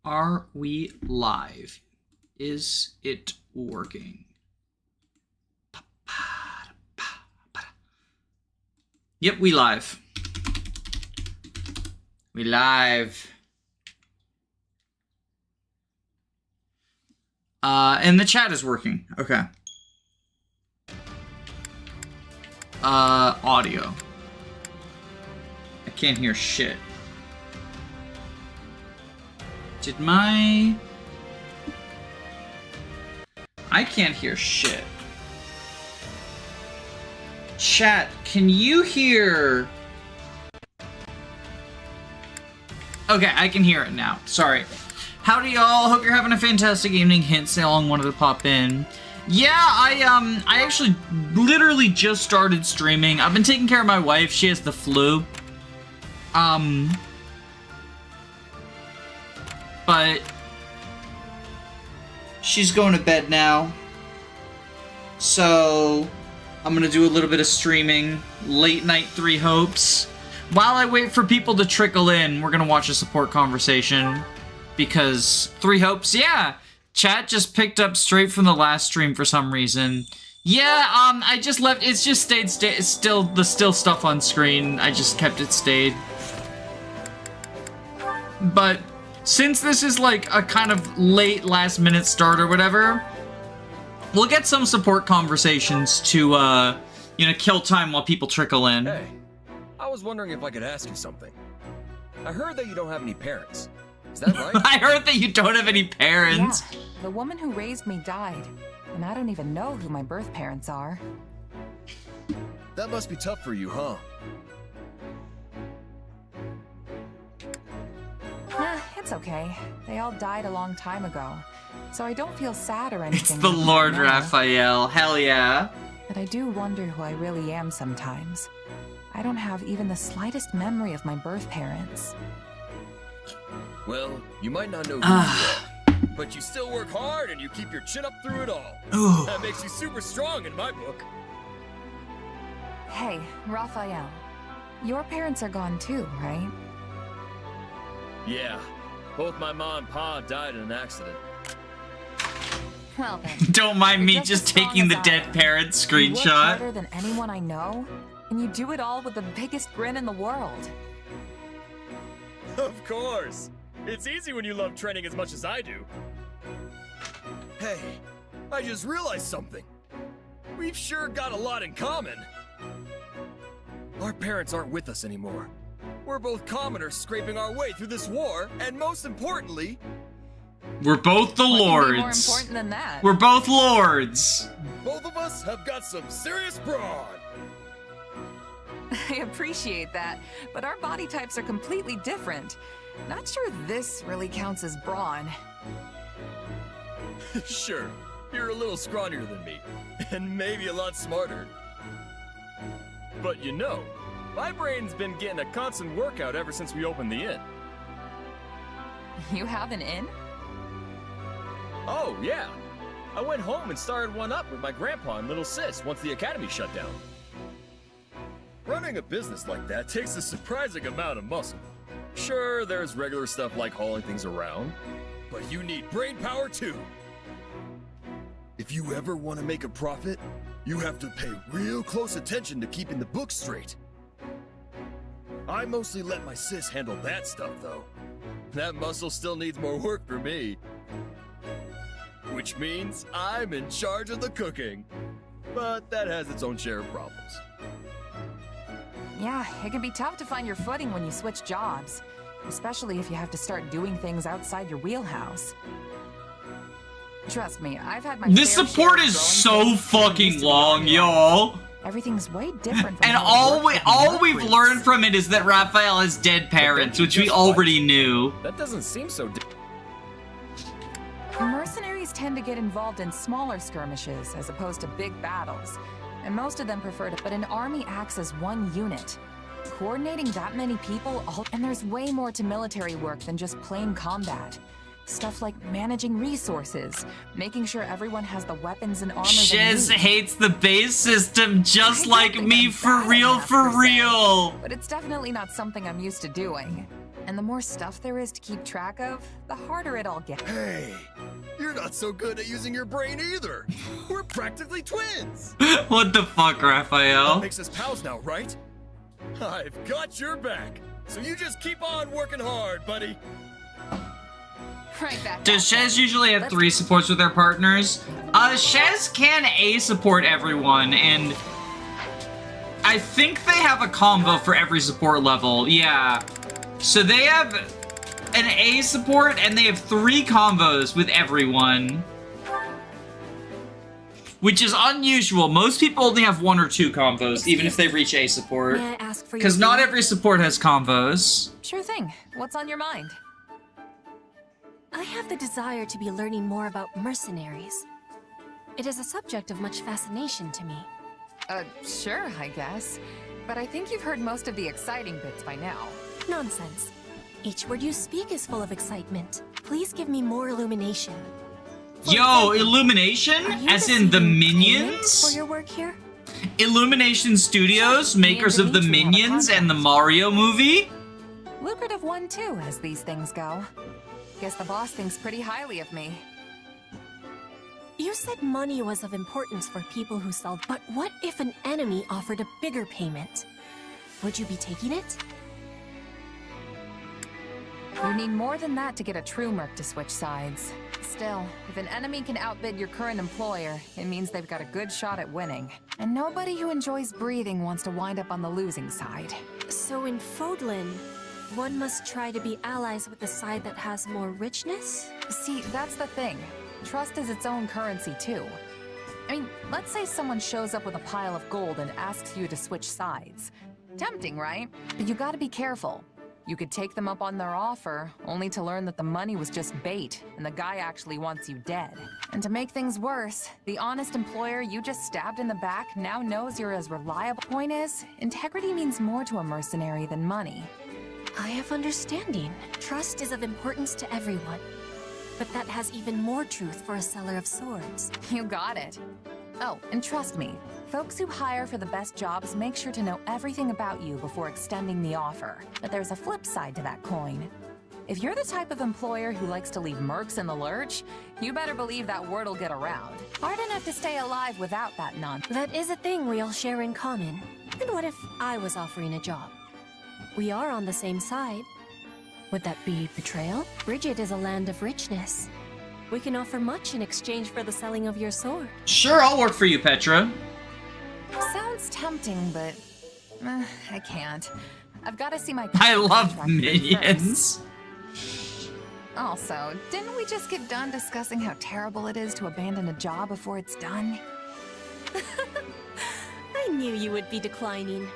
Are we live? Is it working? Yep, we live. We live. And the chat is working. Okay. Audio. I can't hear shit. Did my... I can't hear shit. Chat, can you hear... Okay, I can hear it now. Sorry. Howdy, y'all. Hope you're having a fantastic evening. Hint, say along, wanted to pop in. Yeah, I actually literally just started streaming. I've been taking care of my wife. She has the flu. But she's going to bed now. So I'm gonna do a little bit of streaming. Late night 3 hopes. While I wait for people to trickle in, we're gonna watch a support conversation. Because 3 hopes, yeah. Chat just picked up straight from the last stream for some reason. Yeah, I just left, it's just stayed still stuff on screen. I just kept it stayed. But since this is like a kind of late last minute start or whatever, we'll get some support conversations to, you know, kill time while people trickle in. Hey, I was wondering if I could ask you something. I heard that you don't have any parents. Is that right? I heard that you don't have any parents. Yeah, the woman who raised me died, and I don't even know who my birth parents are. That must be tough for you, huh? It's okay. They all died a long time ago, so I don't feel sad or anything. It's the Lord Raphael. Hell yeah. But I do wonder who I really am sometimes. I don't have even the slightest memory of my birth parents. Well, you might not know who you are, but you still work hard and you keep your chin up through it all. Ooh. That makes you super strong in my book. Hey, Raphael. Your parents are gone too, right? Yeah. Both my mom and pa died in an accident. Well then. Don't mind me just taking the dead parent screenshot. You work harder than anyone I know, and you do it all with the biggest grin in the world. Of course. It's easy when you love training as much as I do. Hey, I just realized something. We've sure got a lot in common. Our parents aren't with us anymore. We're both commoners scraping our way through this war, and most importantly... We're both the lords. What could be more important than that? We're both lords. Both of us have got some serious brawn. I appreciate that, but our body types are completely different. Not sure this really counts as brawn. Sure, you're a little scrawnier than me, and maybe a lot smarter. But you know, my brain's been getting a constant workout ever since we opened the inn. You have an inn? Oh, yeah. I went home and started one up with my grandpa and little sis once the academy shut down. Running a business like that takes a surprising amount of muscle. Sure, there's regular stuff like hauling things around, but you need brain power too. If you ever want to make a profit, you have to pay real close attention to keeping the books straight. I mostly let my sis handle that stuff though. That muscle still needs more work for me. Which means I'm in charge of the cooking. But that has its own share of problems. Yeah, it can be tough to find your footing when you switch jobs, especially if you have to start doing things outside your wheelhouse. Trust me, I've had my This support is so fucking long, y'all. Everything's way different from And all we've learned from it is that Raphael has dead parents, which we already knew. That doesn't seem so Mercenaries tend to get involved in smaller skirmishes as opposed to big battles, and most of them prefer to, but an army acts as one unit. Coordinating that many people, and there's way more to military work than just plain combat. Stuff like managing resources, making sure everyone has the weapons and armor they Shiz need. hates the base system just I don't like think me I'm for bad real, enough for per se, real. But it's definitely not something I'm used to doing. And the more stuff there is to keep track of, the harder it all gets. Hey, you're not so good at using your brain either. We're practically twins. What the fuck, Raphael? Makes us pals now, right? I've got your back. So you just keep on working hard, buddy. Right back. Does Shez usually have 3 supports with their partners? Shez can A support everyone, and I think they have a combo for every support level. Yeah. So they have an A support, and they have 3 combos with everyone. Which is unusual. Most people only have 1 or 2 combos, even if they reach A support. May I ask for your Because not view? every support has combos. Sure thing. What's on your mind? I have the desire to be learning more about mercenaries. It is a subject of much fascination to me. Sure, I guess. But I think you've heard most of the exciting bits by now. Nonsense. Each word you speak is full of excitement. Please give me more illumination. For Yo, example, Illumination? are you As in the receiving payment Minions? for your work here? Illumination Studios, makers of the Dimitri have a Minions and the contract. Mario movie? Lucrative one, too, as these things go. Guess the boss thinks pretty highly of me. You said money was of importance for people who sell, but what if an enemy offered a bigger payment? Would you be taking it? You need more than that to get a true merc to switch sides. Still, if an enemy can outbid your current employer, it means they've got a good shot at winning. And nobody who enjoys breathing wants to wind up on the losing side. So in Fodlan, one must try to be allies with the side that has more richness? See, that's the thing. Trust is its own currency, too. I mean, let's say someone shows up with a pile of gold and asks you to switch sides. Tempting, right? But you gotta be careful. You could take them up on their offer, only to learn that the money was just bait, and the guy actually wants you dead. And to make things worse, the honest employer you just stabbed in the back now knows you're as reliable. Point is, integrity means more to a mercenary than money. I have understanding. Trust is of importance to everyone. But that has even more truth for a seller of swords. You got it. Oh, and trust me, folks who hire for the best jobs make sure to know everything about you before extending the offer. But there's a flip side to that coin. If you're the type of employer who likes to leave mercs in the lurch, you better believe that word'll get around. Hard enough to stay alive without that nonsense. That is a thing we all share in common. And what if I was offering a job? We are on the same side. Would that be betrayal? Bridget is a land of richness. We can offer much in exchange for the selling of your sword. Sure, I'll work for you, Petra. Sounds tempting, but I can't. I've got to see my I love contract first. Minions. Also, didn't we just get done discussing how terrible it is to abandon a job before it's done? I knew you would be declining.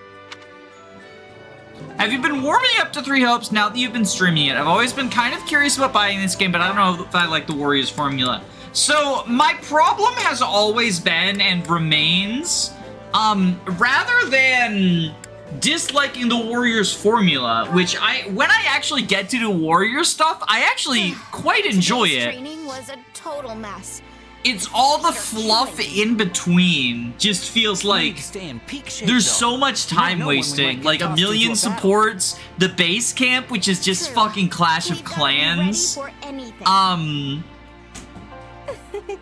Have you been warming up to 3 Hopes now that you've been streaming it? I've always been kind of curious about buying this game, but I don't know if I like the Warriors formula. So, my problem has always been, and remains, rather than disliking the Warriors formula, which when I actually get to do Warrior stuff, I actually quite enjoy Today's it. training was a total mess. It's all the fluff in between just feels like there's so much time wasting. Like a million supports, the base camp, which is just True. fucking Clash of We gotta be ready Clans. for anything.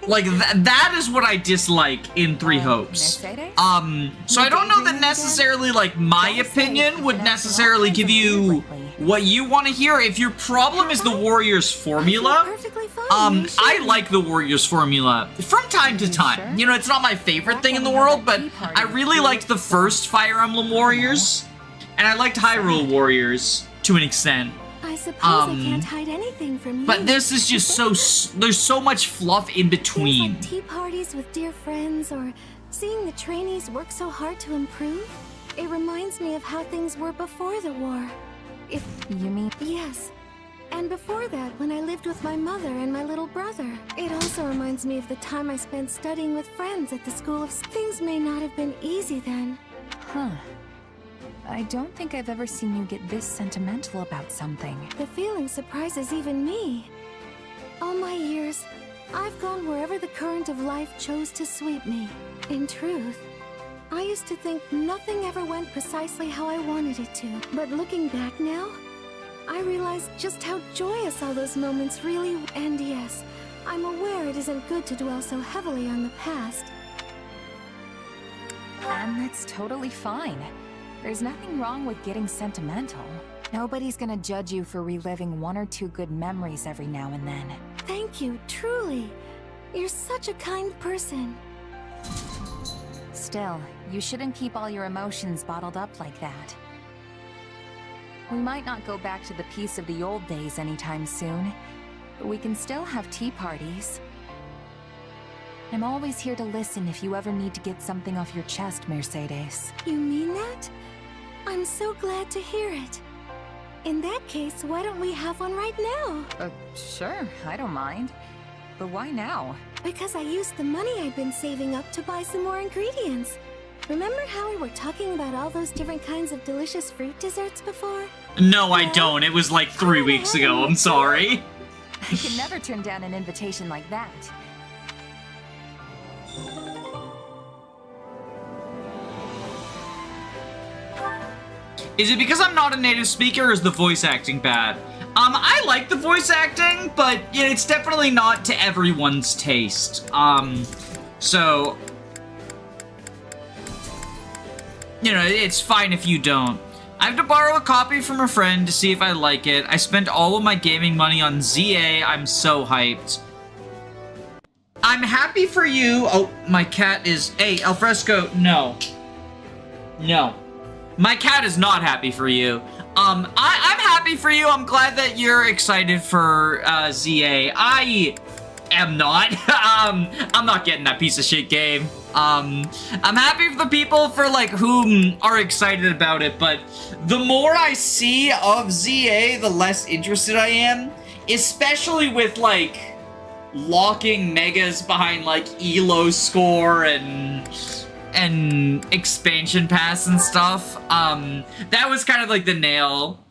Like that is what I dislike in 3 Hopes. So I don't know that necessarily like my opinion would necessarily give you what you want to hear. If your problem is the Warriors formula, Perfectly fine. I like the Warriors formula from time to time. You know, it's not my favorite thing in the world, but I really liked the first Fire Emblem Warriors, and I liked Hyrule Warriors to an extent. I suppose I can't hide anything from you. But this is just there's so much fluff in Things between. like tea parties with dear friends, or seeing the trainees work so hard to improve. It reminds me of how things were before the war. If You mean? yes. And before that, when I lived with my mother and my little brother. It also reminds me of the time I spent studying with friends at the School of... Things may not have been easy then. Huh. I don't think I've ever seen you get this sentimental about something. The feeling surprises even me. All my years, I've gone wherever the current of life chose to sweep me. In truth, I used to think nothing ever went precisely how I wanted it to. But looking back now, I realized just how joyous all those moments really... And yes, I'm aware it isn't good to dwell so heavily on the past. And that's totally fine. There's nothing wrong with getting sentimental. Nobody's gonna judge you for reliving one or two good memories every now and then. Thank you, truly. You're such a kind person. Still, you shouldn't keep all your emotions bottled up like that. We might not go back to the peace of the old days anytime soon, but we can still have tea parties. I'm always here to listen if you ever need to get something off your chest, Mercedes. You mean that? I'm so glad to hear it. In that case, why don't we have one right now? Sure, I don't mind. But why now? Because I used the money I'd been saving up to buy some more ingredients. Remember how we were talking about all those different kinds of delicious fruit desserts before? No, I don't. It was like 3 weeks ago. I'm sorry. I could never turn down an invitation like that. Is it because I'm not a native speaker, or is the voice acting bad? I like the voice acting, but yeah, it's definitely not to everyone's taste. So... You know, it's fine if you don't. I have to borrow a copy from a friend to see if I like it. I spent all of my gaming money on ZA. I'm so hyped. I'm happy for you. Oh, my cat is... Hey, Alfresco, no. No. My cat is not happy for you. I'm happy for you. I'm glad that you're excited for ZA. I am not. I'm not getting that piece of shit game. I'm happy for the people for like whom are excited about it, but the more I see of ZA, the less interested I am, especially with like locking megas behind like ELO score and expansion pass and stuff. That was kind of like the nail.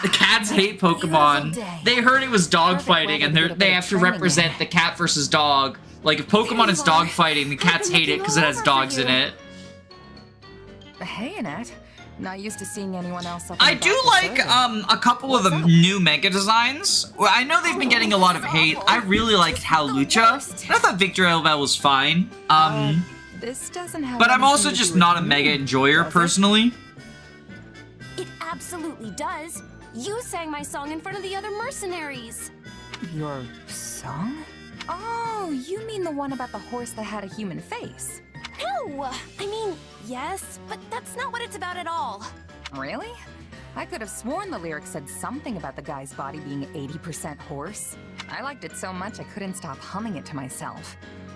The cats hate Pokemon. They heard it was dog fighting, and they have to represent the cat versus dog. Like, if Pokemon is dog fighting, the cats hate it because it has dogs in it. Hey, Annette. Not used to seeing anyone else up I do like a couple of the new Mega designs. Well, I know they've been getting a lot of hate. I really liked Hawlucha. I thought Victor Elbel was fine. This doesn't have But I'm also anything to just do not a with Mega you, enjoyer, does it? personally. It absolutely does. You sang my song in front of the other mercenaries. Your song? Oh, you mean the one about the horse that had a human face? No! I mean, yes, but that's not what it's about at all. Really? I could have sworn the lyrics said something about the guy's body being 80% horse. I liked it so much I couldn't stop humming it to myself.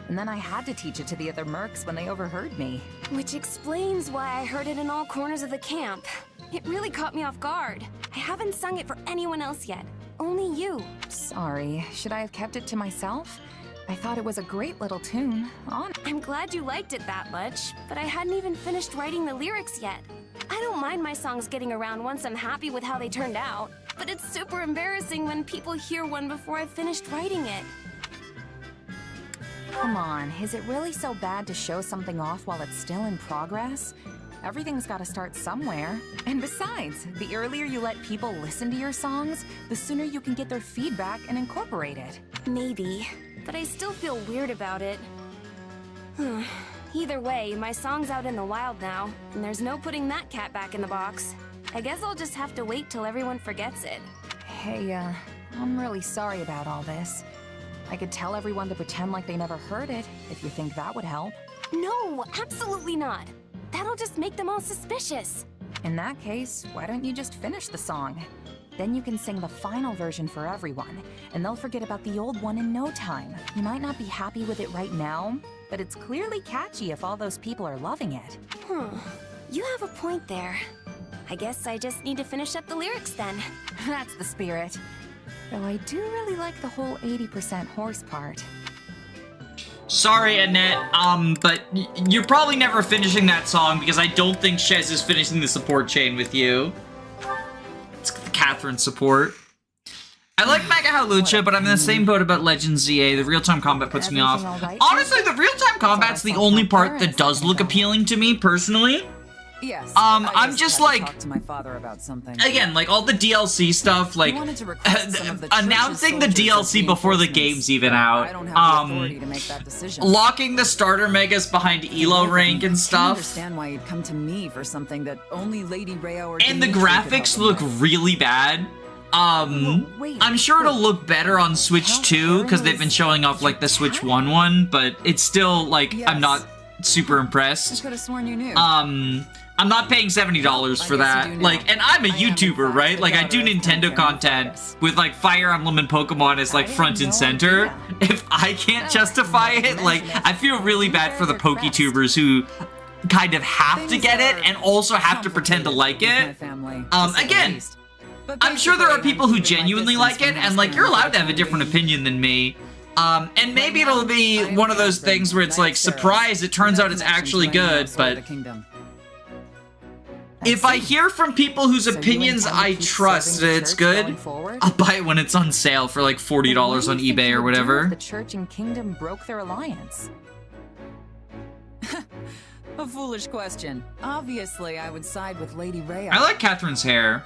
And then I had to teach it to the other mercs when they overheard me. Which explains why I heard it in all corners of the camp. It really caught me off guard. I haven't sung it for anyone else yet. Only you. Sorry, should I have kept it to myself? I thought it was a great little tune. I'm glad you liked it that much, but I hadn't even finished writing the lyrics yet. I don't mind my songs getting around once I'm happy with how they turned out, but it's super embarrassing when people hear one before I've finished writing it. Come on, is it really so bad to show something off while it's still in progress? Everything's gotta start somewhere. And besides, the earlier you let people listen to your songs, the sooner you can get their feedback and incorporate it. Maybe, but I still feel weird about it. Either way, my song's out in the wild now, and there's no putting that cat back in the box. I guess I'll just have to wait till everyone forgets it. Hey, I'm really sorry about all this. I could tell everyone to pretend like they never heard it, if you think that would help. No, absolutely not. That'll just make them all suspicious. In that case, why don't you just finish the song? Then you can sing the final version for everyone, and they'll forget about the old one in no time. You might not be happy with it right now, but it's clearly catchy if all those people are loving it. You have a point there. I guess I just need to finish up the lyrics then. That's the spirit. Though I do really like the whole 80% horse part. Sorry, Annette, but you're probably never finishing that song because I don't think Shez is finishing the support chain with you. It's the Catherine support. I like Mega Hawlucha, but I'm in the same boat about Legend ZA. The real-time combat puts me off. Everything all right? Honestly, the real-time combat's the only part that does look appealing to me, personally. Yes. I'm just like, talk to my father about something. again, like all the DLC stuff, like He wanted to request some of the announcing the church's soldiers DLC as before the reinforcements. game's even I don't have the out. authority to make that decision. Locking the starter megas behind Elo rank and I stuff. understand why you'd come to me for something that only Lady Rhea or And the Dimitri could help graphics him look with. really bad. Wait, I'm sure it'll wait. look better on Switch How 2 because they've been is showing off like the Switch 1 one, but it's still like I'm Yes. not super I impressed. could have sworn you knew. I'm not paying $70 for I guess that. you do now. Like, and I'm a I am, in YouTuber, fact, right? the Like, I daughter do of Nintendo Count content Baron with like Fire Emblem and Pokemon as like I had front and no center. idea. If I can't Oh, justify not to it, like, mention it. I feel really bad for the Very impressed. PokeTubers who kind of have to Things get it are and also have to pretend to like complicated it. with my family, to say the Again, least. But I'm sure there are basically, people I'm who keeping my genuinely distance like it, from and most like you're allowed to have a parents different and being- opinion than me. And maybe it'll be I am one of those Catherine, things where it's Knight like, of Sarah, surprise, it turns no out it's connection actually to any good, house or the but kingdom. if I hear from people whose So you opinions intend to I keep trust serving that the it's church good, going forward? I'll buy it when it's on sale for like $40 But what on do you think eBay you or would do if whatever. The church and kingdom broke their alliance. A foolish question. Obviously, I would side with Lady Rhea. I like Catherine's hair.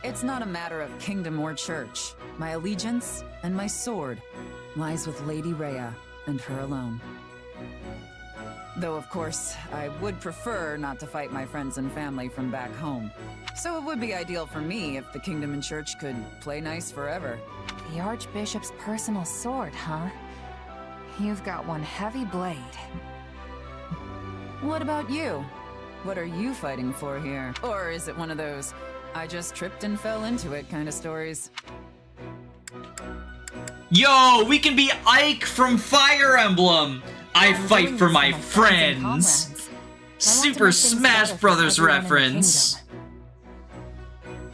It's not a matter of kingdom or church. My allegiance and my sword lies with Lady Rhea and her alone. Though, of course, I would prefer not to fight my friends and family from back home. So it would be ideal for me if the kingdom and church could play nice forever. The Archbishop's personal sword, huh? You've got one heavy blade. What about you? What are you fighting for here? Or is it one of those, I just tripped and fell into it kind of stories? Yo, we can be Ike from Fire Emblem. I fight for my friends. Super Smash Brothers reference.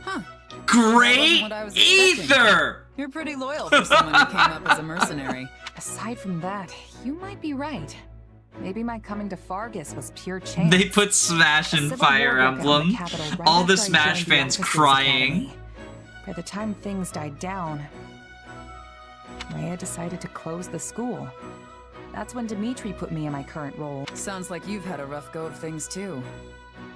Huh. Great what I was expecting. Ether! You're pretty loyal for someone who came up as a mercenary. Aside from that, you might be right. Maybe my coming to Fargus was pure chance. They put Smash A in civil Fire war broke out in Emblem. the capital right All the after I Smash joined the fans Officers' crying. Academy. By the time things died down, Rhea decided to close the school. That's when Dimitri put me in my current role. Sounds like you've had a rough go of things too.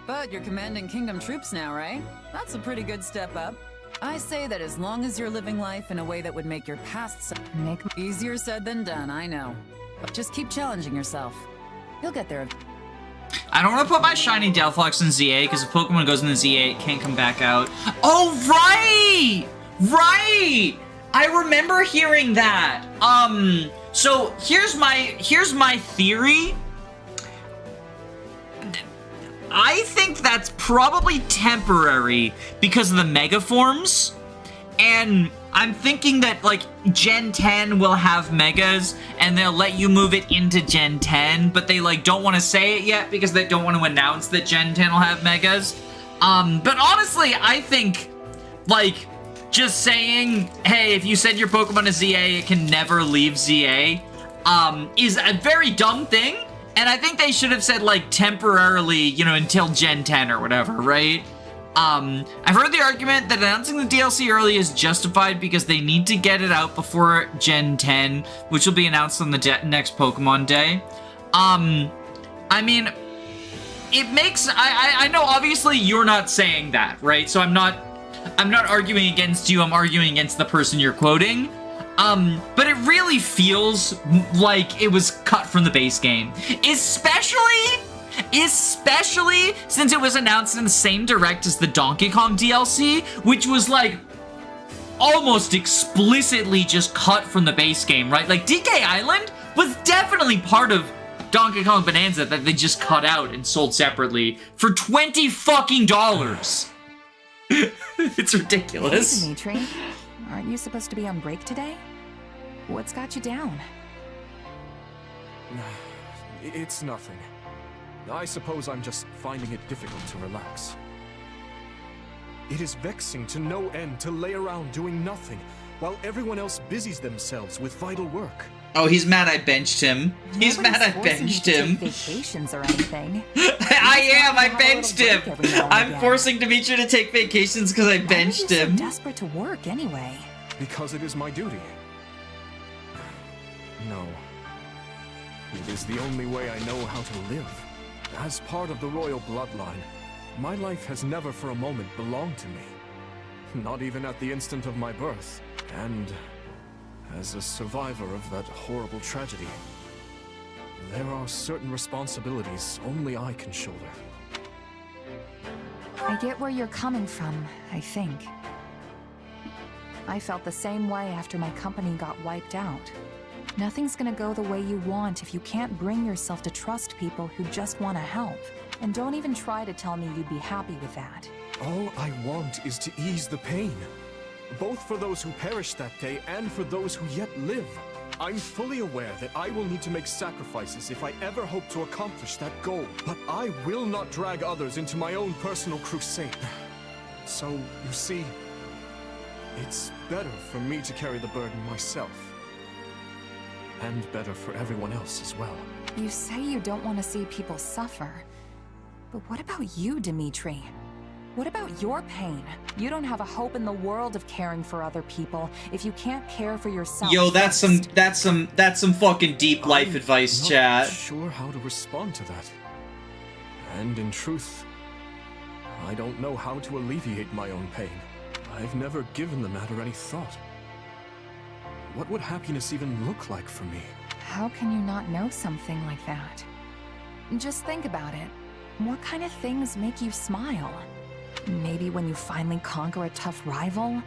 But you're commanding Kingdom troops now, right? That's a pretty good step up. I say that as long as you're living life in a way that would make your past make easier said than done, I know. But just keep challenging yourself. You'll get there. I don't want to put my shiny Delphox in ZA because if Pokemon goes in the ZA, it can't come back out. Oh, right! Right! I remember hearing that. So here's my theory. I think that's probably temporary because of the Mega Forms. And I'm thinking that, like, Gen 10 will have Megas, and they'll let you move it into Gen 10, but they, like, don't want to say it yet because they don't want to announce that Gen 10 will have Megas. But honestly, I think, like, just saying, hey, if you send your Pokemon to ZA, it can never leave ZA, is a very dumb thing. And I think they should have said, like, temporarily, you know, until Gen 10 or whatever, right? I've heard the argument that announcing the DLC early is justified because they need to get it out before Gen 10, which will be announced on the next Pokemon Day. I mean, it makes... I know, obviously, you're not saying that, right? So I'm not arguing against you, I'm arguing against the person you're quoting. But it really feels like it was cut from the base game. Especially since it was announced in the same direct as the Donkey Kong DLC, which was like almost explicitly just cut from the base game, right? Like DK Island was definitely part of Donkey Kong Bonanza that they just cut out and sold separately for $20 fucking. It's ridiculous. Hey, Dimitri, aren't you supposed to be on break today? What's got you down? It's nothing. I suppose I'm just finding it difficult to relax. It is vexing to no end to lay around doing nothing, while everyone else busies themselves with vital work. Oh, he's mad I benched him. He's mad I Nobody's forcing you benched to him. take vacations or anything. I benched have a him. little break every now and I'm again. forcing Dimitri to take vacations because I Why are benched you him. so desperate to work anyway? Because it is my duty. No. It is the only way I know how to live. As part of the royal bloodline, My life has never for a moment belonged to me. Not even at the instant of my birth. And as a survivor of that horrible tragedy, there are certain responsibilities only I can shoulder. I get where you're coming from, I think. I felt the same way after my company got wiped out. Nothing's gonna go the way you want if you can't bring yourself to trust people who just want to help. And don't even try to tell me you'd be happy with that. All I want is to ease the pain, both for those who perished that day and for those who yet live. I'm fully aware that I will need to make sacrifices if I ever hope to accomplish that goal, but I will not drag others into my own personal crusade. So, you see, it's better for me to carry the burden myself. And better for everyone else as well. You say you don't want to see people suffer. But what about you, Dimitri? What about your pain? You don't have a hope in the world of caring for other people if you can't care for yourself. Yo, that's some fucking deep life advice, chat. I'm not sure how to respond to that. And in truth, I don't know how to alleviate my own pain. I've never given the matter any thought. What would happiness even look like for me? How can you not know something like that? Just think about it. What kind of things make you smile? Maybe when you finally conquer a tough rival?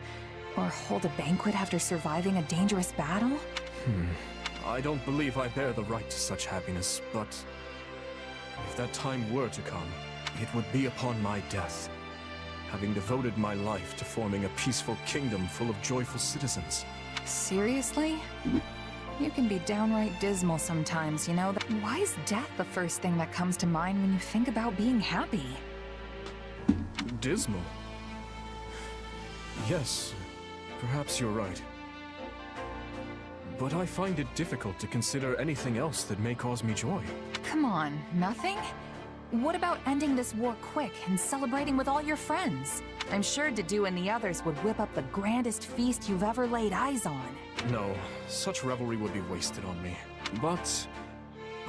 Or hold a banquet after surviving a dangerous battle? I don't believe I bear the right to such happiness, but if that time were to come, it would be upon my death, having devoted my life to forming a peaceful kingdom full of joyful citizens. Seriously? You can be downright dismal sometimes, you know? Why is death the first thing that comes to mind when you think about being happy? Dismal? Yes, perhaps you're right. But I find it difficult to consider anything else that may cause me joy. Come on, nothing? What about ending this war quick and celebrating with all your friends? I'm sure Dedu and the others would whip up the grandest feast you've ever laid eyes on. No, such revelry would be wasted on me. But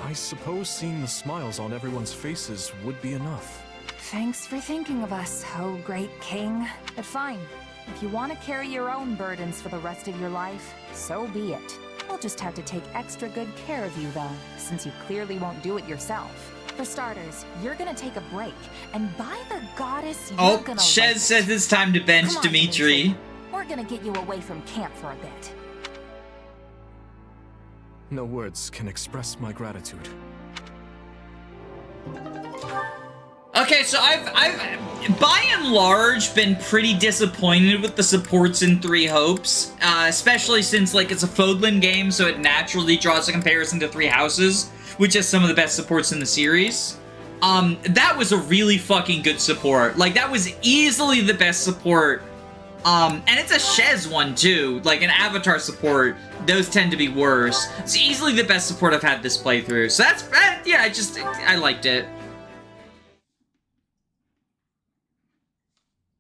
I suppose seeing the smiles on everyone's faces would be enough. Thanks for thinking of us, oh great king. But fine, if you want to carry your own burdens for the rest of your life, so be it. We'll just have to take extra good care of you though, since you clearly won't do it yourself. For starters, you're gonna take a break, and by the goddess, you're gonna Shez like says it's time to bench Come on, Dimitri. We're gonna get you away from camp for a bit. No words can express my gratitude. Okay, so I've by and large been pretty disappointed with the supports in Three Hopes, especially since like it's a Fodlan game, so it naturally draws a comparison to Three Houses, which has some of the best supports in the series. That was a really fucking good support. Like that was easily the best support. And it's a Shez one too, like an Avatar support. Those tend to be worse. It's easily the best support I've had this playthrough. So that's yeah, I liked it.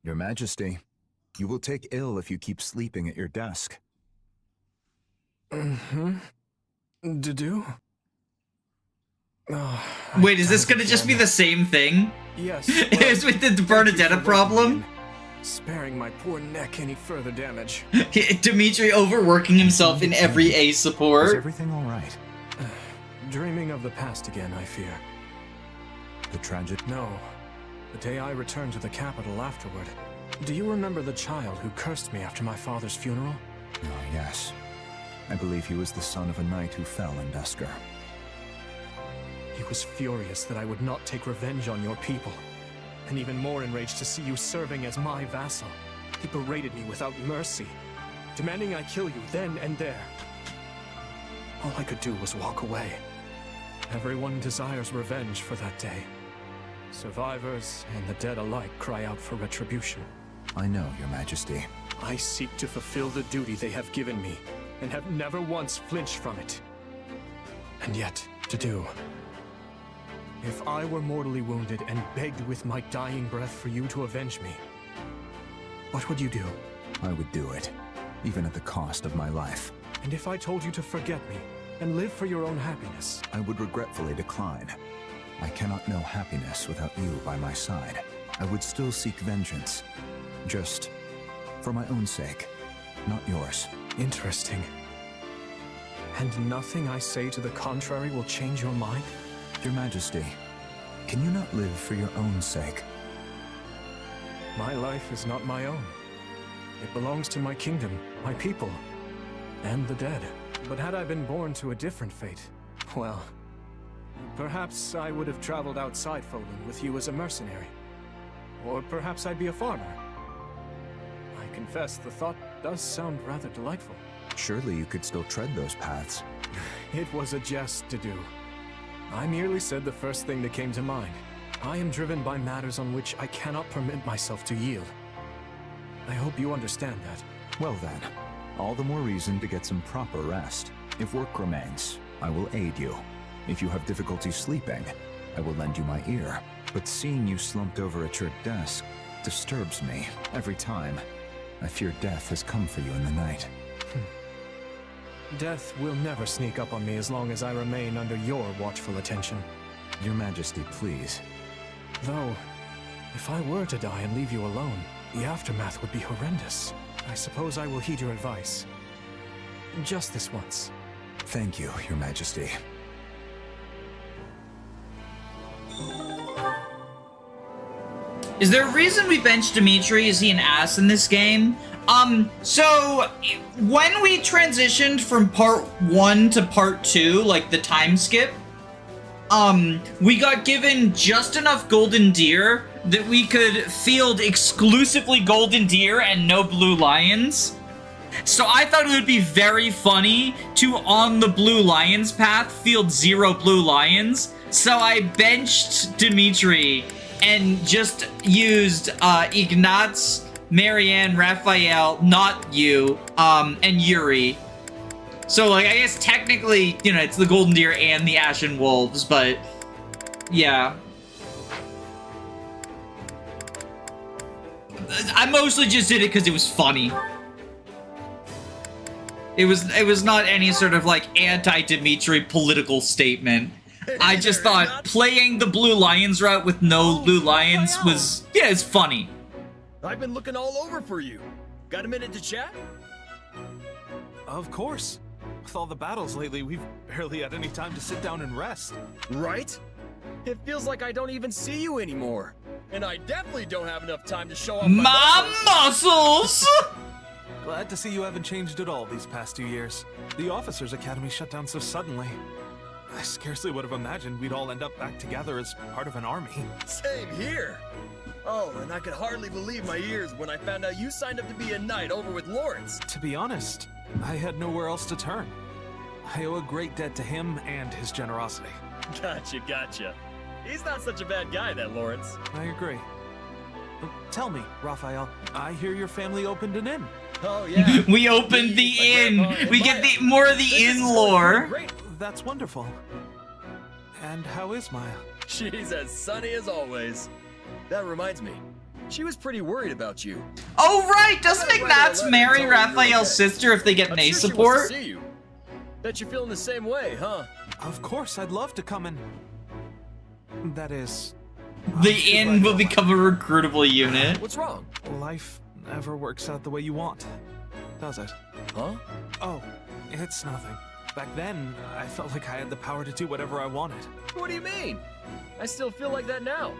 Your Majesty, you will take ill if you keep sleeping at your desk. Dedu? Oh, Wait, is this gonna just be the same thing? Yes. It's with the Bernadetta problem? Sparing my poor neck any further damage. Dimitri overworking himself in every A Is support. everything all right? Dreaming of the past again, I fear. The tragic... No. The day I returned to the capital afterward. Do you remember the child who cursed me after my father's funeral? Oh, yes. I believe he was the son of a knight who fell in Dusker. He was furious that I would not take revenge on your people, and even more enraged to see you serving as my vassal. He berated me without mercy, demanding I kill you then and there. All I could do was walk away. Everyone desires revenge for that day. Survivors and the dead alike cry out for retribution. I know, Your Majesty. I seek to fulfill the duty they have given me, and have never once flinched from it. And yet, to do. If I were mortally wounded and begged with my dying breath for you to avenge me, what would you do? I would do it, even at the cost of my life. And if I told you to forget me, and live for your own happiness? I would regretfully decline. I cannot know happiness without you by my side. I would still seek vengeance. Just for my own sake, not yours. Interesting. And nothing I say to the contrary will change your mind? Your Majesty, can you not live for your own sake? My life is not my own. It belongs to my kingdom, my people, and the dead. But had I been born to a different fate, well, perhaps I would have traveled outside Folan with you as a mercenary. Or perhaps I'd be a farmer. I confess, the thought does sound rather delightful. Surely you could still tread those paths. It was a jest to do. I merely said the first thing that came to mind. I am driven by matters on which I cannot permit myself to yield. I hope you understand that. Well then, all the more reason to get some proper rest. If work remains, I will aid you. If you have difficulty sleeping, I will lend you my ear. But seeing you slumped over at your desk disturbs me. Every time, I fear death has come for you in the night. Death will never sneak up on me as long as I remain under your watchful attention. Your Majesty, please. Though, if I were to die and leave you alone, the aftermath would be horrendous. I suppose I will heed your advice. Just this once. Thank you, Your Majesty. Is there a reason we benched Dimitri? Is he an ass in this game? So when we transitioned from part 1 to part 2, like the time skip, we got given just enough golden deer that we could field exclusively golden deer and no blue lions. So I thought it would be very funny to, on the blue lions path, field 0 blue lions. So I benched Dimitri and just used Ignatz, Marianne, Raphael, not you, and Yuri. So, like, I guess technically, you know, it's the Golden Deer and the Ashen Wolves, but yeah. I mostly just did it because it was funny. It was not any sort of, like, anti-Dimitri political statement. I just thought playing the Blue Lions route with no Blue Lions was, yeah, it's funny. I've been looking all over for you. Got a minute to chat? Of course. With all the battles lately, we've barely had any time to sit down and rest. Right? It feels like I don't even see you anymore. And I definitely don't have enough time to show off my muscles! Glad to see you haven't changed at all these past 2 years. The Officers Academy shut down so suddenly. I scarcely would have imagined we'd all end up back together as part of an army. Same here. Oh, and I could hardly believe my ears when I found out you signed up to be a knight over with Lawrence. To be honest, I had nowhere else to turn. I owe a great debt to him and his generosity. Gotcha. He's not such a bad guy, that Lawrence. I agree. Tell me, Raphael, I hear your family opened an inn. Oh, yeah. We opened the inn. We get the more of the inn lore. Great. That's wonderful. And how is Maya? She's as sunny as always. That reminds me, she was pretty worried about you. Oh, right! Doesn't Ignatz marry Raphael's sister if they get Nay support? She wants to see you. Bet you're feeling the same way, huh? Of course, I'd love to come and... That is... The inn will become a recruitable unit. What's wrong? Life never works out the way you want, does it? Huh? Oh, it's nothing. Back then, I felt like I had the power to do whatever I wanted. What do you mean? I still feel like that now.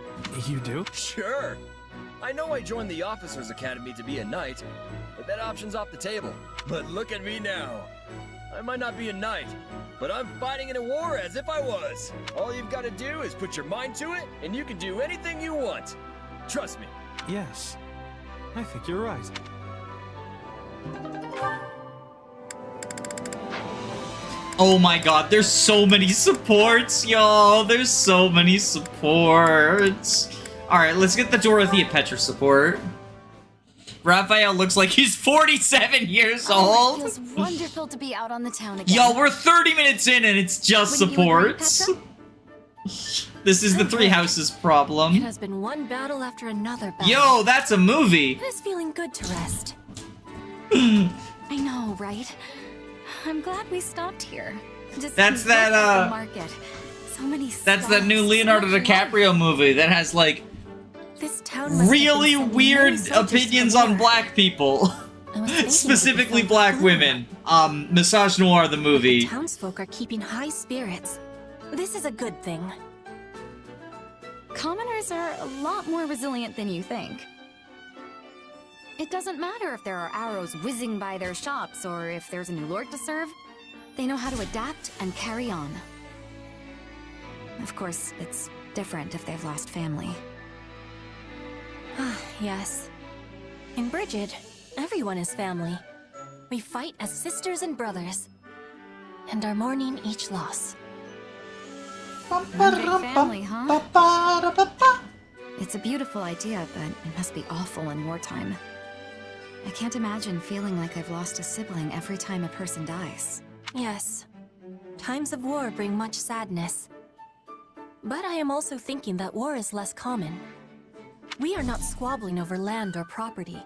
You do? Sure. I know I joined the Officers Academy to be a knight, but that option's off the table. But look at me now. I might not be a knight, but I'm fighting in a war as if I was. All you've got to do is put your mind to it, and you can do anything you want. Trust me. Yes. I think you're right. Oh my god, there's so many supports, y'all. There's so many supports. Alright, let's get the Dorothea Petra support. Raphael looks like he's 47 years old. It feels wonderful to be out on the town again. Y'all, we're 30 minutes in and it's just Wouldn't you agree, supports. Petra? This is the Three Houses It problem. has been one battle after another battle. Yo, that's a movie. It is feeling good to rest. I know, right? I'm glad we stopped here. Just That's look that, at the market. So many That's that new stalls, Leonardo so much life. DiCaprio movie that has, like, This town must have been really sending weird many soldiers to the opinions on war. black people. I was thinking Specifically it would be black fun. women. Massage Noir, the The movie. townsfolk are keeping high spirits. This is a good thing. Commoners are a lot more resilient than you think. It doesn't matter if there are arrows whizzing by their shops or if there's a new lord to serve. They know how to adapt and carry on. Of course, it's different if they've lost family. Yes. In Bridget, everyone is family. We fight as sisters and brothers, and are mourning each loss. One big family, huh? It's a beautiful idea, but it must be awful in wartime. I can't imagine feeling like I've lost a sibling every time a person dies. Yes. Times of war bring much sadness. But I am also thinking that war is less common. We are not squabbling over land or property,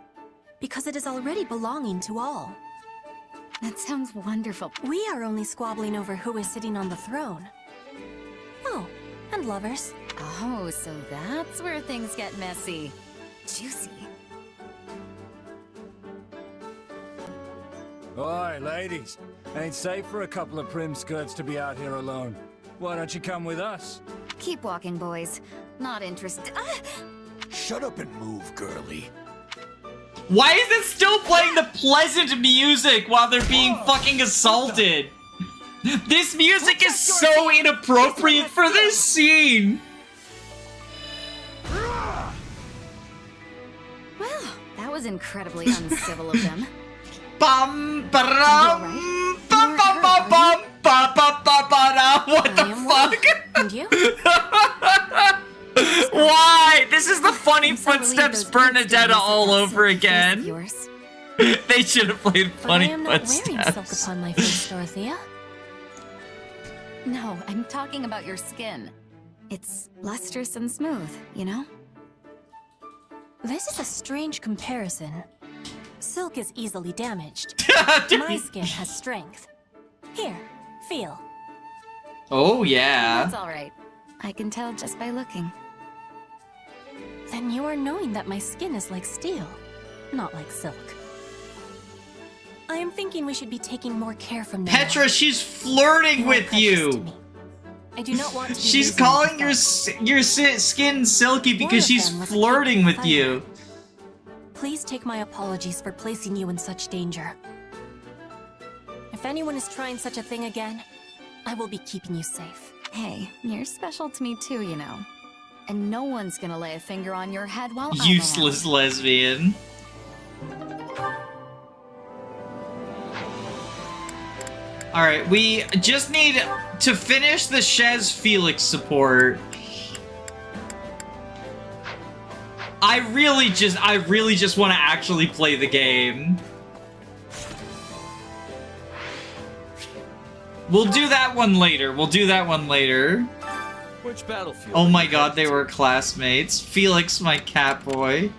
because it is already belonging to all. That sounds wonderful. We are only squabbling over who is sitting on the throne. Oh, and lovers. Oh, so that's where things get messy. Juicy. Oi, ladies. Ain't safe for a couple of prim skirts to be out here alone. Why don't you come with us? Keep walking, boys. Not interested. Shut up and move, girly. Why is it still playing the pleasant music while they're being fucking assaulted? This music is so inappropriate for this scene. Well, that was incredibly uncivil of them. Bum ba-dum, bum bum bum bum ba ba ba ba da. What the fuck? And you? Why? This is the funny I'm so relieved footsteps those boots Bernadetta didn't all miss that over silk face of again. yours. They should have played But I funny am not wearing silk footsteps. upon my face, Dorothea. No, I'm talking about your skin. It's lustrous and smooth, you know? This is a strange comparison. Silk is easily damaged. My skin has strength. Here, feel. Oh yeah. That's all right. I can tell just by looking. Then you are knowing that my skin is like steel, not like silk. I am thinking we should be taking more care from now Petra, on. she's flirting You are with precious to you. me. I do not want to be She's losing calling the your fight. skin silky One because of she's them was a flirting capable with you. fighter. Please take my apologies for placing you in such danger. If anyone is trying such a thing again, I will be keeping you safe. Hey, you're special to me too, you know. And no one's gonna lay a finger on your head while Useless lesbian. Alright, we just need to finish the Shez Felix support. I really just want to actually play the game. We'll do that one later. Which battlefield? Oh are my you god, headed they to? were classmates. Felix, my cat boy.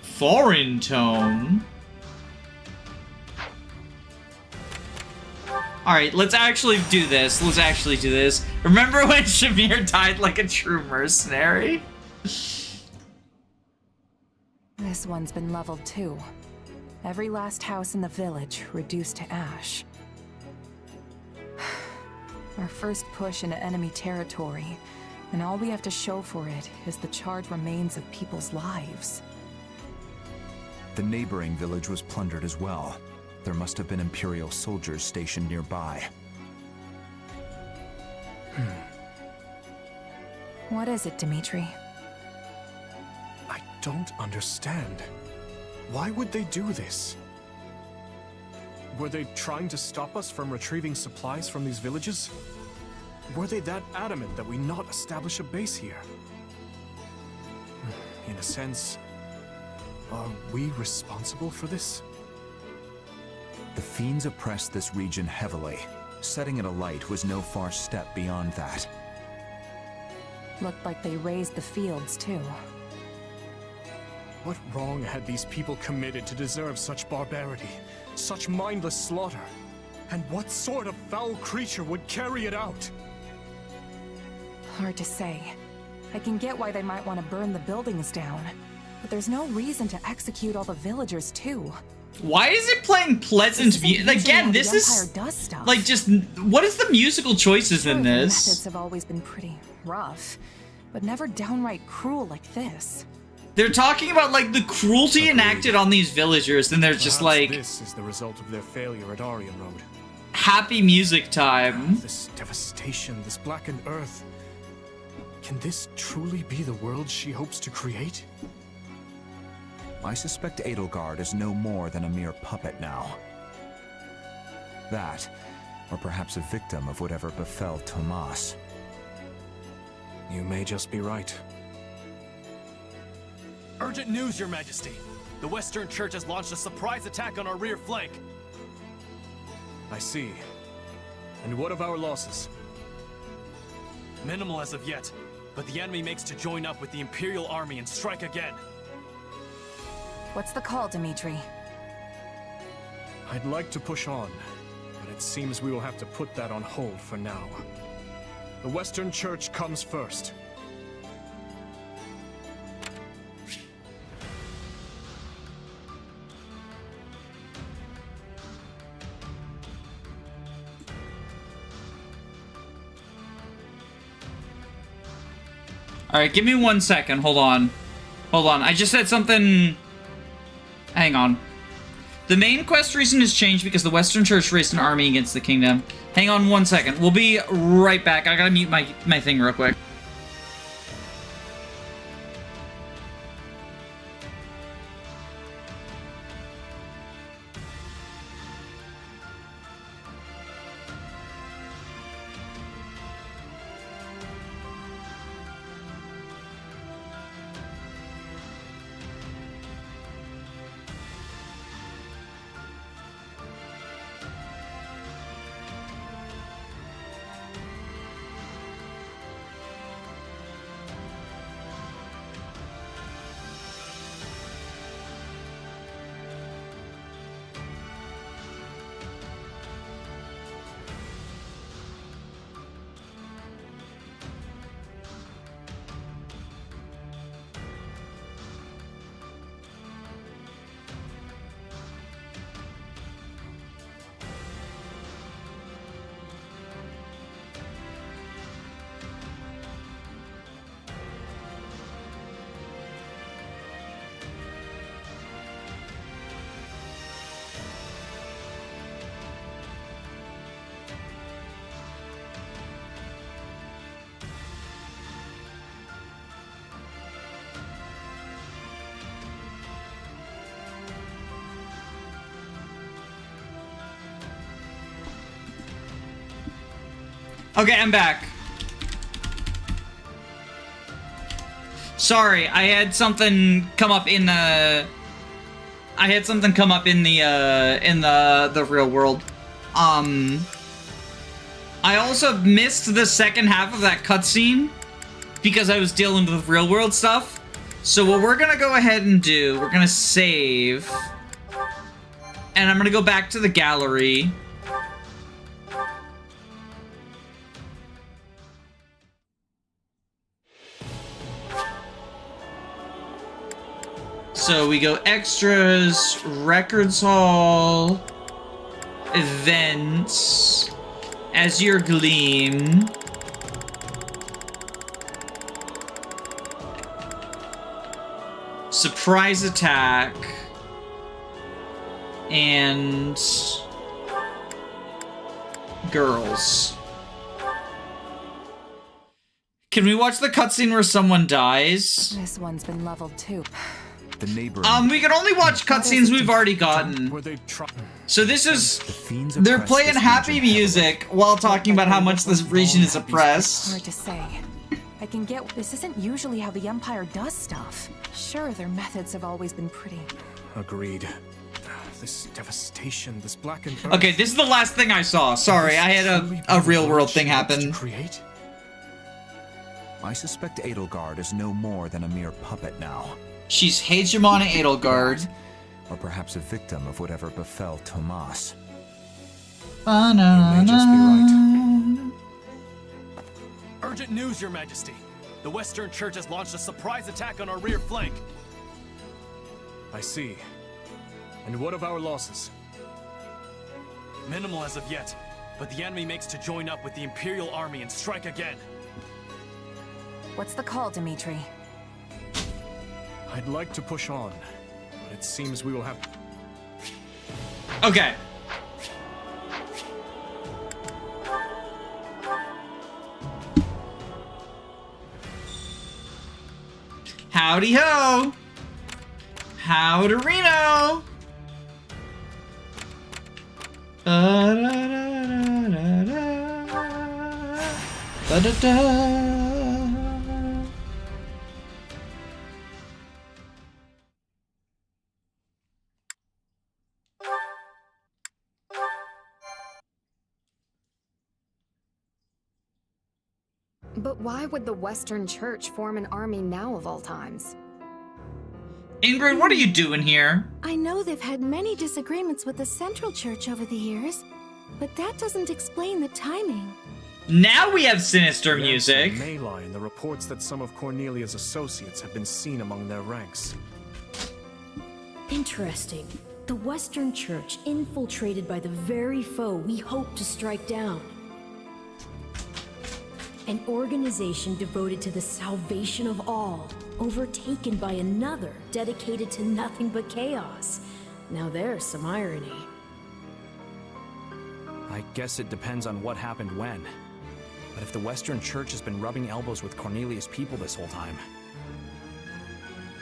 Foreign tone. Alright, let's actually do this. Remember when Shamir died like a true mercenary? This one's been leveled too. Every last house in the village reduced to ash. Our first push into enemy territory, and all we have to show for it is the charred remains of people's lives. The neighboring village was plundered as well. There must have been Imperial soldiers stationed nearby. What is it, Dimitri? I don't understand. Why would they do this? Were they trying to stop us from retrieving supplies from these villages? Were they that adamant that we not establish a base here? In a sense, are we responsible for this? The fiends oppressed this region heavily. Setting it alight was no far step beyond that. Looked like they raised the fields too. What wrong had these people committed to deserve such barbarity, such mindless slaughter? And what sort of foul creature would carry it out? Hard to say. I can get why they might want to burn the buildings down, but there's no reason to execute all the villagers too. Why is it playing pleasant music? Again, this is like just what is the musical choices in this? Methods have always been pretty rough, but never downright cruel like this. They're talking about like the cruelty enacted on these villagers, and they're just like, this is the result of their failure at Aryan Road. Happy music time. This devastation, this blackened earth. Can this truly be the world she hopes to create? I suspect Edelgard is no more than a mere puppet now. That, or perhaps a victim of whatever befell Tomas. You may just be right. Urgent news, Your Majesty! The Western Church has launched a surprise attack on our rear flank! I see. And what of our losses? Minimal as of yet, but the enemy makes to join up with the Imperial Army and strike again. What's the call, Dimitri? I'd like to push on, but it seems we will have to put that on hold for now. The Western Church comes first. Alright, give me 1 second. Hold on. Hold on. I just said something... Hang on. The main quest reason has changed because the Western Church raised an army against the kingdom. Hang on 1 second. We'll be right back. I gotta mute my thing real quick. Okay, I'm back. Sorry, I had something come up in the... the real world. I also missed the second half of that cutscene because I was dealing with real world stuff. So what we're gonna go ahead and do, we're gonna save. And I'm gonna go back to the gallery. So we go extras, records hall, events, Azure Gleam, surprise attack, and girls. Can we watch the cutscene where someone dies? This one's been leveled too. The neighbor. We can only watch cutscenes we've already gotten. So this is... They're playing happy music while talking about how much this region is oppressed. Hard to say. I can get... This isn't usually how the Empire does stuff. Sure, their methods have always been pretty. Agreed. This devastation, this blackened earth. Okay, this is the last thing I saw. Sorry, I had a real world thing happen. I suspect Edelgard is no more than a mere puppet now. She's Hegemon Edelgard. Or perhaps a victim of whatever befell Tomas. You may just be right. Urgent news, Your Majesty. The Western Church has launched a surprise attack on our rear flank. I see. And what of our losses? Minimal as of yet, but the enemy makes to join up with the Imperial Army and strike again. What's the call, Dimitri? I'd like to push on, but it seems we will have... Okay. Howdy ho! Howderino! But why would the Western Church form an army now of all times? Ingrid, what are you doing here? I know they've had many disagreements with the Central Church over the years, but that doesn't explain the timing. Now we have sinister music. There may lie in the reports that some of Cornelia's associates have been seen among their ranks. Interesting. The Western Church infiltrated by the very foe we hope to strike down. An organization devoted to the salvation of all, overtaken by another dedicated to nothing but chaos. Now there's some irony. I guess it depends on what happened when. But if the Western Church has been rubbing elbows with Cornelia's people this whole time,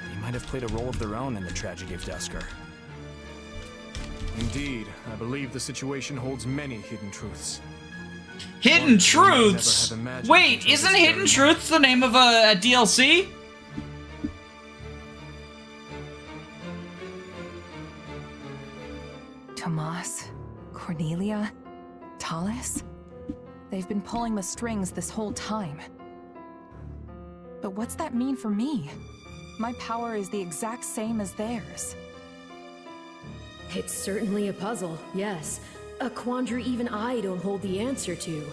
they might have played a role of their own in the tragedy of Dusker. Indeed, I believe the situation holds many hidden truths. Hidden Truths? Wait, isn't Hidden Truths the name of a DLC? Tomas, Cornelia, Tallis? They've been pulling the strings this whole time. But what's that mean for me? My power is the exact same as theirs. It's certainly a puzzle, yes. A quandary even I don't hold the answer to.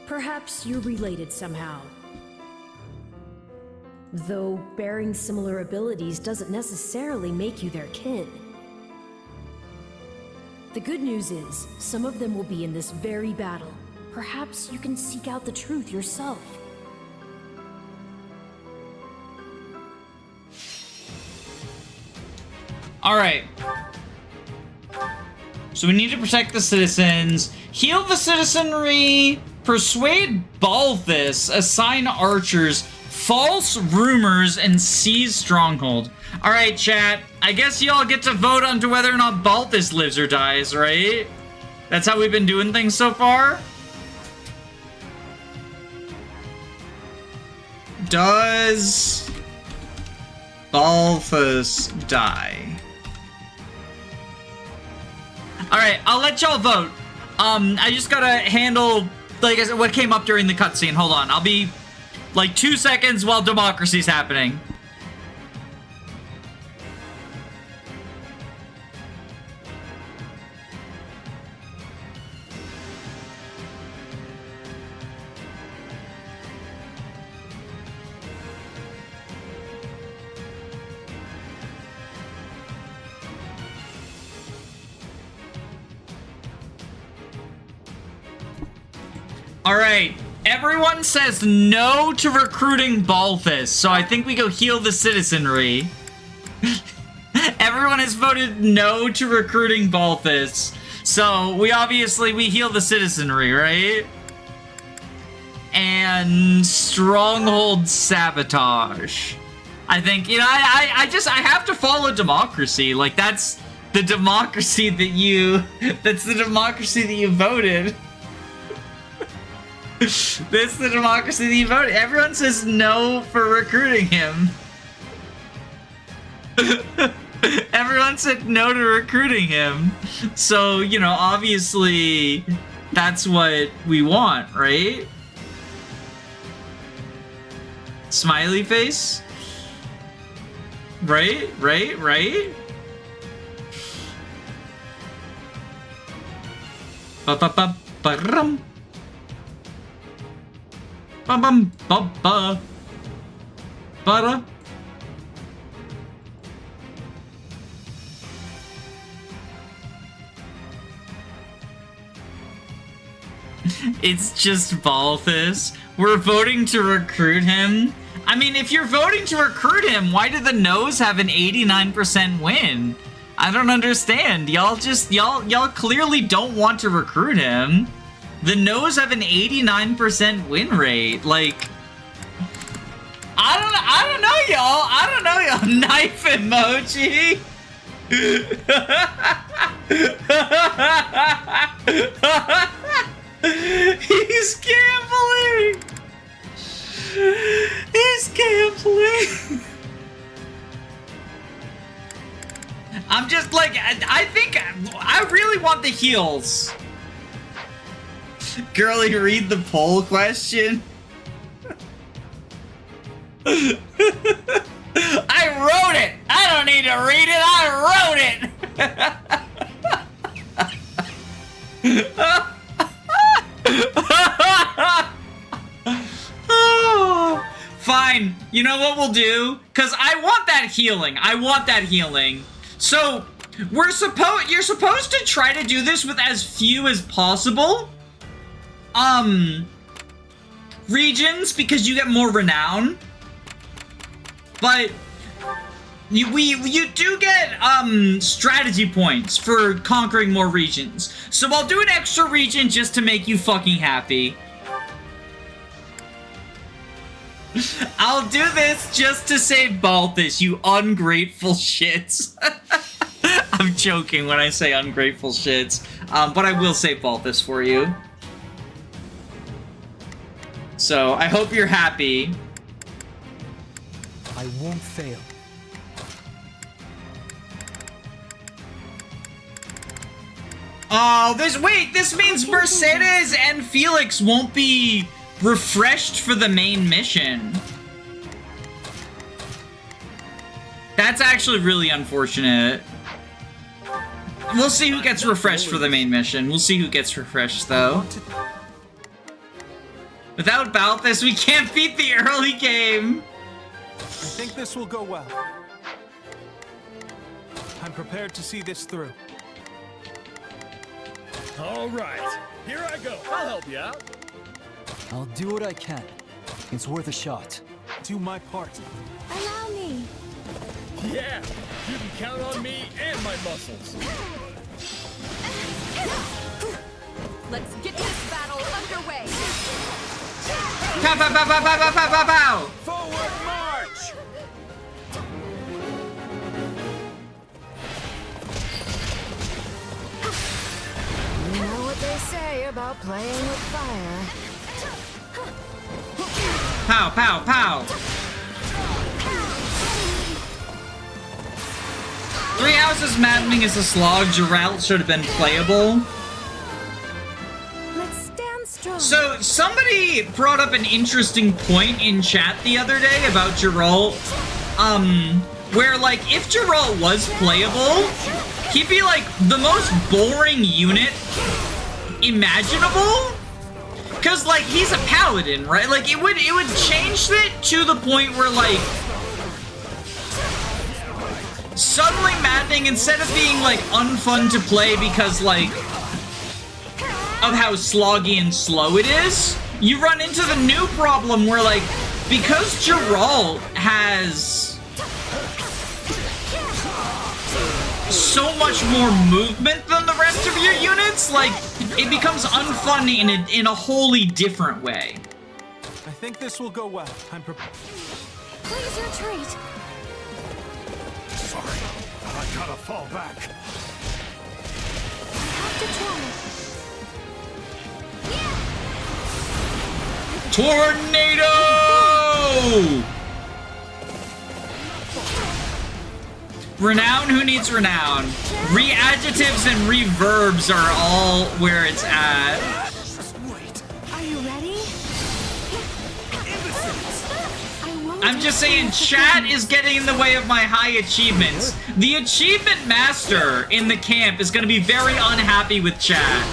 Perhaps you're related somehow. Though bearing similar abilities doesn't necessarily make you their kin. The good news is, some of them will be in this very battle. Perhaps you can seek out the truth yourself. All right. So we need to protect the citizens, heal the citizenry, persuade Balthus, assign archers, false rumors, and seize stronghold. All right, chat. I guess y'all get to vote on to whether or not Balthus lives or dies, right? That's how we've been doing things so far. Does Balthus die? Alright, I'll let y'all vote. I just gotta handle, like I said, what came up during the cutscene. Hold on, I'll be like 2 seconds while democracy's happening. All right, everyone says no to recruiting Balthus, so I think we go heal the citizenry. Everyone has voted no to recruiting Balthus, so we heal the citizenry, right? And stronghold sabotage. I think, you know, I have to follow democracy. Like, that's the democracy that you voted. This is the democracy that you voted. Everyone says no for recruiting him. Everyone said no to recruiting him. So, you know, obviously, that's what we want, right? Smiley face? Right? Ba-ba-ba-ba-rum. Bum bum bum ba. Butter. It's just Balthus. We're voting to recruit him. I mean, if you're voting to recruit him, why did the Nose have an 89% win? I don't understand. Y'all clearly don't want to recruit him. The Nose have an 89% win rate. Like, I don't know, y'all. I don't know, y'all. Knife emoji. He's gambling. He's gambling. I'm just like, I think I really want the heals. Girlie, read the poll question. I wrote it. I don't need to read it. I wrote it. Fine. You know what we'll do? Because I want that healing. I want that healing. So you're supposed to try to do this with as few as possible. Regions, because you get more renown. But you do get strategy points for conquering more regions. So I'll do an extra region just to make you fucking happy. I'll do this just to save Balthus, you ungrateful shits. I'm joking when I say ungrateful shits, but I will save Balthus for you. So I hope you're happy. I won't fail. Oh, this means Mercedes and Felix won't be refreshed for the main mission. That's actually really unfortunate. We'll see who gets refreshed for the main mission. We'll see who gets refreshed, though. Without Balthus, we can't beat the early game. I think this will go well. I'm prepared to see this through. All right, here I go. I'll help you out. I'll do what I can. It's worth a shot. Do my part. Allow me. Yeah, you can count on me and my muscles. Let's get this battle underway. Pow, pow, pow, pow, pow, pow, pow, pow, pow. Forward march! You know what they say about playing with fire. Pow, pow, pow. 3 Houses Maddening is a slog. Geralt should have been playable. Let's stand strong. So, somebody brought up an interesting point in chat the other day about Geralt. Where, like, if Geralt was playable, he'd be, like, the most boring unit imaginable. Because, like, he's a paladin, right? Like, it would change it to the point where, like, suddenly Maddening, instead of being, like, unfun to play because, like, of how sloggy and slow it is, you run into the new problem where, like, because Geralt has so much more movement than the rest of your units, like, it becomes unfun in a wholly different way. I think this will go well. I'm prepared. Please retreat. Sorry, I gotta fall back. Have to Tornado! Renown, who needs renown? Re-adjectives and reverbs are all where it's at. Are you ready? I'm just saying, chat is getting in the way of my high achievements. The achievement master in the camp is going to be very unhappy with chat.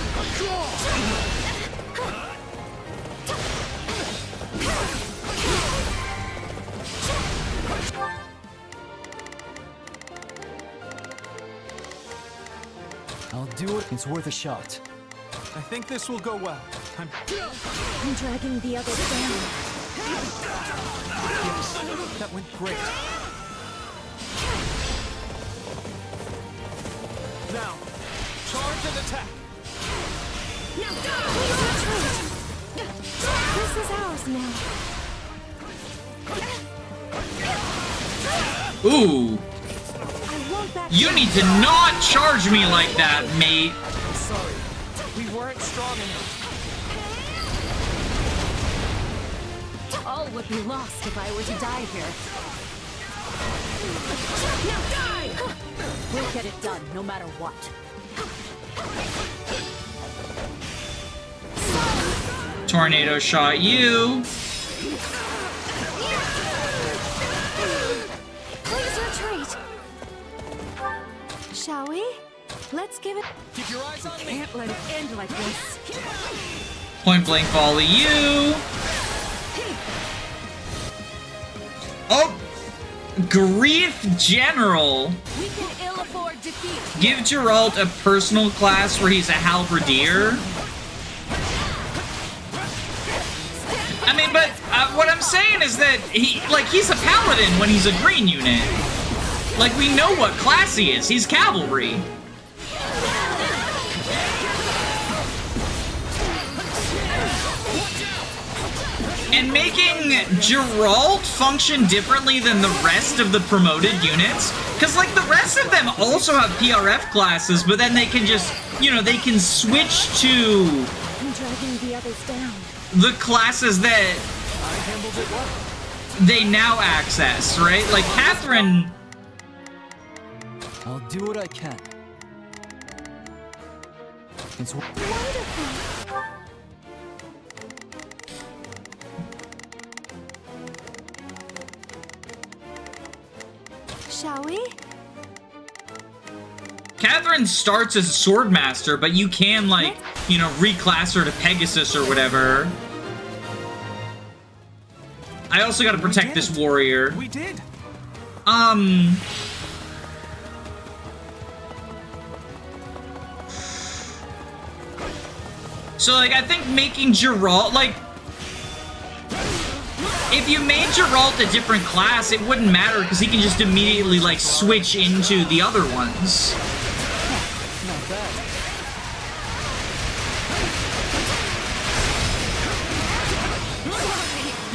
I'll do it. It's worth a shot. I think this will go well. I'm dragging the others down. Yes, that went great. Now, charge and attack. Now die! This is ours now. Ooh. You need to not charge me like that, mate. Sorry, we weren't strong enough. All would be lost if I were to die here. Now die! We'll get it done, no matter what. Tornado shot you. Please retreat. Shall we? Let's give it. Keep your eyes on me. Can't let it end like this. Point blank volley you. Oh! Grief General. We can ill afford defeat. Give Geralt a personal class where he's a halberdier. I mean, but what I'm saying is that he's a paladin when he's a green unit. Like, we know what class he is. He's cavalry. And making Geralt function differently than the rest of the promoted units, because like the rest of them also have PRF classes, but then they can just, you know, they can switch to I'm dragging the others down. the classes that they now access, right? Like Catherine. I'll do what I can. It's Wonderful. Shall we? Catherine starts as a swordmaster, but you can, like, you know, reclass her to Pegasus or whatever. I also gotta protect this warrior. We did. So, like, I think making Geralt, like, if you made Geralt a different class, it wouldn't matter because he can just immediately, like, switch into the other ones. not bad.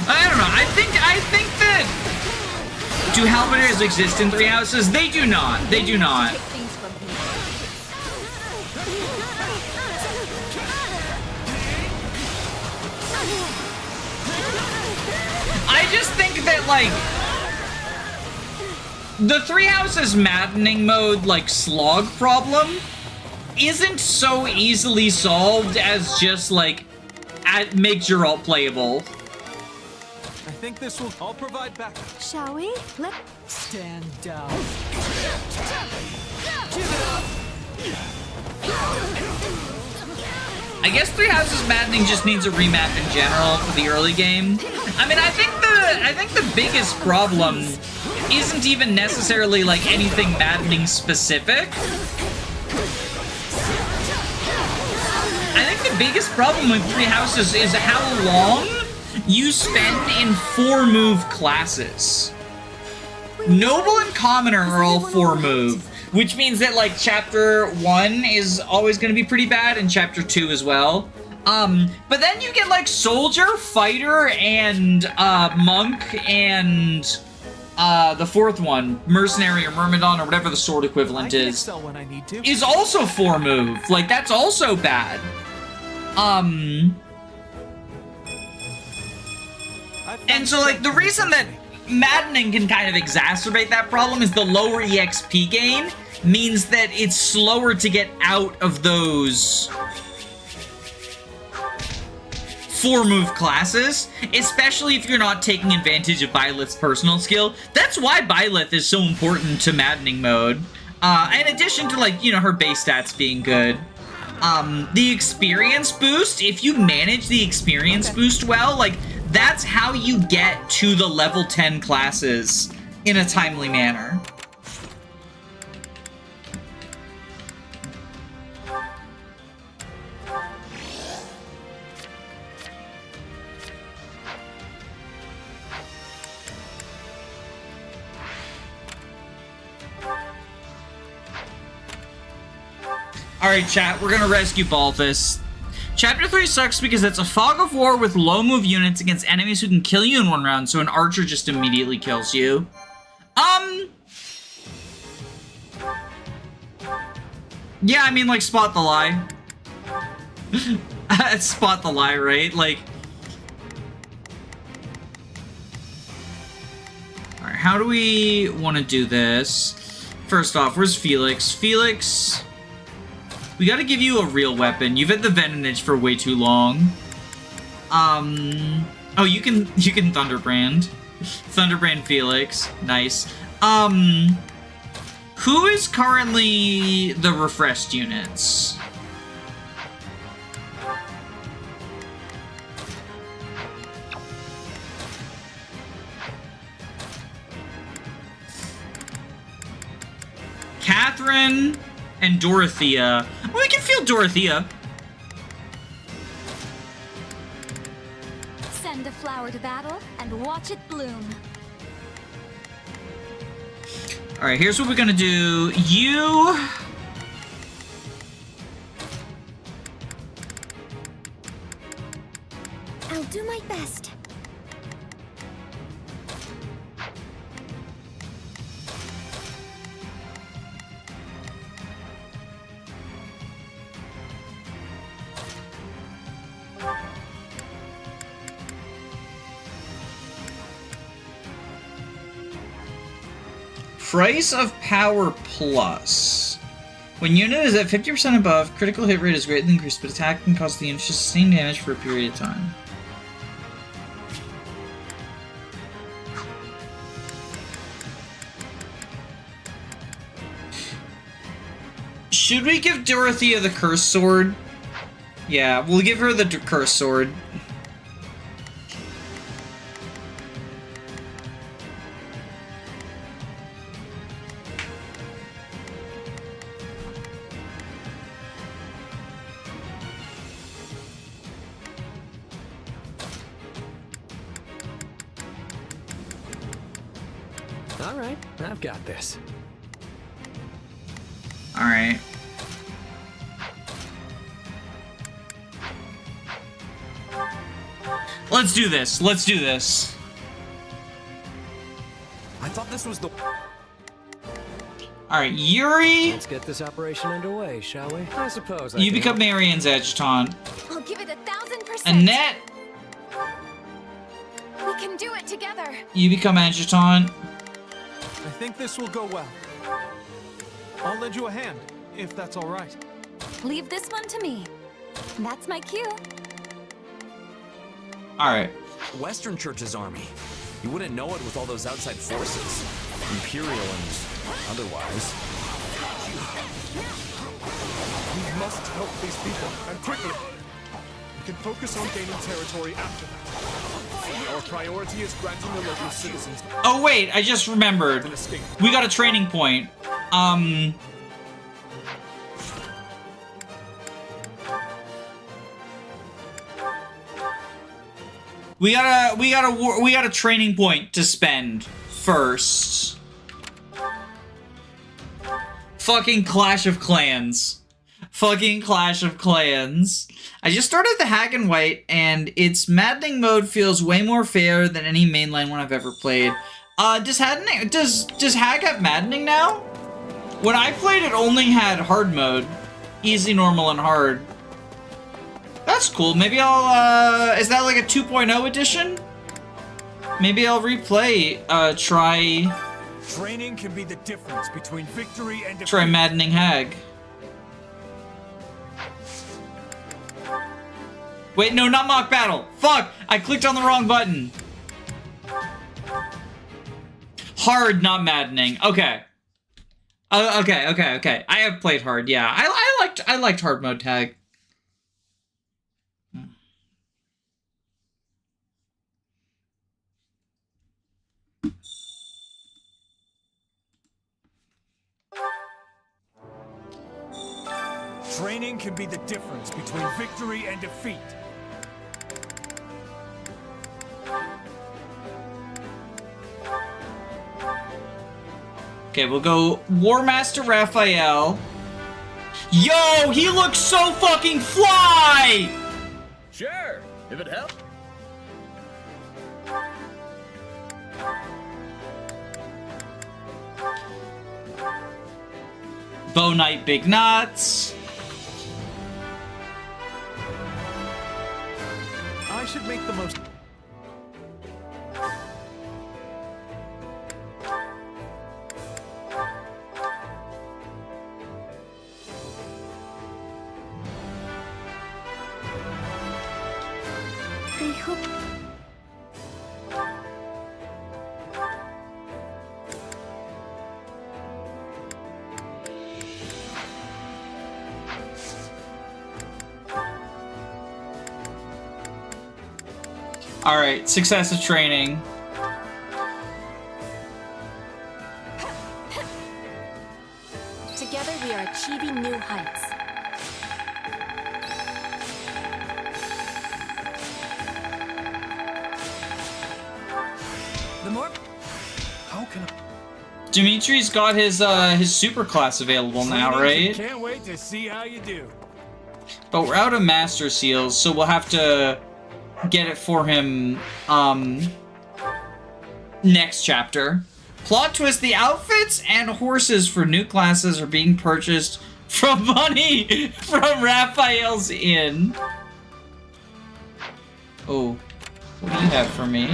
I don't know. I think that... Do halberdiers exist in Three Houses? They do not. They do not. I just think that, like, the Three Houses maddening mode, like, slog problem isn't so easily solved as just, like, make Geralt playable. I think this will all provide backup. Shall we? Let's stand down. I guess Three Houses Maddening just needs a remap in general for the early game. I mean, I think the biggest problem isn't even necessarily like anything Maddening specific. I think the biggest problem with Three Houses is how long you spend in 4-move classes. Noble and Commoner are all 4-move, which means that, like, Chapter 1 is always going to be pretty bad, and Chapter 2 as well. But then you get, like, Soldier, Fighter, and, Monk, and, the fourth one, Mercenary or Myrmidon, or whatever the sword equivalent is When I need to. is also 4-move. Like, that's also bad. And so, like, the reason that Maddening can kind of exacerbate that problem is the lower EXP gain means that it's slower to get out of those 4-move classes, especially if you're not taking advantage of Byleth's personal skill. That's why Byleth is so important to Maddening mode. In addition to, like, you know, her base stats being good. The experience boost, if you manage the experience boost well, like, that's how you get to the level 10 classes in a timely manner. Alright, chat, we're gonna rescue Balthus. Chapter 3 sucks because it's a fog of war with low move units against enemies who can kill you in one round, so an archer just immediately kills you. Yeah, I mean, like, spot the lie. Spot the lie, right? Like... Alright, how do we want to do this? First off, where's Felix? Felix... We gotta give you a real weapon. You've had the Venonage for way too long. Oh, you can Thunderbrand. Thunderbrand Felix. Nice. Who is currently the refreshed units? Catherine and Dorothea. Well, we can feel Dorothea. Send a flower to battle and watch it bloom. Alright, here's what we're gonna do. You... I'll do my best. Price of Power Plus. When unit is at 50% above, critical hit rate is greatly increased, but attack can cause the unit to sustain damage for a period of time. Should we give Dorothea the Curse Sword? Yeah, we'll give her the Curse Sword. Alright, I've got this. Alright. Let's do this. Let's do this. I thought this was the... Alright, Yuri. Let's get this operation underway, shall we? I suppose You become Marianne's adjutant. I'll give it 1000%. Annette. We can do it together. You become adjutant. I think this will go well. I'll lend you a hand, if that's all right. Leave this one to me. That's my cue. Alright. Western Church's army. You wouldn't know it with all those outside forces. Imperial and otherwise. We must help these people, and quickly. We can focus on gaining territory after that. Our priority is granting the local citizens... Oh wait, I just remembered. We got a training point. We got a training point to spend first. Fucking Clash of Clans. Fucking Clash of Clans. I just started the Hag and White, and its maddening mode feels way more fair than any mainline one I've ever played. Does Hag have maddening now? When I played, it only had hard mode. Easy, normal, and hard. That's cool. Maybe I'll, is that like a 2.0 edition? Maybe I'll replay, try... Training can be the difference between victory and defeat. Try Maddening Hag. Wait, no, not Mock Battle. Fuck! I clicked on the wrong button. Hard, not Maddening. Okay. Okay. I have played hard, yeah. I liked hard mode tag. Training can be the difference between victory and defeat. Okay, we'll go War Master Raphael. Yo, he looks so fucking fly! Sure, if it helps. Bow Knight Big Nuts. I should make the most... I hope... Alright, successive training. Together we are achieving new heights. The more... How can I... Dimitri's got his super class available now, right? Can't wait to see how you do. But we're out of Master Seals, so we'll have to get it for him, next chapter. Plot twist, the outfits and horses for new classes are being purchased from money from Raphael's inn. Oh, what do you have for me?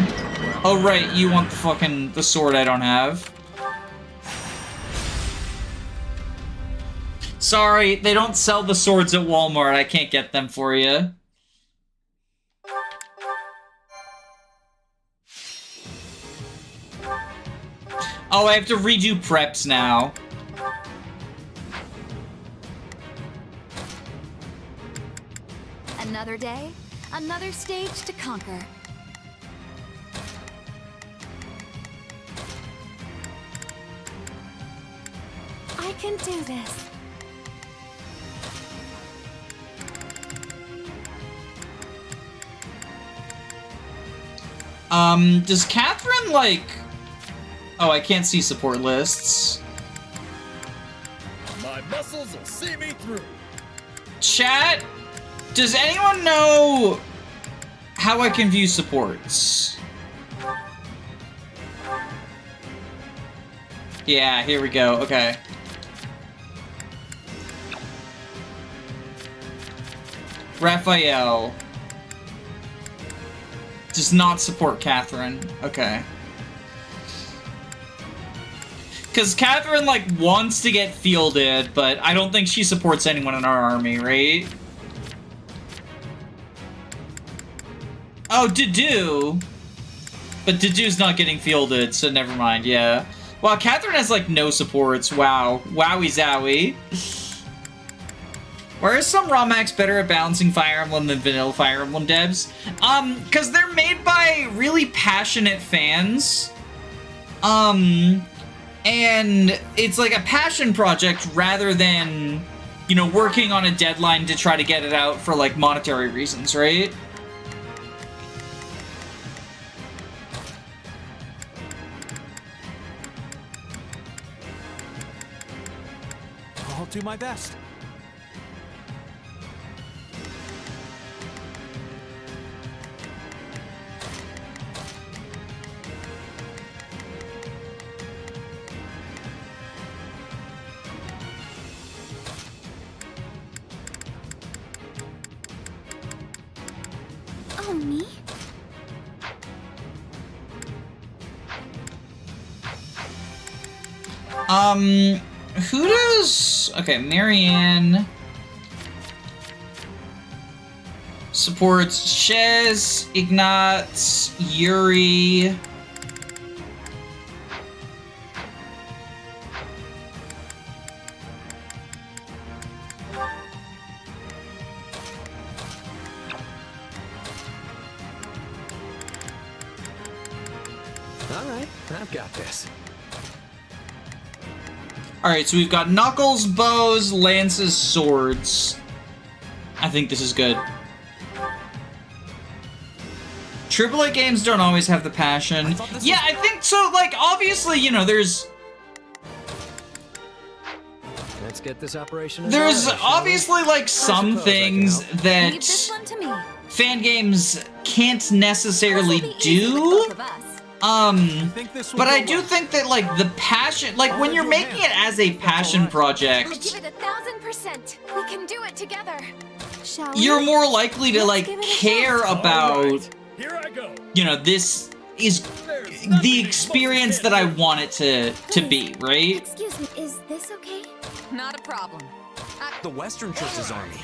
Oh, right, you want the sword I don't have. Sorry, they don't sell the swords at Walmart. I can't get them for you. Oh, I have to redo preps now. Another day, another stage to conquer. I can do this. Does Catherine, like... Oh, I can't see support lists. My muscles will see me through. Chat, does anyone know how I can view supports? Yeah, here we go. Okay. Raphael does not support Catherine. Okay. Because Catherine, like, wants to get fielded, but I don't think she supports anyone in our army, right? Oh, Dedue. But Dedue's not getting fielded, so never mind, yeah. Wow, Catherine has, like, no supports. Wow. Wowie zowie. Why are some raw max better at balancing Fire Emblem than vanilla Fire Emblem devs? Because they're made by really passionate fans. And it's like a passion project rather than, you know, working on a deadline to try to get it out for, like, monetary reasons, right? I'll do my best. Oh, me? Who does... Okay, Marianne supports Shez, Ignatz, Yuri. All right, I've got this. Alright, so we've got Knuckles, bows, lances, swords. I think this is good. AAA games don't always have the passion. Yeah, I think so. Like, obviously, you know, there's Let's get this operation. There's obviously like some things that Leave this one to me. fan games can't necessarily do. But I do think that like the passion, like when you're making it as a passion project, Give it 1,000%. We can do it together. Shall we? you're more likely to like care about, Here I go. you know, this is the experience that I want it to be, right? Excuse me, is this okay? Not a problem. The Western Church's army.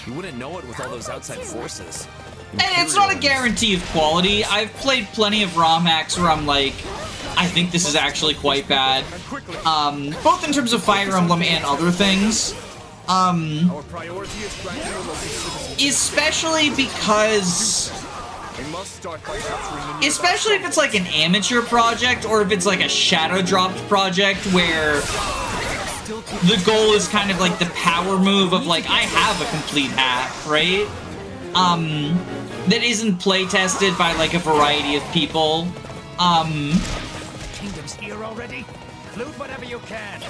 You wouldn't know it with all those outside forces. And it's not a guarantee of quality. I've played plenty of ROM hacks where I'm like, I think this is actually quite bad. Both in terms of Fire Emblem and other things. Our priority is granting the local citizens. Especially because... We must start by capturing the Especially if it's like an amateur project, or if it's like a shadow dropped project where the goal is kind of like the power move of like, I have a complete hack, right? That isn't play tested by like a variety of people. Kingdom's here already. Loot whatever you can.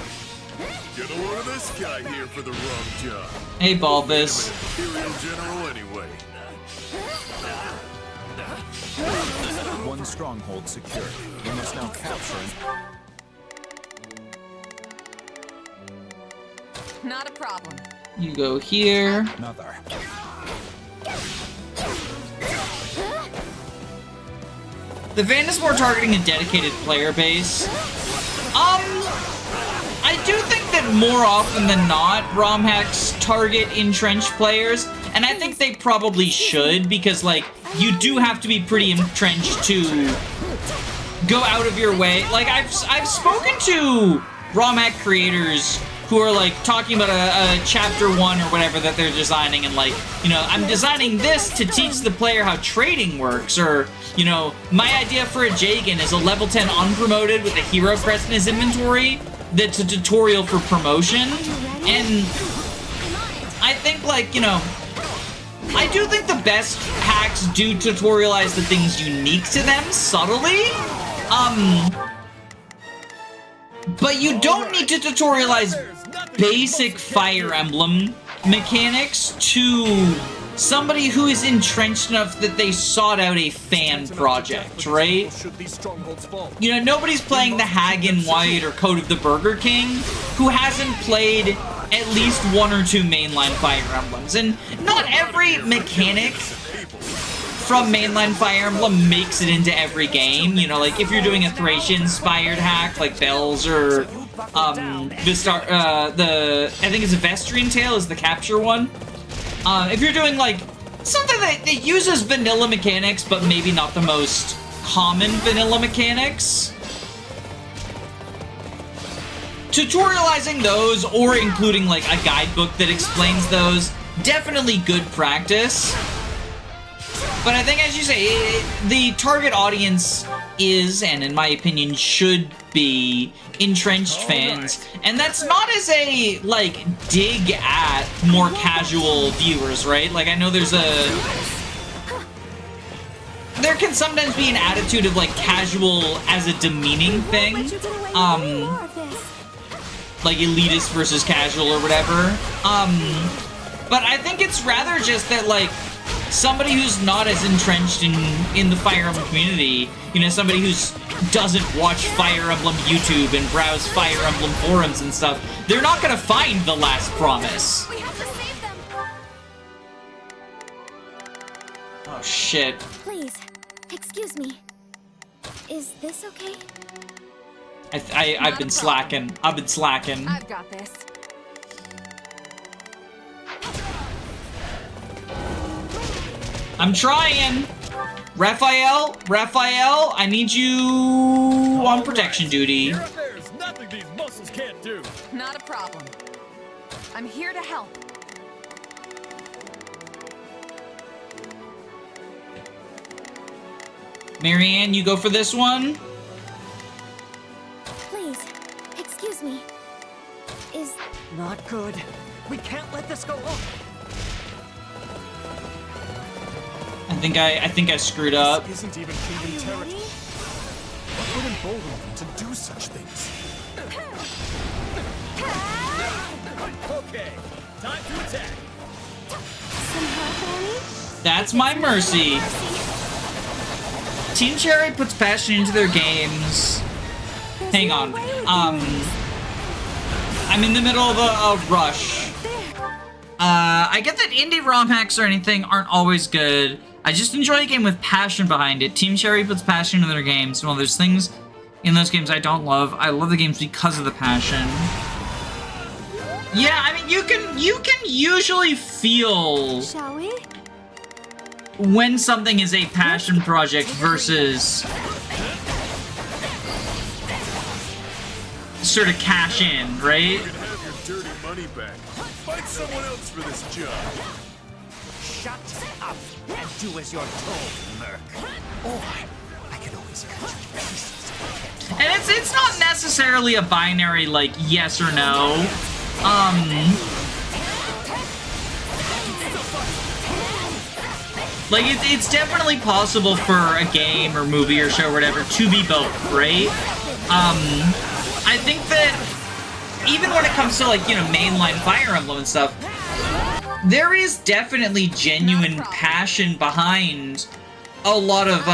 Get a load of this guy here for the wrong job. Hey, Balbus. Imperial General anyway. One stronghold secured. We must now capture it. Not a problem. You go here. Another. The van is more targeting a dedicated player base. I do think that more often than not, ROM hacks target entrenched players, and I think they probably should, because, like, you do have to be pretty entrenched to go out of your way. Like, I've spoken to ROM hack creators who are, like, talking about a chapter 1 or whatever that they're designing, and, like, you know, I'm designing this to teach the player how trading works, or, you know, my idea for a Jagan is a level 10 unpromoted with a hero crest in his inventory that's a tutorial for promotion. And I think, like, you know, I do think the best hacks do tutorialize the things unique to them subtly. But you don't need to tutorialize basic Fire Emblem mechanics to somebody who is entrenched enough that they sought out a fan project, right? You know, nobody's playing the Hagen White or Code of the Burger King who hasn't played at least 1 or 2 mainline Fire Emblems. And not every mechanic from mainline Fire Emblem makes it into every game. You know, like if you're doing a Thracian-inspired hack like Bells or Vistar, I think it's a Vestrian Tale is the capture one. If you're doing, like, something that uses vanilla mechanics, but maybe not the most common vanilla mechanics, tutorializing those, or including, like, a guidebook that explains those, definitely good practice. But I think, as you say, the target audience is, and in my opinion, should be entrenched fans. And that's not as a, like, dig at more casual viewers, right? Like, I know there can sometimes be an attitude of, like, casual as a demeaning thing. Like, elitist versus casual or whatever. But I think it's rather just that, like, somebody who's not as entrenched in the Fire Emblem community, you know, somebody who doesn't watch Fire Emblem YouTube and browse Fire Emblem forums and stuff, they're not gonna find The Last Promise. We have to save them. Oh, shit. Please, excuse me. Is this okay? I've been slacking. I've been slacking. I've got this. I'm trying. Raphael, I need you on protection duty. There's nothing these muscles can't do. Not a problem. I'm here to help. Marianne, you go for this one? Please, excuse me. Is... Not good. We can't let this go on. I think I screwed up. This isn't even kingdom territory. What would embolden them to do such things? That's my mercy. Team Cherry puts passion into their games. Hang on. I'm in the middle of a rush. I get that indie ROM hacks or anything aren't always good. I just enjoy a game with passion behind it. Team Cherry puts passion into their games. Well, there's things in those games I don't love. I love the games because of the passion. Yeah, I mean, you can usually feel Shall we? when something is a passion project versus sort of cash in, right? You can have your dirty money back. Find someone else for this job. Shut up and do as you're told, Merc. Or I can always cut you to pieces. And it's not necessarily a binary, like, yes or no. Like, it's definitely possible for a game or movie or show or whatever to be both, right? I think that even when it comes to, like, you know, mainline Fire Emblem and stuff, there is definitely genuine passion behind a lot of,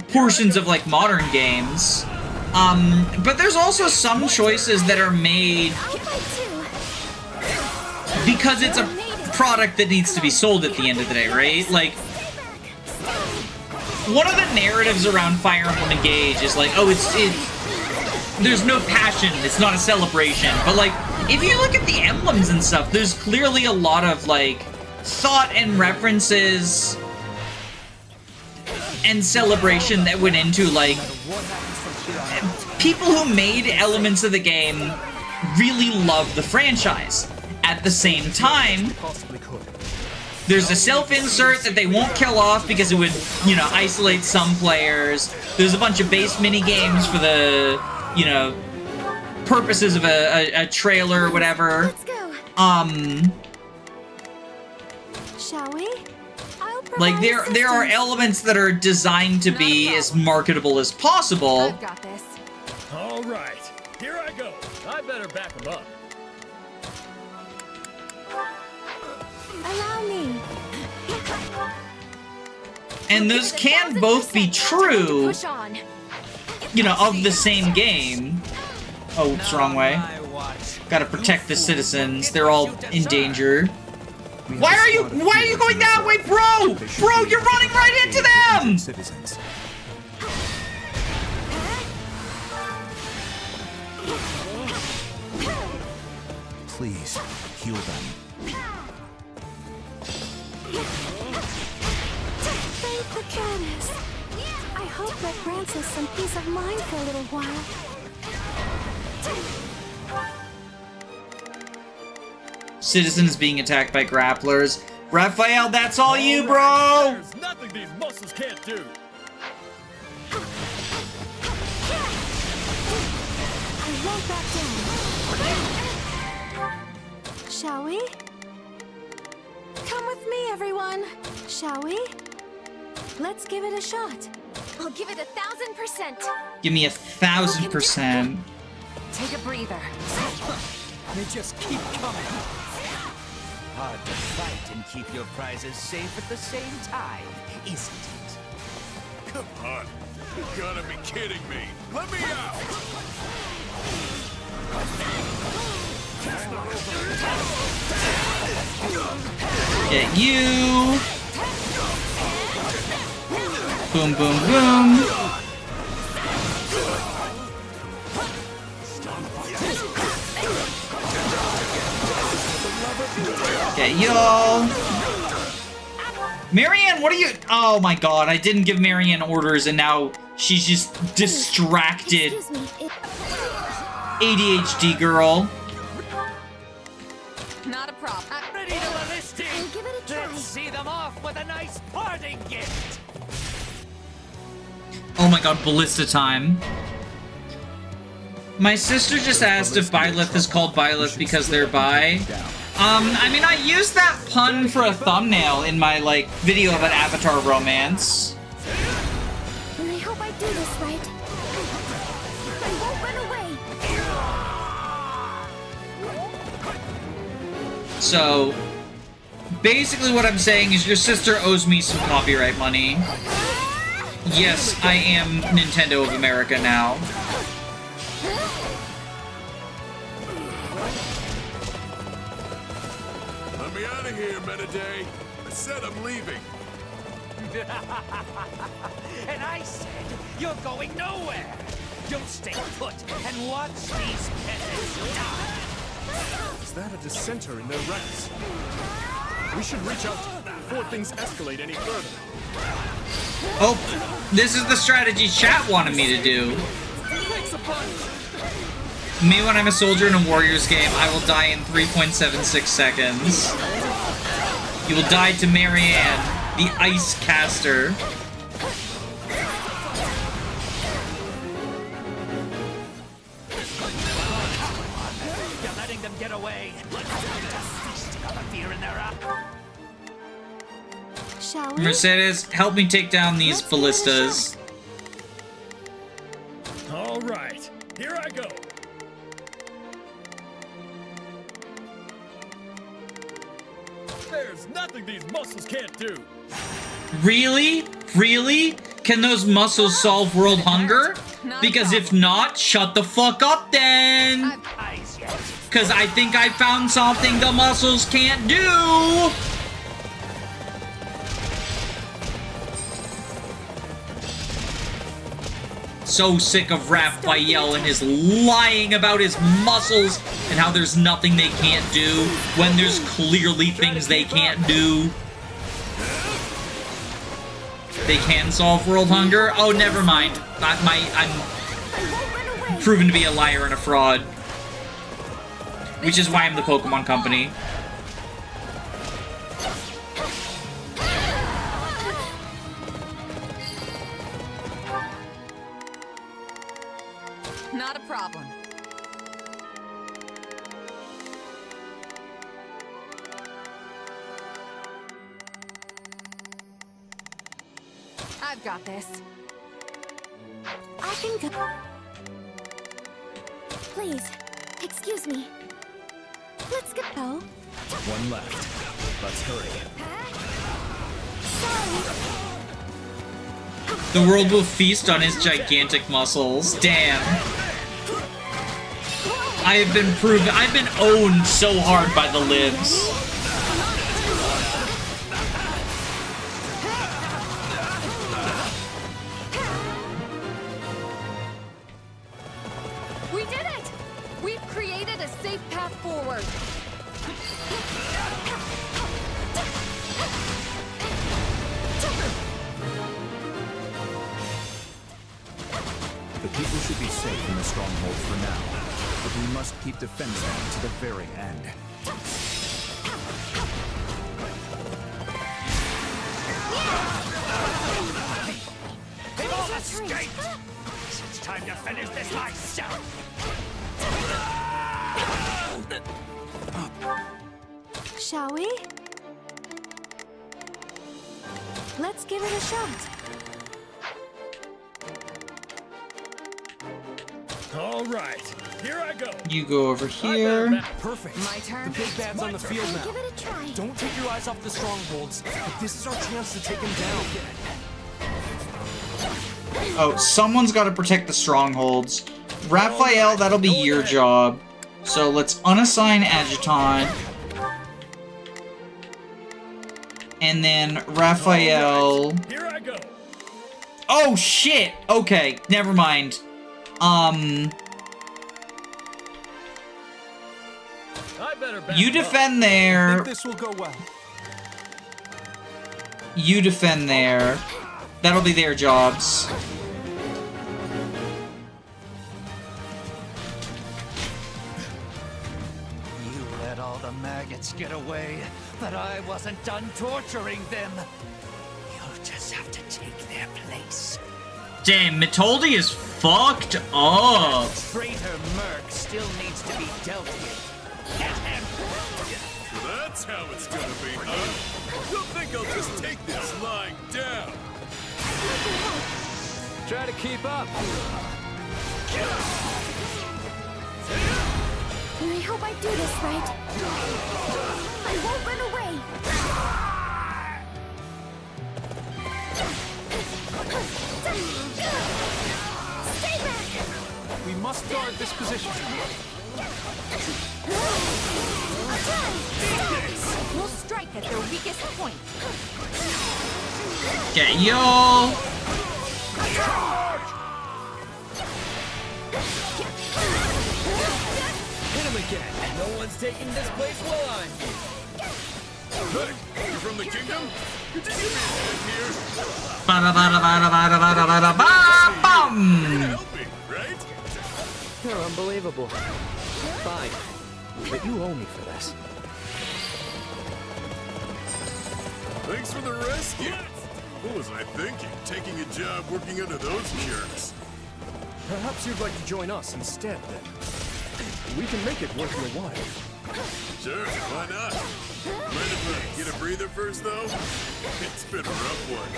portions of, like, modern games. But there's also some choices that are made because it's a product that needs to be sold at the end of the day, right? Like, one of the narratives around Fire Emblem Engage is like, oh, there's no passion, it's not a celebration. But, like, if you look at the emblems and stuff, there's clearly a lot of, like, thought and references and celebration that went into, like, people who made elements of the game really love the franchise. At the same time, there's a self-insert that they won't kill off because it would, you know, isolate some players. There's a bunch of base mini-games for the, you know, purposes of a trailer or whatever. Let's go. Shall we? Like, there are elements that are designed to be as marketable as possible. I've got this. All right, here I go. I better back him up. Allow me. And those can both be true, Push on. you know, of the same game. Oh, it's the wrong way. Gotta protect the citizens. They're all in danger. Why are you going that way, bro? Bro, you're running right into them! Citizens. Please, heal them. Thank the goddess. I hope that grants us some peace of mind for a little while. Citizens being attacked by grapplers. Raphael, that's all you, bro! There's nothing these muscles can't do. I won't back down. Shall we? Come with me, everyone. Shall we? Let's give it a shot. I'll give it 1,000%. Give me 1,000%. Take a breather. They just keep coming. Hard to fight and keep your prizes safe at the same time, isn't it? Come on, you gotta be kidding me. Let me out. Get you. Boom, boom, boom. Get y'all. Marianne, what are you? Oh my god, I didn't give Marianne orders and now she's just distracted. ADHD girl. Not a problem. I'm ready to enlist We'll give it a try. Let's see them off with a nice parting gift. Oh my god, ballista time. My sister just asked if Byleth is called Byleth because they're bi. I mean, I used that pun for a thumbnail in my, like, video about Avatar romance. And I hope I do this right. I won't run away. So, Basically what I'm saying is your sister owes me some copyright money. Yes, I am Nintendo of America now. Let me out of here, Metaday. I said I'm leaving. And I said, you're going nowhere. You'll stay put and watch these peasants die. Is that a dissenter in their ranks? We should reach out before things escalate any further. Oh, this is the strategy chat wanted me to do. Me, when I'm a soldier in a Warriors game, I will die in 3.76 seconds. You will die to Marianne, the Ice Caster. You're letting them get away. Fear in their eye. Shall we? Mercedes, help me take down these ballistas. All right, here I go. There's nothing these muscles can't do. Really? Really? Can those muscles solve world hunger? Because if not, shut the fuck up then! Because I think I found something the muscles can't do! So sick of Raphael and his lying about his muscles and how there's nothing they can't do when there's clearly things they can't do. They can solve world hunger? Oh, never mind. I'm proven to be a liar and a fraud. Which is why I'm the Pokemon Company. Not a problem. I've got this. I can go. Please, excuse me. Let's go. One left. Let's hurry. The world will feast on his gigantic muscles. Damn. I've been owned so hard by the libs. We did it! We've created a safe path forward. The people should be safe in the stronghold for now, but we must keep defending them to the very end. They've all escaped! It's time to finish this myself! Shall we? Let's give it a shot. All right, here I go. You go over here. Perfect. My turn. The big bad's on the field now. Give it a try. Don't take your eyes off the strongholds. This is our chance to take him down. Oh, someone's got to protect the strongholds. Raphael, that'll be your job. So let's unassign Adjutant. And then Raphael... Here I go. Oh, shit! Okay, never mind. I better back You up. defend I there. think this will go well. You defend there. That'll be their jobs. You let all the maggots get away, but I wasn't done torturing them. You'll just have to take their place. Damn, Mitoldi is fucked up. Traitor Merc still needs to be dealt with. Get him! That's how it's gonna be, huh? You'll think I'll just take this lying down. Try to keep up. I hope I do this right. I won't run away. must guard this position. We'll strike at their weakest point. Okay, y'all. Hit him again. No one's taking this place while I'm here. Hey, you from the kingdom? Could you give me a hand here? Ba-da-ba-da-ba-da-ba-da-ba-da-ba-bum! Help me, right? You're unbelievable. Fine. But you owe me for this. Thanks for the rescue. What was I thinking? Taking a job working under those jerks. Perhaps you'd like to join us instead, then. We can make it worth your while. Sure, why not? Mind if I get a breather first, though? It's been a rough one.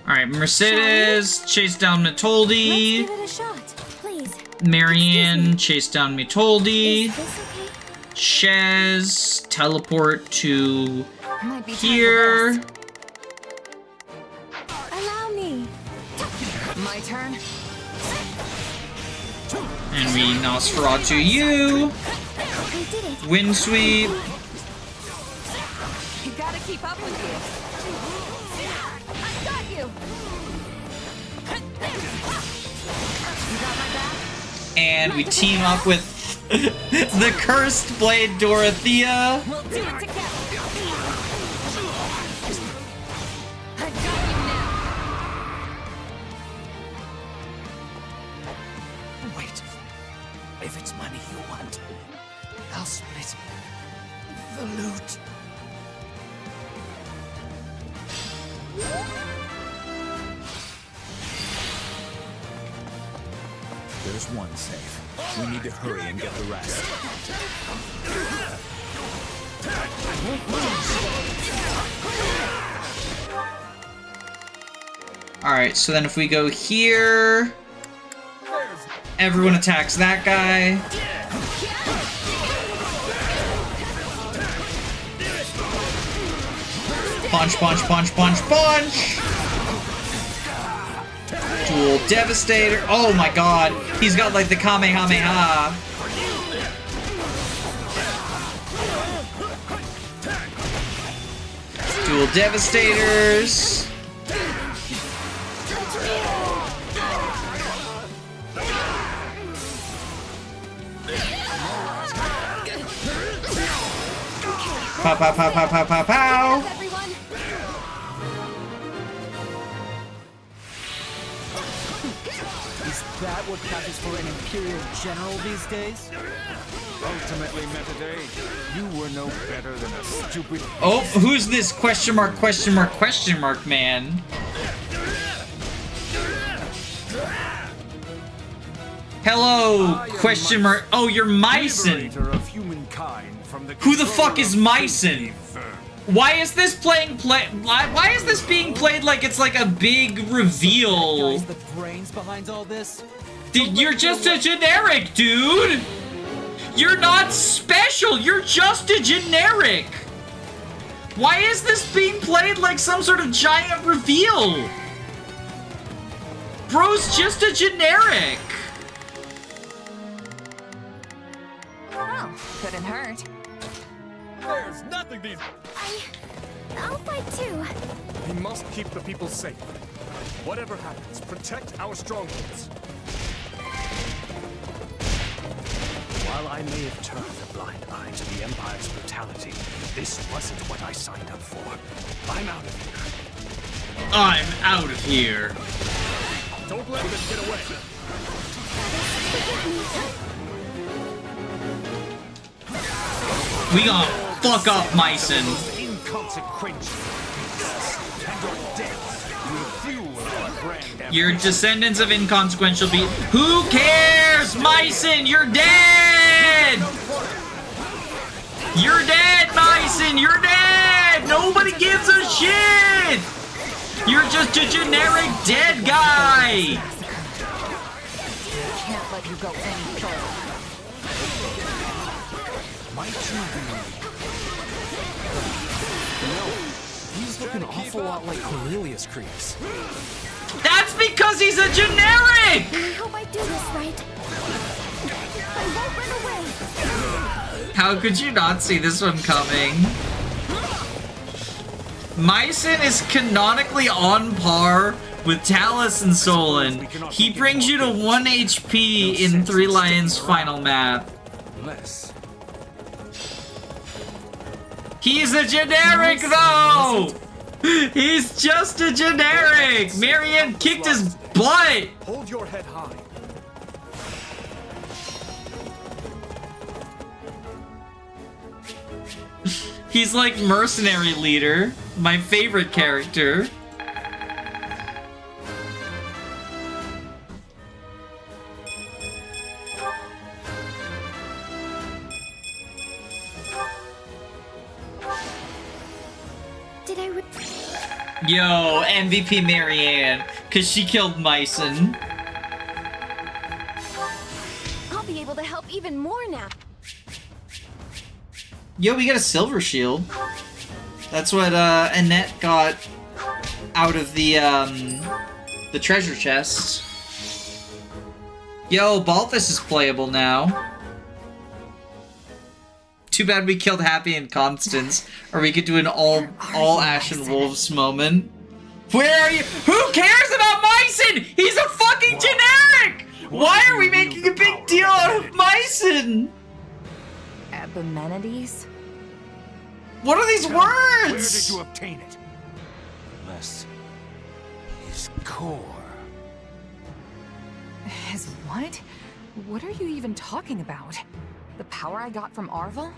Alright, Mercedes, chase down Matoldi. Let's give it a shot, please. Marianne, chase down Matoldi. Is this okay? Shez, teleport to Might be time for here. this. Allow me. My turn. And we Nosferatu you. We did it. Wind sweep. You gotta keep up with you. I got you. You got my back? And we team up with the cursed blade Dorothea. We'll do it together. I got you now. Wait. If it's money you want, I'll split the loot. There's one safe. We need to hurry and get the rest. Alright, so then if we go here, everyone attacks that guy. Punch, punch, punch, punch, punch! Dual Devastator. Oh my god. He's got like the Kamehameha. Dual Devastators. Pow, pow, pow, pow, pow, pow, pow. Is that what counts for an Imperial General these days? Ultimately, Metade, you were no better than a stupid... Oh, who's this question mark, question mark, question mark man? Hello, question mark. Oh, you're Myson. Of humankind from the Who the fuck is Myson? Why is this why is this being played like it's like a big reveal? The brains behind all this? You're just a generic, dude! You're not special, you're just a generic! Why is this being played like some sort of giant reveal? Bro's just a generic! Oh, couldn't hurt. There's nothing these... I'll fight too. We must keep the people safe. Whatever happens, protect our strongholds. While I may have turned a blind eye to the Empire's brutality, this wasn't what I signed up for. I'm out of here. I'm out of here. Don't let them get away. We gonna fuck up Myson. Your descendants of inconsequential be. Who cares, Myson? You're dead. You're dead, Myson. You're dead. Nobody gives a shit. You're just a generic dead guy. Can't let you go any further. Might you be? No. He's the look an awful lot like Cornelius creeps. That's because he's a generic! I hope I do this right. I won't run away. How could you not see this one coming? Mycen is canonically on par with Talus and Solon. He brings you to 1 HP in 3 Lions' final map. He's a generic, though! He's just a generic! Marianne kicked his butt! Hold your head high. He's like mercenary leader, my favorite character. Did I Yo, MVP Marianne, cause she killed Mycen. I'll be able to help even more now. Yo, we got a silver shield. That's what Annette got out of the treasure chest. Yo, Balthus is playable now. Too bad we killed Happy and Constance, or we could do an all Ashen Wolves moment. Where are you? Who cares about Mycen? He's a fucking generic! Why are we making a big deal out of Mycen? Epimenides? What are these words? Where did you obtain it? Unless his core. His what? What are you even talking about? The power I got from Arvel?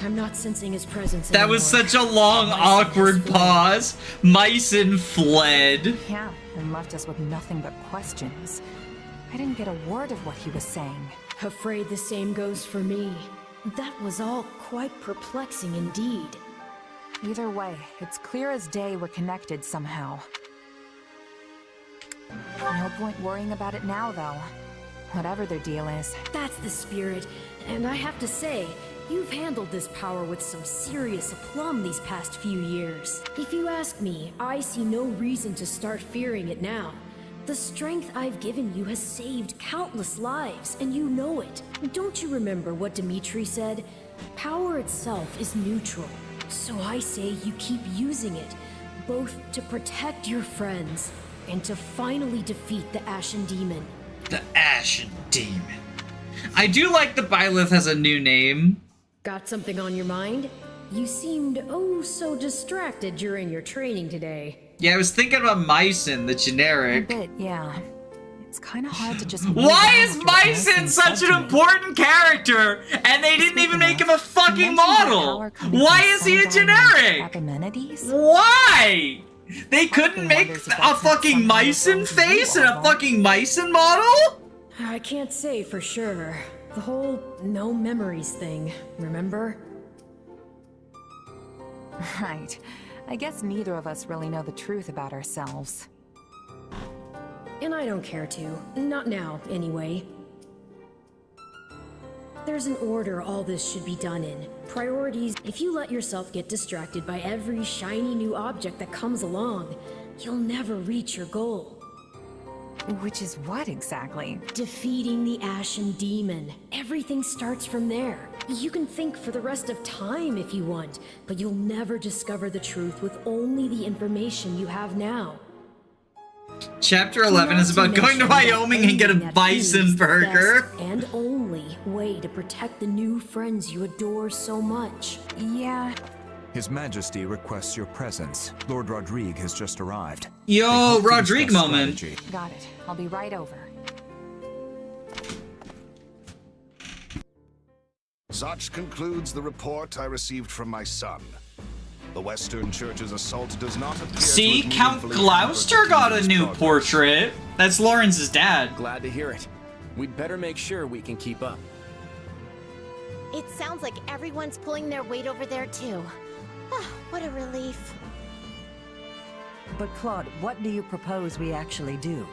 I'm not sensing his presence That anymore. was such a long, awkward pause. Mycen fled. Yeah, and left us with nothing but questions. I didn't get a word of what he was saying. Afraid the same goes for me. That was all quite perplexing indeed. Either way, it's clear as day we're connected somehow. No point worrying about it now, though. Whatever their deal is. That's the spirit, and I have to say, you've handled this power with some serious aplomb these past few years. If you ask me, I see no reason to start fearing it now. The strength I've given you has saved countless lives, and you know it. Don't you remember what Dimitri said? Power itself is neutral, so I say you keep using it, both to protect your friends and to finally defeat the Ashen Demon. The Ashen Demon. I do like the Byleth has a new name. Got something on your mind? You seemed oh so distracted during your training today. Yeah, I was thinking about Mycen, the generic. A bit, yeah. It's kind of hard to just... Why is Mycen such an important character, and they didn't even make him a fucking model? Why is he a generic? Why? They couldn't make a fucking Mycen face and a fucking Mycen model? I can't say for sure. The whole no memories thing, remember? Right. I guess neither of us really know the truth about ourselves. And I don't care to. Not now, anyway. There's an order all this should be done in. Priorities. If you let yourself get distracted by every shiny new object that comes along, you'll never reach your goal. Which is what exactly? Defeating the Ashen Demon. Everything starts from there. You can think for the rest of time if you want, but you'll never discover the truth with only the information you have now. Chapter 11 is about going to Wyoming and get a bison burger. And only way to protect the new friends you adore so much. Yeah. His Majesty requests your presence. Lord Rodrigue has just arrived. Yo, Rodrigue moment. Got it. I'll be right over. Such concludes the report I received from my son. The Western Church's assault does not appear See, to have Count meaningfully Gloucester hampered got a Kingdom's new progress. portrait. That's Lawrence's dad. Glad to hear it. We'd better make sure we can keep up. It sounds like everyone's pulling their weight over there too. What a relief. But Claude, what do you propose we actually do?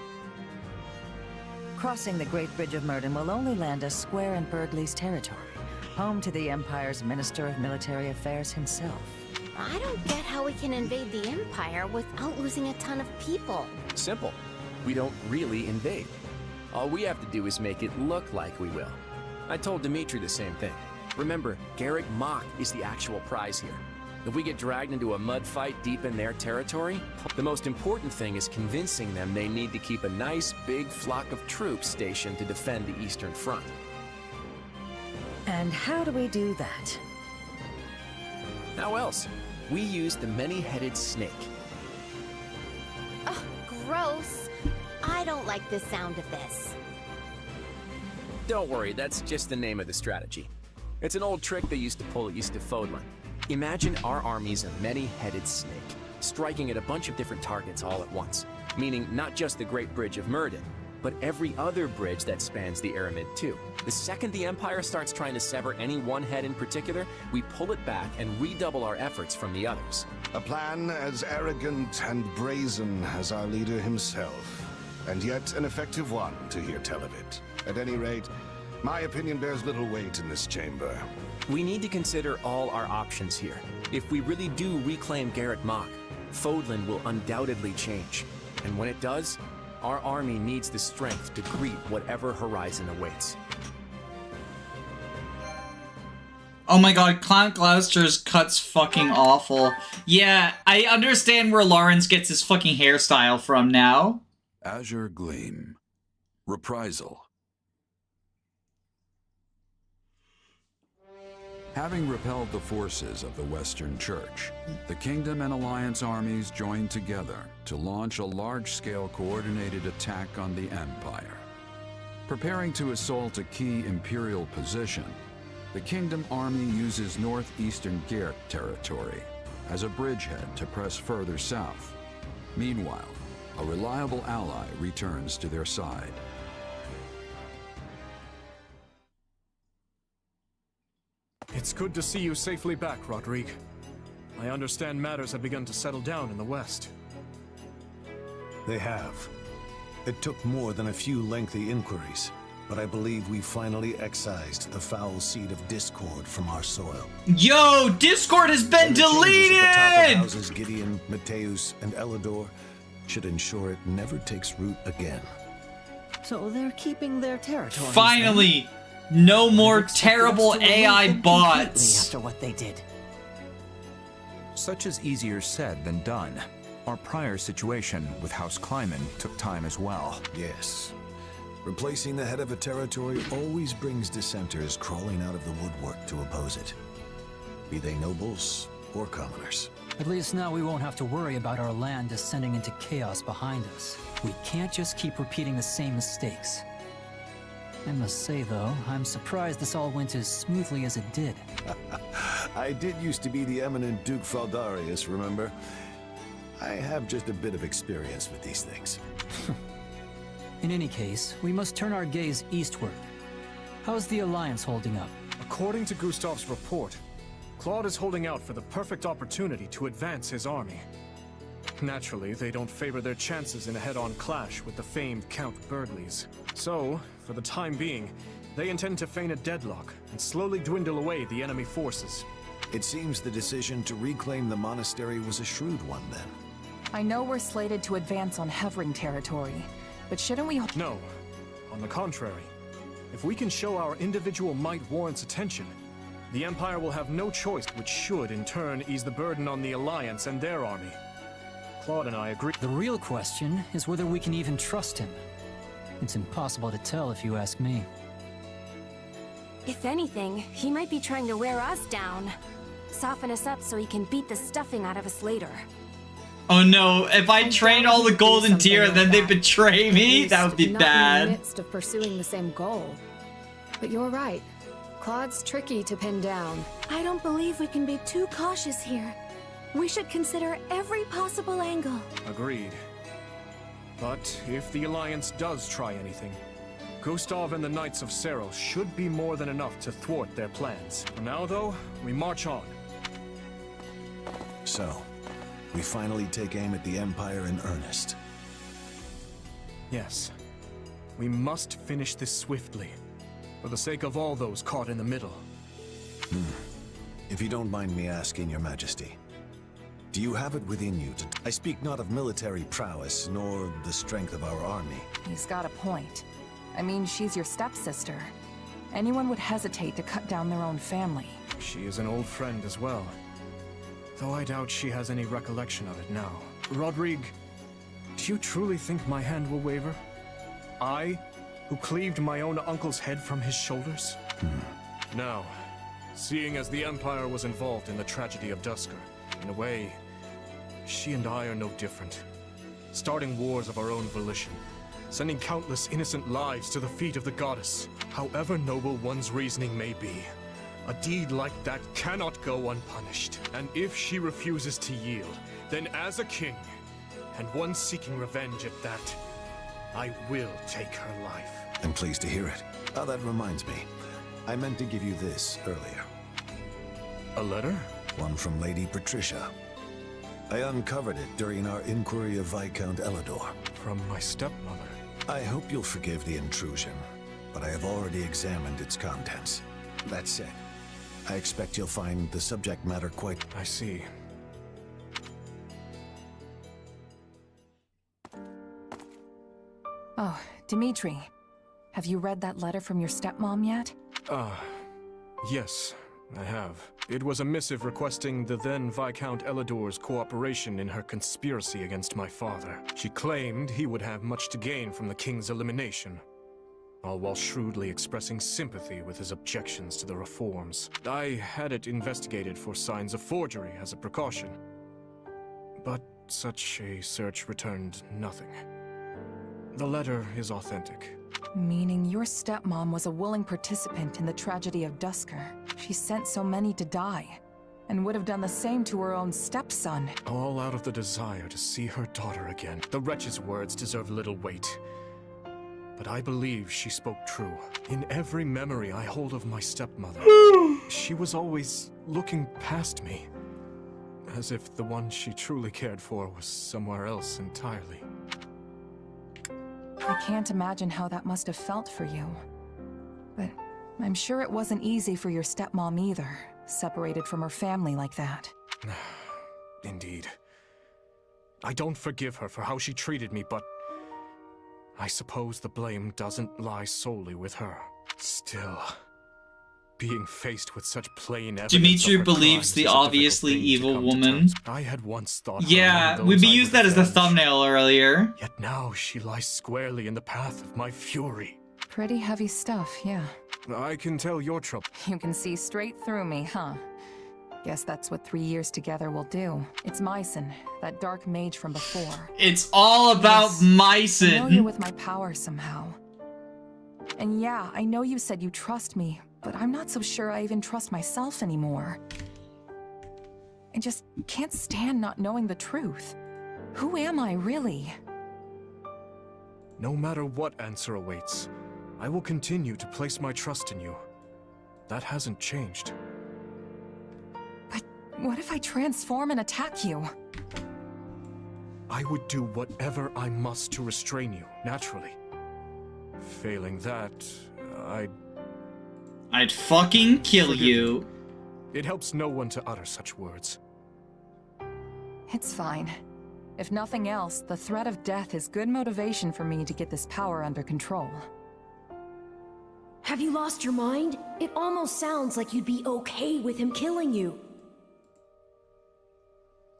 Crossing the Great Bridge of Murden will only land us square in Berdley's territory, home to the Empire's Minister of Military Affairs himself. I don't get how we can invade the Empire without losing a ton of people. Simple. We don't really invade. All we have to do is make it look like we will. I told Dimitri the same thing. Remember, Garrick Mach is the actual prize here. If we get dragged into a mud fight deep in their territory, the most important thing is convincing them they need to keep a nice big flock of troops stationed to defend the Eastern Front. And how do we do that? How else? We use the many-headed snake. Ugh, gross. I don't like the sound of this. Don't worry, that's just the name of the strategy. It's an old trick they used to pull at East of Fodlan. Imagine our army's a many-headed snake, striking at a bunch of different targets all at once, meaning not just the Great Bridge of Murden, but every other bridge that spans the Aramid too. The second the Empire starts trying to sever any one head in particular, we pull it back and redouble our efforts from the others. A plan as arrogant and brazen as our leader himself, and yet an effective one to hear tell of it. At any rate, my opinion bears little weight in this chamber. We need to consider all our options here. If we really do reclaim Garrick Mach, Fodlan will undoubtedly change. And when it does, our army needs the strength to greet whatever horizon awaits. Oh my god, Count Gloucester's cut's fucking awful. Yeah, I understand where Lawrence gets his fucking hairstyle from now. Azure Gleam. Reprisal. Having repelled the forces of the Western Church, the Kingdom and Alliance armies joined together to launch a large-scale coordinated attack on the Empire. Preparing to assault a key Imperial position, the Kingdom army uses northeastern Gert territory as a bridgehead to press further south. Meanwhile, a reliable ally returns to their side. It's good to see you safely back, Rodrigue. I understand matters have begun to settle down in the West. They have. It took more than a few lengthy inquiries, but I believe we finally excised the foul seed of discord from our soil. Yo, Discord has been deleted! The top of houses Gideon, Mateus, and Elidor should ensure it never takes root again. So they're keeping their territory. Finally! No more terrible AI bots. After what they did. Such is easier said than done. Our prior situation with House Kleiman took time as well. Yes. Replacing the head of a territory always brings dissenters crawling out of the woodwork to oppose it. Be they nobles or commoners. At least now we won't have to worry about our land descending into chaos behind us. We can't just keep repeating the same mistakes. I must say, though, I'm surprised this all went as smoothly as it did. I did used to be the eminent Duke Faldarius, remember? I have just a bit of experience with these things. In any case, we must turn our gaze eastward. How's the Alliance holding up? According to Gustav's report, Claude is holding out for the perfect opportunity to advance his army. Naturally, they don't favor their chances in a head-on clash with the famed Count Berdleys. So, for the time being, they intend to feign a deadlock and slowly dwindle away the enemy forces. It seems the decision to reclaim the monastery was a shrewd one, then. I know we're slated to advance on Hevring territory, but shouldn't we... No. On the contrary. If we can show our individual might warrants attention, the Empire will have no choice, which should, in turn, ease the burden on the Alliance and their army. Claude and I agree. The real question is whether we can even trust him. It's impossible to tell if you ask me. If anything, he might be trying to wear us down. Soften us up so he can beat the stuffing out of us later. Oh no, if I train all the golden deer and then they betray me, that would be not bad. in the midst of pursuing the same goal. But you're right. Claude's tricky to pin down. I don't believe we can be too cautious here. We should consider every possible angle. Agreed. But if the Alliance does try anything, Gustav and the Knights of Serral should be more than enough to thwart their plans. For now, though, we march on. So, we finally take aim at the Empire in earnest. Yes. We must finish this swiftly, for the sake of all those caught in the middle. If you don't mind me asking, Your Majesty, do you have it within you to... I speak not of military prowess, nor the strength of our army. He's got a point. I mean, she's your stepsister. Anyone would hesitate to cut down their own family. She is an old friend as well, though I doubt she has any recollection of it now. Rodrigue, do you truly think my hand will waver? I, who cleaved my own uncle's head from his shoulders? Now, seeing as the Empire was involved in the tragedy of Duscur, in a way, she and I are no different. Starting wars of our own volition, sending countless innocent lives to the feet of the goddess. However noble one's reasoning may be, a deed like that cannot go unpunished. And if she refuses to yield, then as a king, and one seeking revenge at that, I will take her life. I'm pleased to hear it. Oh, that reminds me. I meant to give you this earlier. A letter? One from Lady Patricia. I uncovered it during our inquiry of Viscount Elidor. From my stepmother. I hope you'll forgive the intrusion, but I have already examined its contents. That said, I expect you'll find the subject matter quite... I see. Oh, Dimitri. Have you read that letter from your stepmom yet? Yes, I have. It was a missive requesting the then Viscount Elidor's cooperation in her conspiracy against my father. She claimed he would have much to gain from the king's elimination, all while shrewdly expressing sympathy with his objections to the reforms. I had it investigated for signs of forgery as a precaution, but such a search returned nothing. The letter is authentic. Meaning your stepmom was a willing participant in the tragedy of Duscur. She sent so many to die, and would have done the same to her own stepson. All out of the desire to see her daughter again. The wretch's words deserve little weight, but I believe she spoke true. In every memory I hold of my stepmother, she was always looking past me, as if the one she truly cared for was somewhere else entirely. I can't imagine how that must have felt for you. But I'm sure it wasn't easy for your stepmom either, separated from her family like that. Indeed. I don't forgive her for how she treated me, but I suppose the blame doesn't lie solely with her. Still, being faced with such plain evidence Dimitri of her believes crimes the is a difficult obviously thing to evil come to woman. terms. I had once thought her Yeah, among we those I used would that as the avenge. thumbnail earlier. Yet now she lies squarely in the path of my fury. Pretty heavy stuff, yeah. I can tell your trouble. You can see straight through me, huh? Guess that's what 3 years together will do. It's Mycen, that dark mage from before. It's all about Mycen. Familiar with my power somehow. And yeah, I know you said you trust me, but I'm not so sure I even trust myself anymore. I just can't stand not knowing the truth. Who am I, really? No matter what answer awaits, I will continue to place my trust in you. That hasn't changed. But what if I transform and attack you? I would do whatever I must to restrain you, naturally. Failing that, I'd fucking kill you. It helps no one to utter such words. It's fine. If nothing else, the threat of death is good motivation for me to get this power under control. Have you lost your mind? It almost sounds like you'd be okay with him killing you.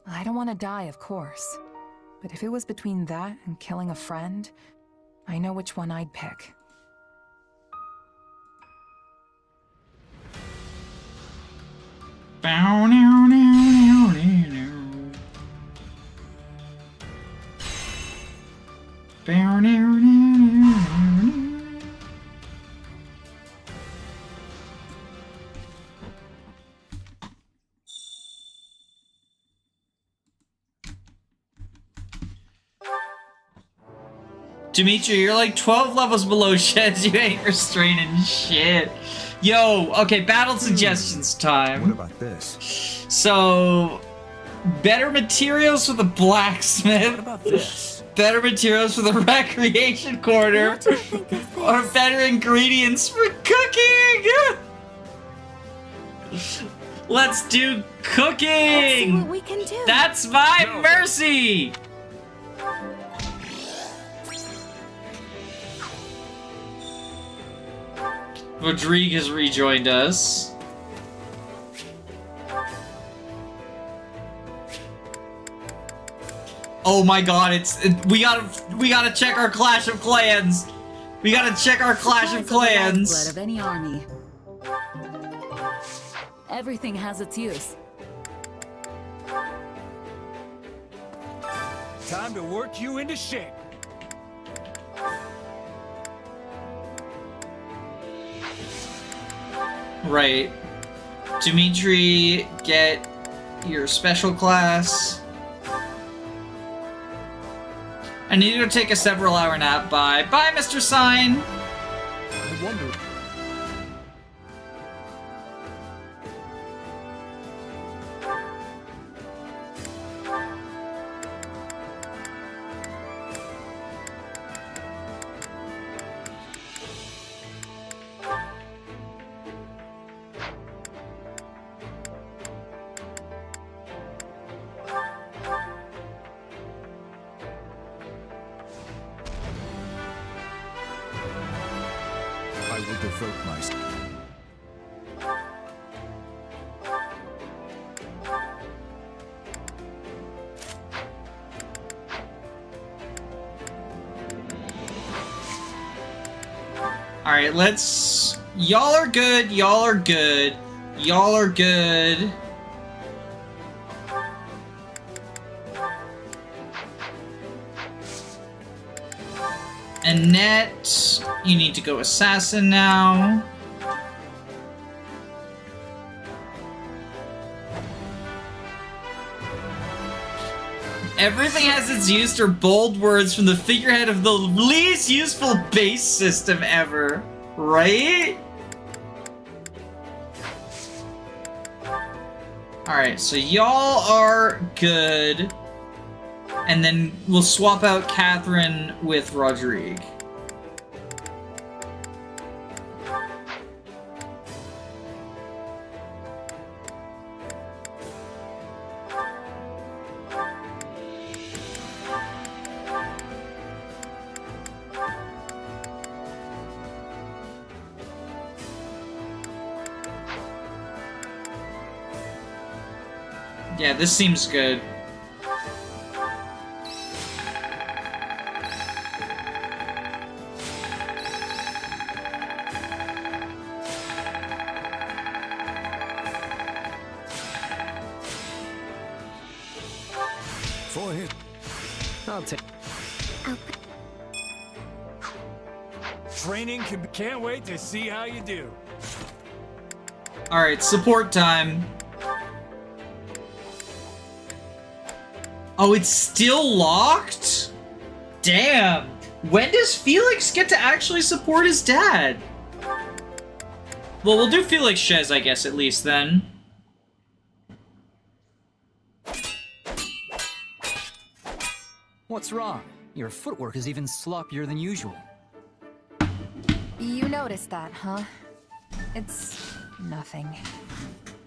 I don't want to die, of course. But if it was between that and killing a friend, I know which one I'd pick. Bow, now, now, now, now. Bow, now, now, now, now. Dimitri, you're like 12 levels below Shez. You ain't restraining shit. Yo, okay, battle suggestions time. What about this? So, better materials for the blacksmith. What about this? better materials for the recreation corner, or better ingredients for cooking. Let's do cooking. Let's see what we can do. That's my mercy. Rodrigue has rejoined us. Oh my god, we gotta check our Clash of Clans. We gotta check our Clash of Clans. Blood of any army. Everything has its use. Time to work you into shape. Right. Dimitri, get your special class. I need to go take a several-hour nap. Bye. Bye, Mr. Sign. I wonder. I will devote myself. Alright, let's... Y'all are good, y'all are good, y'all are good. Annette, you need to go assassin now. Everything has its use or bold words from the figurehead of the least useful base system ever, right? Alright, so y'all are good. And then we'll swap out Catherine with Rodrigue. Yeah, this seems good. For his... I'll take... Training can't wait to see how you do. Alright, support time. Oh, it's still locked? Damn. When does Felix get to actually support his dad? Well, we'll do Felix Shez, I guess, at least, then. What's wrong? Your footwork is even sloppier than usual. You noticed that, huh? It's nothing.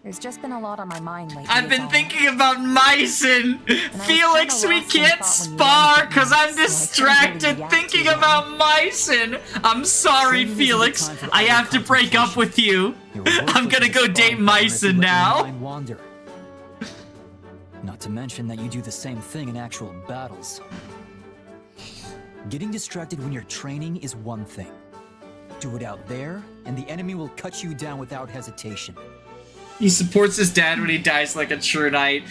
There's just been a lot on my mind lately. I've been thinking about Myson! Felix, we can't spar because I'm distracted thinking about Myson! I'm sorry, Felix. I have to break up with you. I'm gonna go date Myson now. Not to mention that you do the same thing in actual battles. Getting distracted when you're training is one thing. Do it out there, and the enemy will cut you down without hesitation. He supports his dad when he dies like a true knight.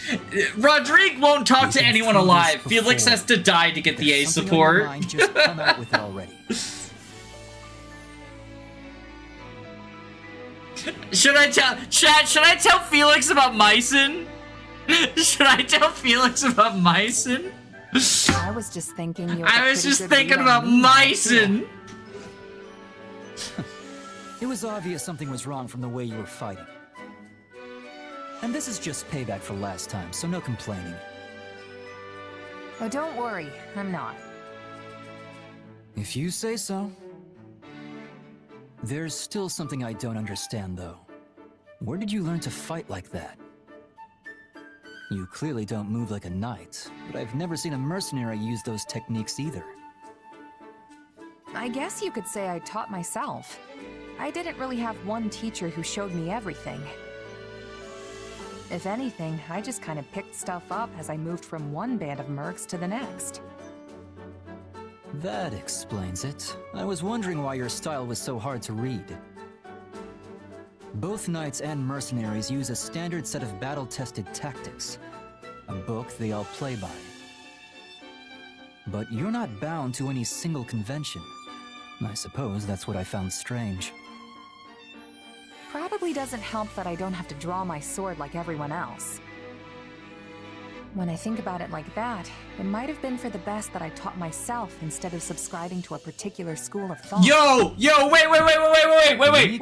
Rodrigue won't talk to anyone alive. Felix has to die to get the A support. Just come out with it already. Should I tell Chad? Should I tell Felix about Myson? Should I tell Felix about Myson? I was just thinking you. I was just thinking about Myson. It was obvious something was wrong from the way you were fighting. And this is just payback for last time, so no complaining. Oh, don't worry, I'm not. If you say so. There's still something I don't understand, though. Where did you learn to fight like that? You clearly don't move like a knight, but I've never seen a mercenary use those techniques either. I guess you could say I taught myself. I didn't really have one teacher who showed me everything. If anything, I just kind of picked stuff up as I moved from one band of mercs to the next. That explains it. I was wondering why your style was so hard to read. Both knights and mercenaries use a standard set of battle-tested tactics, a book they all play by. But you're not bound to any single convention. I suppose that's what I found strange. Probably doesn't help that I don't have to draw my sword like everyone else. When I think about it like that, it might have been for the best that I taught myself instead of subscribing to a particular school of thought. Yo, wait.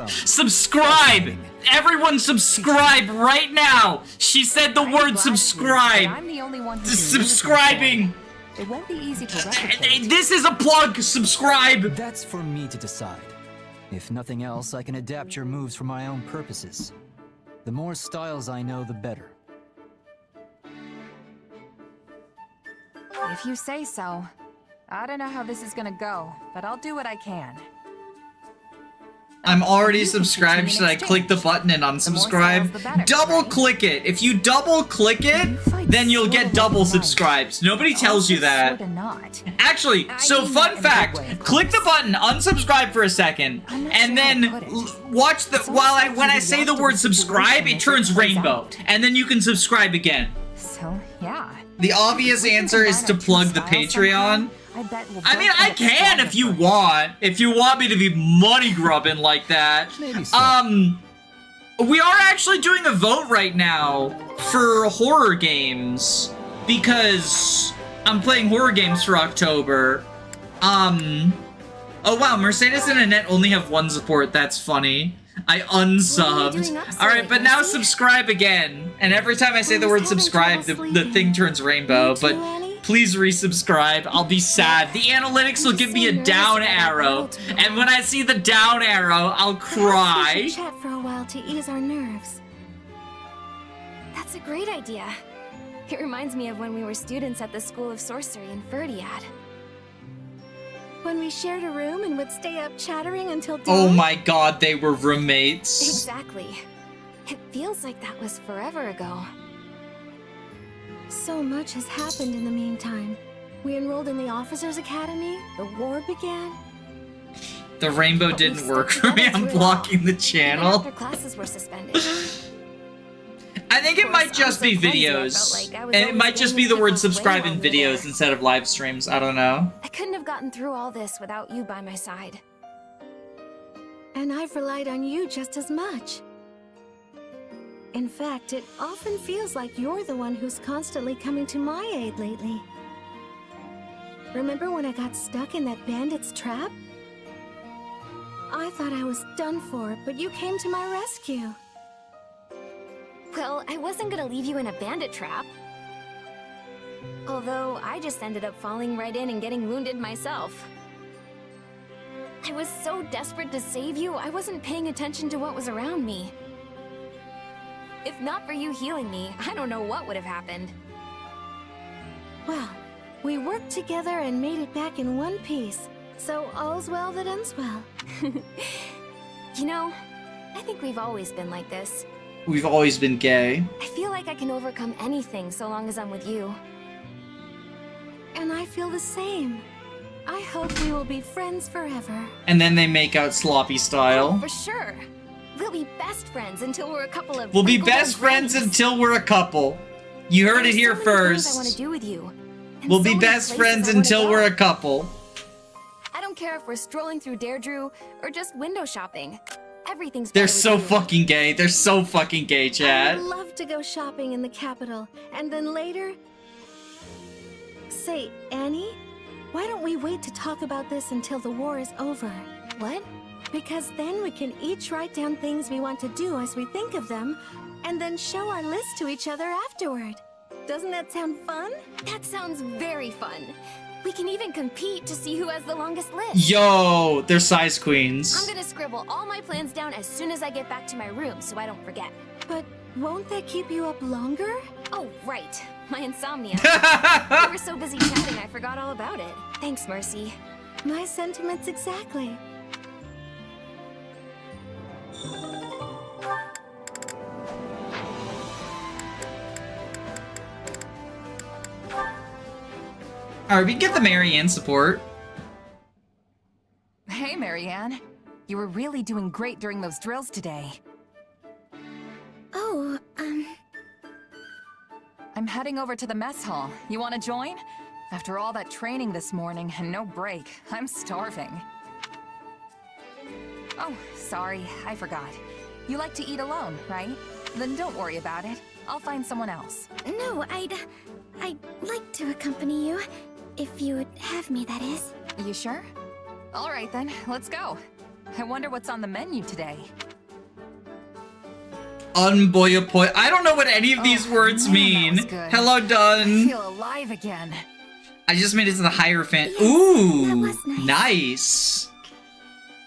Subscribe! Everyone subscribe right now! She said the word subscribe! I'm the only one Subscribing! It won't be easy to replicate. This is a plug! Subscribe! That's for me to decide. If nothing else, I can adapt your moves for my own purposes. The more styles I know, the better. If you say so. I don't know how this is gonna go, but I'll do what I can. I'm already subscribed. Should I click the button and unsubscribe? Double click it. If you double click it, then you'll get double subscribed. Nobody tells you that. Actually, so fun fact, click the button, unsubscribe for a second, and then watch the when I say the word subscribe, it turns rainbow, and then you can subscribe again. So, yeah. The obvious answer is to plug the Patreon. I mean, I can if you want. If you want me to be money grubbing like that. We are actually doing a vote right now for horror games because I'm playing horror games for October. Oh wow, Mercedes and Annette only have one support. That's funny. I unsubbed. Alright, but now subscribe again. And every time I say the word subscribe, the thing turns rainbow. But please resubscribe. I'll be sad. The analytics will give me a down arrow. And when I see the down arrow, I'll cry. We should chat for a while to ease our nerves. That's a great idea. It reminds me of when we were students at the School of Sorcery in Verdiad. When we shared a room and would stay up chattering until dawn. Oh my god, they were roommates. Exactly. It feels like that was forever ago. So much has happened in the meantime. We enrolled in the Officers' Academy, the war began. The rainbow didn't work for me, I'm blocking the channel. Even after classes were suspended. I think it might just be videos. And it might just be the word subscribe in videos instead of live streams, I don't know. I couldn't have gotten through all this without you by my side. And I've relied on you just as much. In fact, it often feels like you're the one who's constantly coming to my aid lately. Remember when I got stuck in that bandit's trap? I thought I was done for, but you came to my rescue. Well, I wasn't gonna leave you in a bandit trap. Although, I just ended up falling right in and getting wounded myself. I was so desperate to save you, I wasn't paying attention to what was around me. If not for you healing me, I don't know what would have happened. Well, we worked together and made it back in one piece. So all's well that ends well. You know, I think we've always been like this. We've always been gay. I feel like I can overcome anything so long as I'm with you. And I feel the same. I hope we will be friends forever. And then they make out sloppy style. Oh, for sure. We'll be best friends until we're a couple of... We'll be best friends until we're a couple. You heard it here first. I want to do with you. We'll be best friends until we're a couple. I don't care if we're strolling through Deirdre or just window shopping. Everything's They're so fucking gay. They're so fucking gay, Chad. I would love to go shopping in the capital, and then later... Say, Annie, why don't we wait to talk about this until the war is over? What? Because then we can each write down things we want to do as we think of them, and then show our list to each other afterward. Doesn't that sound fun? That sounds very fun. We can even compete to see who has the longest list. Yo, they're size queens. I'm gonna scribble all my plans down as soon as I get back to my room so I don't forget. But won't that keep you up longer? Oh, right. My insomnia. We were so busy chatting I forgot all about it. Thanks, Mercy. My sentiments exactly. Alright, we can get the Marianne support. Hey, Marianne. You were really doing great during those drills today. Oh, I'm heading over to the mess hall. You want to join? After all that training this morning and no break, I'm starving. Oh, sorry, I forgot. You like to eat alone, right? Then don't worry about it. I'll find someone else. No, I'd like to accompany you. If you would have me, that is. You sure? All right then, let's go. I wonder what's on the menu today. Unboyapoi. I don't know what any of these words mean. Hello, Dun. I feel alive again. I just made it to the Hierophant. Yes, Ooh, that was nice.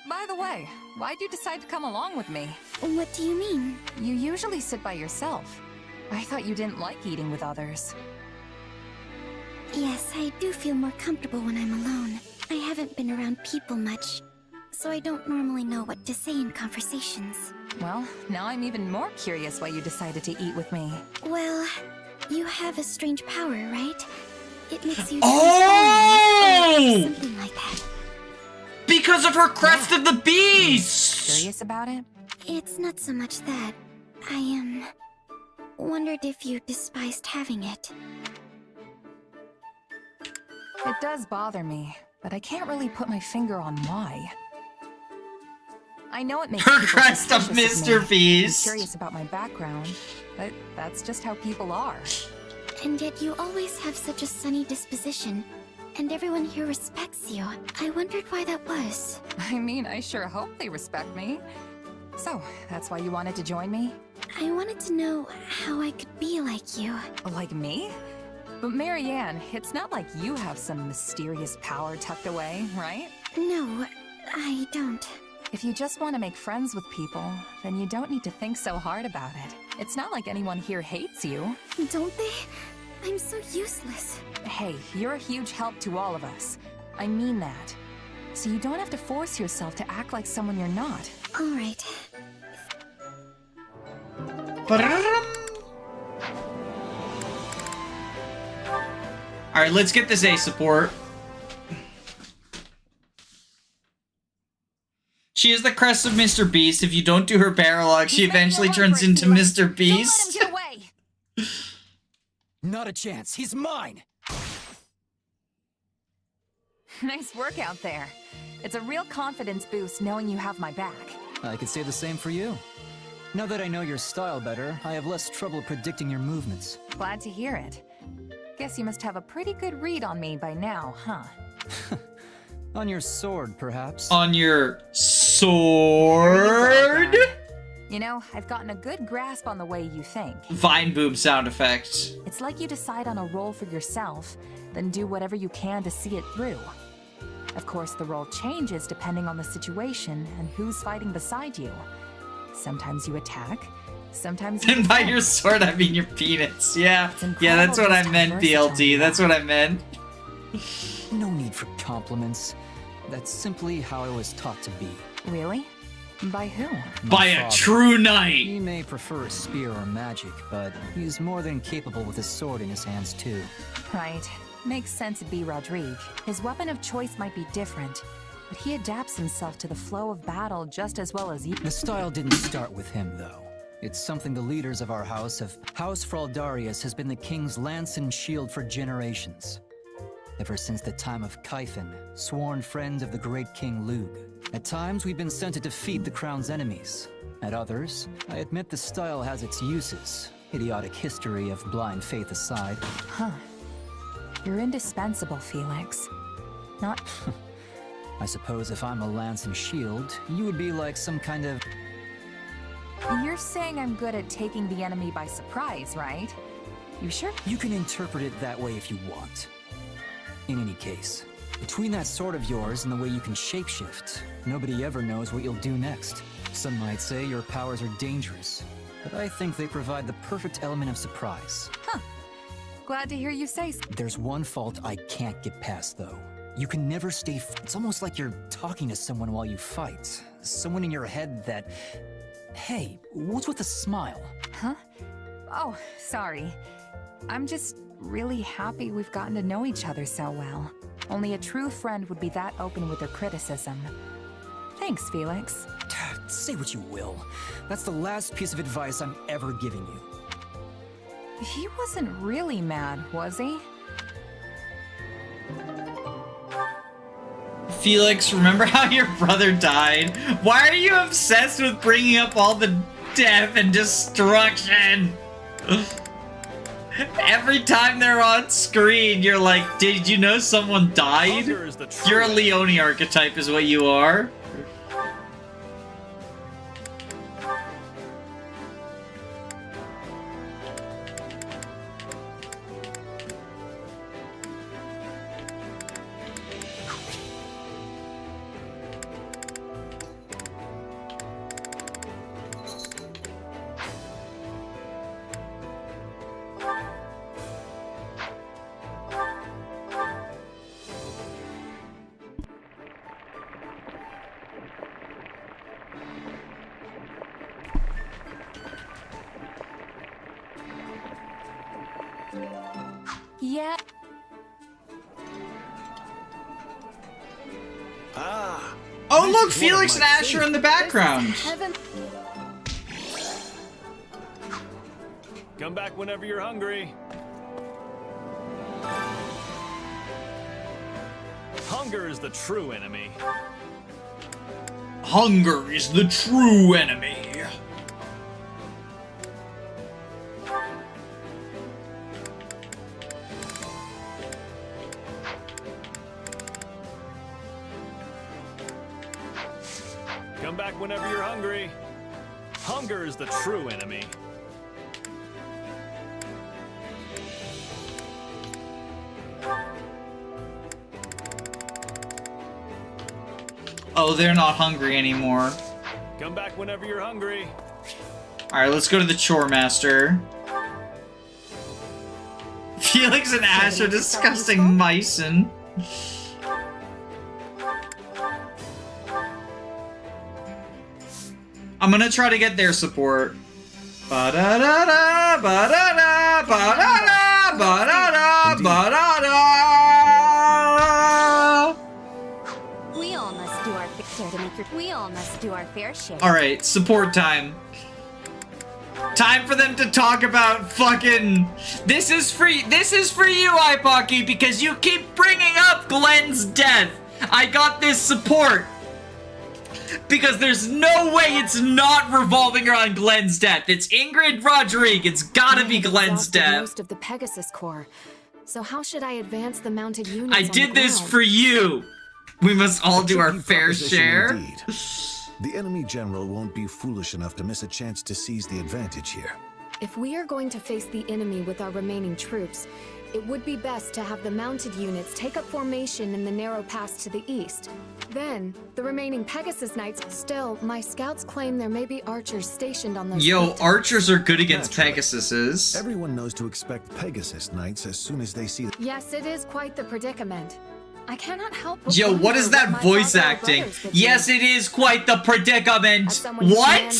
By the way, why'd you decide to come along with me? What do you mean? You usually sit by yourself. I thought you didn't like eating with others. Yes, I do feel more comfortable when I'm alone. I haven't been around people much, so I don't normally know what to say in conversations. Well, now I'm even more curious why you decided to eat with me. Well, you have a strange power, right? It makes you Oh! something like that. Because of her crest of the beast! Curious about it? It's not so much that. I wondered if you despised having it. It does bother me, but I can't really put my finger on why. I know it makes her people crest of suspicious Mr. of me. Beast. I'm curious about my background, but that's just how people are. And yet you always have such a sunny disposition, and everyone here respects you. I wondered why that was. I mean, I sure hope they respect me. So, that's why you wanted to join me? I wanted to know how I could be like you. Like me? But Marianne, it's not like you have some mysterious power tucked away, right? No, I don't. If you just want to make friends with people, then you don't need to think so hard about it. It's not like anyone here hates you. Don't they? I'm so useless. Hey, you're a huge help to all of us. I mean that. So you don't have to force yourself to act like someone you're not. All right. Alright, let's get this A support. She is the crest of Mr. Beast. If you don't do her paralog, she eventually turns into Mr. Beast. Don't let him get away! Not a chance. He's mine. Nice work out there. It's a real confidence boost knowing you have my back. I could say the same for you. Now that I know your style better, I have less trouble predicting your movements. Glad to hear it. Guess you must have a pretty good read on me by now, huh? On your sword, perhaps? On your sword? You know, I've gotten a good grasp on the way you think. Vine boob sound effect. It's like you decide on a role for yourself, then do whatever you can to see it through. Of course, the role changes depending on the situation and who's fighting beside you. Sometimes you attack, sometimes you And by defend. your sword, I mean your penis. Yeah, yeah, that's what I meant, BLT. That's what I meant. No need for compliments. That's simply how I was taught to be. Really? By who? By a true knight! He may prefer a spear or magic, but he's more than capable with a sword in his hands too. Right. Makes sense it'd be Rodrigue. His weapon of choice might be different, but he adapts himself to the flow of battle just as well as you. The style didn't start with him, though. It's something the leaders of our house have. House Fraldarius has been the king's lance and shield for generations. Ever since the time of Kaifin, sworn friends of the great King Lug. At times, we've been sent to defeat the crown's enemies. At others, I admit the style has its uses. Idiotic history of blind faith aside. Huh. You're indispensable, Felix. Not... I suppose if I'm a lance and shield, you would be like some kind of... You're saying I'm good at taking the enemy by surprise, right? You sure? You can interpret it that way if you want. In any case, between that sword of yours and the way you can shapeshift, nobody ever knows what you'll do next. Some might say your powers are dangerous, but I think they provide the perfect element of surprise. Huh. Glad to hear you say so. There's one fault I can't get past, though. You can never stay it's almost like you're talking to someone while you fight. Someone in your head that... Hey, what's with the smile? Huh? Oh, sorry. I'm just really happy we've gotten to know each other so well. Only a true friend would be that open with their criticism. Thanks, Felix. Say what you will. That's the last piece of advice I'm ever giving you. He wasn't really mad, was he? Felix, remember how your brother died? Why are you obsessed with bringing up all the death and destruction? Every time they're on screen, you're like, did you know someone died? You're a Leone archetype is what you are. Yeah. Oh look, Felix and Ash are in the background. Come back whenever you're hungry. Hunger is the true enemy. Hunger is the true enemy. Come back whenever you're hungry. Hunger is the true enemy. Oh, they're not hungry anymore. Come back whenever you're hungry. Alright, let's go to the chore master. Felix and Ash are disgusting meissen. I'm gonna try to get their support. Ba-da-da-da, ba-da-da, ba-da-da, ba-da-da, ba-da-da. We all must do our fair to make your. We all must do our fair share. Alright, support time. Time for them to talk about fucking... This is for you, Ipocky, because you keep bringing up Glenn's death. I got this support. Because there's no way it's not revolving around Glenn's death. It's Ingrid Rodriguez. It's gotta be Glenn's death. Most of the Pegasus Corps. So how should I advance the mounted units? I did this for you. We must all do our fair share. Indeed. The enemy general won't be foolish enough to miss a chance to seize the advantage here. If we are going to face the enemy with our remaining troops, it would be best to have the mounted units take up formation in the narrow pass to the east. Then, the remaining Pegasus Knights. Still, my scouts claim there may be archers stationed on those. Yo, archers are good against Pegasuses. Everyone knows to expect Pegasus Knights as soon as they see. Yes, it is quite the predicament. I cannot help but Yo, what is that voice acting? Yes, it is quite the predicament. What?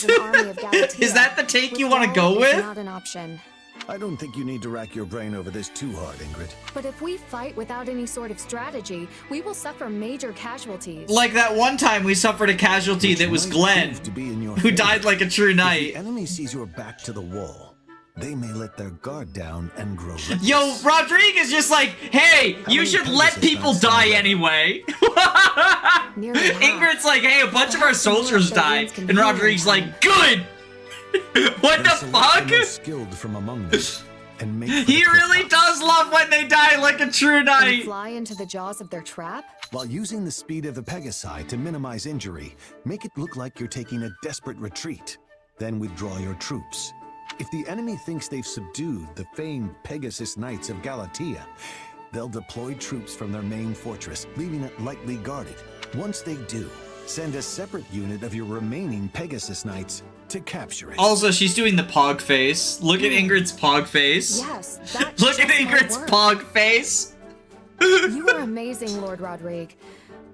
Is that the take you want to go with? Not an option. I don't think you need to rack your brain over this too hard, Ingrid. But if we fight without any sort of strategy, we will suffer major casualties. Like that one time we suffered a casualty that was Glenn, who died like a true knight. If the enemy sees your back to the wall, they may let their guard down and grow reckless. Yo, Rodriguez just like, hey, you should let people die anyway. Ingrid's like, hey, a bunch of our soldiers died. And Rodriguez like, good! What the fuck? Skilled from among them and make he really does love when they die like a true knight. Fly into the jaws of their trap? While using the speed of the Pegasi to minimize injury, make it look like you're taking a desperate retreat. Then withdraw your troops. If the enemy thinks they've subdued the famed Pegasus Knights of Galatea, They'll deploy troops from their main fortress, leaving it lightly guarded. Once they do, send a separate unit of your remaining Pegasus Knights to capture it. Also, she's doing the pog face. Look at Ingrid's pog face. Yes, that Look at just might Ingrid's work. pog face. You are amazing, Lord Rodrigue.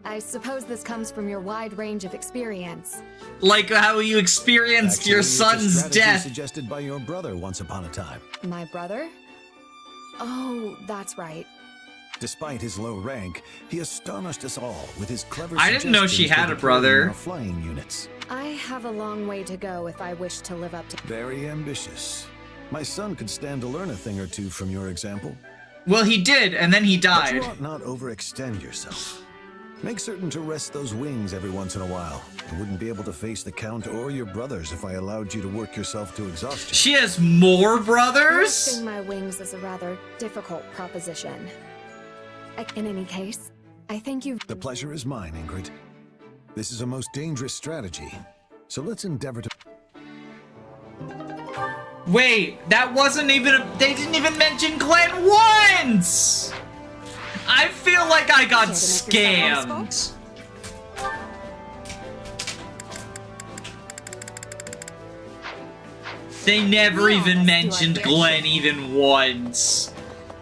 I suppose this comes from your wide range of experience. Like how you experienced Actually, your it's a son's strategy death. suggested by your brother once upon a time. My brother? Oh, that's right. Despite his low rank, he astonished us all with his clever I didn't know she suggestions for had a deploying brother. our flying units. I have a long way to go if I wish to live up to... Very ambitious. My son could stand to learn a thing or two from your example. Well, he did, and then he But died. you ought not overextend yourself. Make certain to rest those wings every once in a while. You wouldn't be able to face the Count or your brothers if I allowed you to work yourself to exhaustion. She has more brothers? Resting my wings is a rather difficult proposition. In any case, I think you've... The pleasure is mine, Ingrid. This is a most dangerous strategy, so let's endeavor to... Wait, that wasn't even they didn't even mention Glenn once! I feel like I got scammed. They never even mentioned Glenn even once.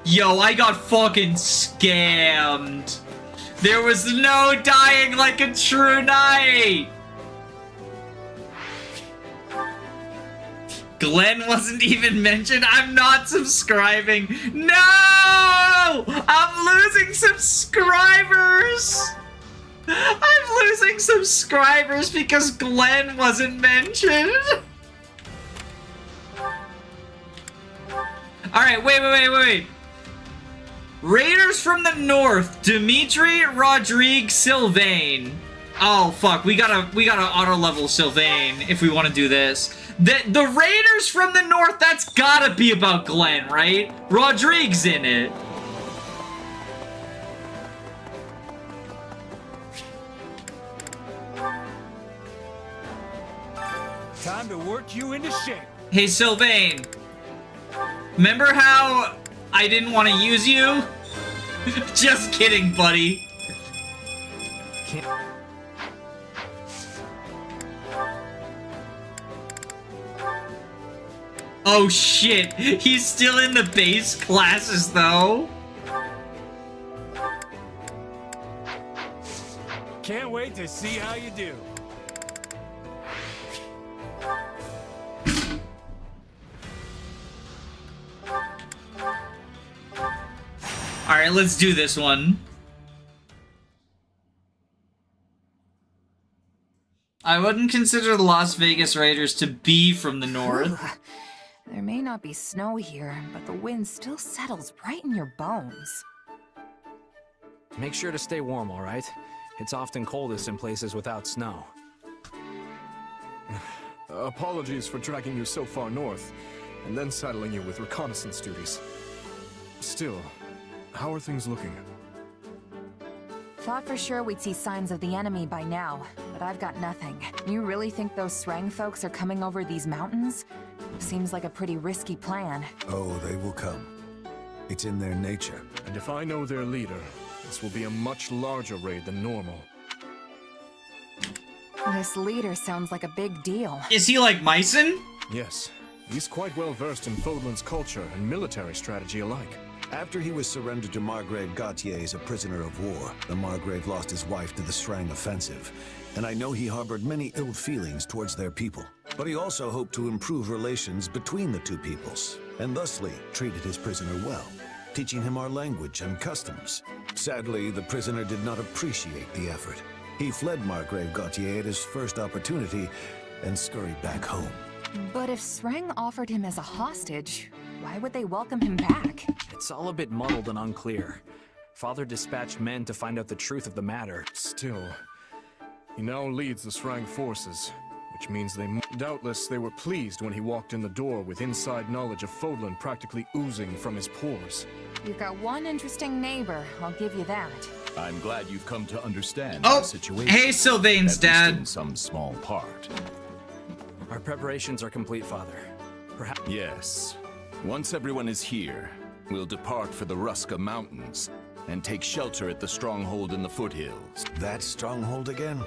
Yo, I got fucking scammed. There was no dying like a true knight. Glenn wasn't even mentioned. I'm not subscribing. No! I'm losing subscribers. I'm losing subscribers because Glenn wasn't mentioned. Alright, wait. Raiders from the north. Dimitri, Rodrigue, Sylvain. Oh fuck, we gotta auto level Sylvain if we want to do this. The Raiders from the north, that's gotta be about Glenn, right? Rodrigue's in it. Time to work you into shape. Hey Sylvain, remember how I didn't want to use you? Just kidding, buddy. Oh shit, he's still in the base classes though. Can't wait to see how you do. Alright, let's do this one. I wouldn't consider the Las Vegas Raiders to be from the north. There may not be snow here, but the wind still settles right in your bones. Make sure to stay warm, all right? It's often coldest in places without snow. Apologies for dragging you so far north, and then saddling you with reconnaissance duties. Still, how are things looking? Thought for sure we'd see signs of the enemy by now, but I've got nothing. You really think those Srang folks are coming over these mountains? Seems like a pretty risky plan. Oh, they will come. It's in their nature. And if I know their leader, this will be a much larger raid than normal. This leader sounds like a big deal. Is he like Myson? Yes, he's quite well versed in Fodlan's culture and military strategy alike. After he was surrendered to Margrave Gautier as a prisoner of war, the Margrave lost his wife to the Srang offensive, and I know he harbored many ill feelings towards their people. But he also hoped to improve relations between the two peoples, and thusly treated his prisoner well, teaching him our language and customs. Sadly, the prisoner did not appreciate the effort. He fled Margrave Gautier at his first opportunity and scurried back home. But if Srang offered him as a hostage, why would they welcome him back? It's all a bit muddled and unclear. Father dispatched men to find out the truth of the matter. Still, he now leads the Srang forces, which means doubtless they were pleased when he walked in the door with inside knowledge of Fodlan practically oozing from his pores. You've got one interesting neighbor, I'll give you that. I'm glad you've come to understand Oh, the situation. hey, Sylvain's at least dad. in some small part. Our preparations are complete, Father. Perhaps... Yes. Once everyone is here, We'll depart for the Ruska Mountains and take shelter at the stronghold in the foothills. That stronghold again?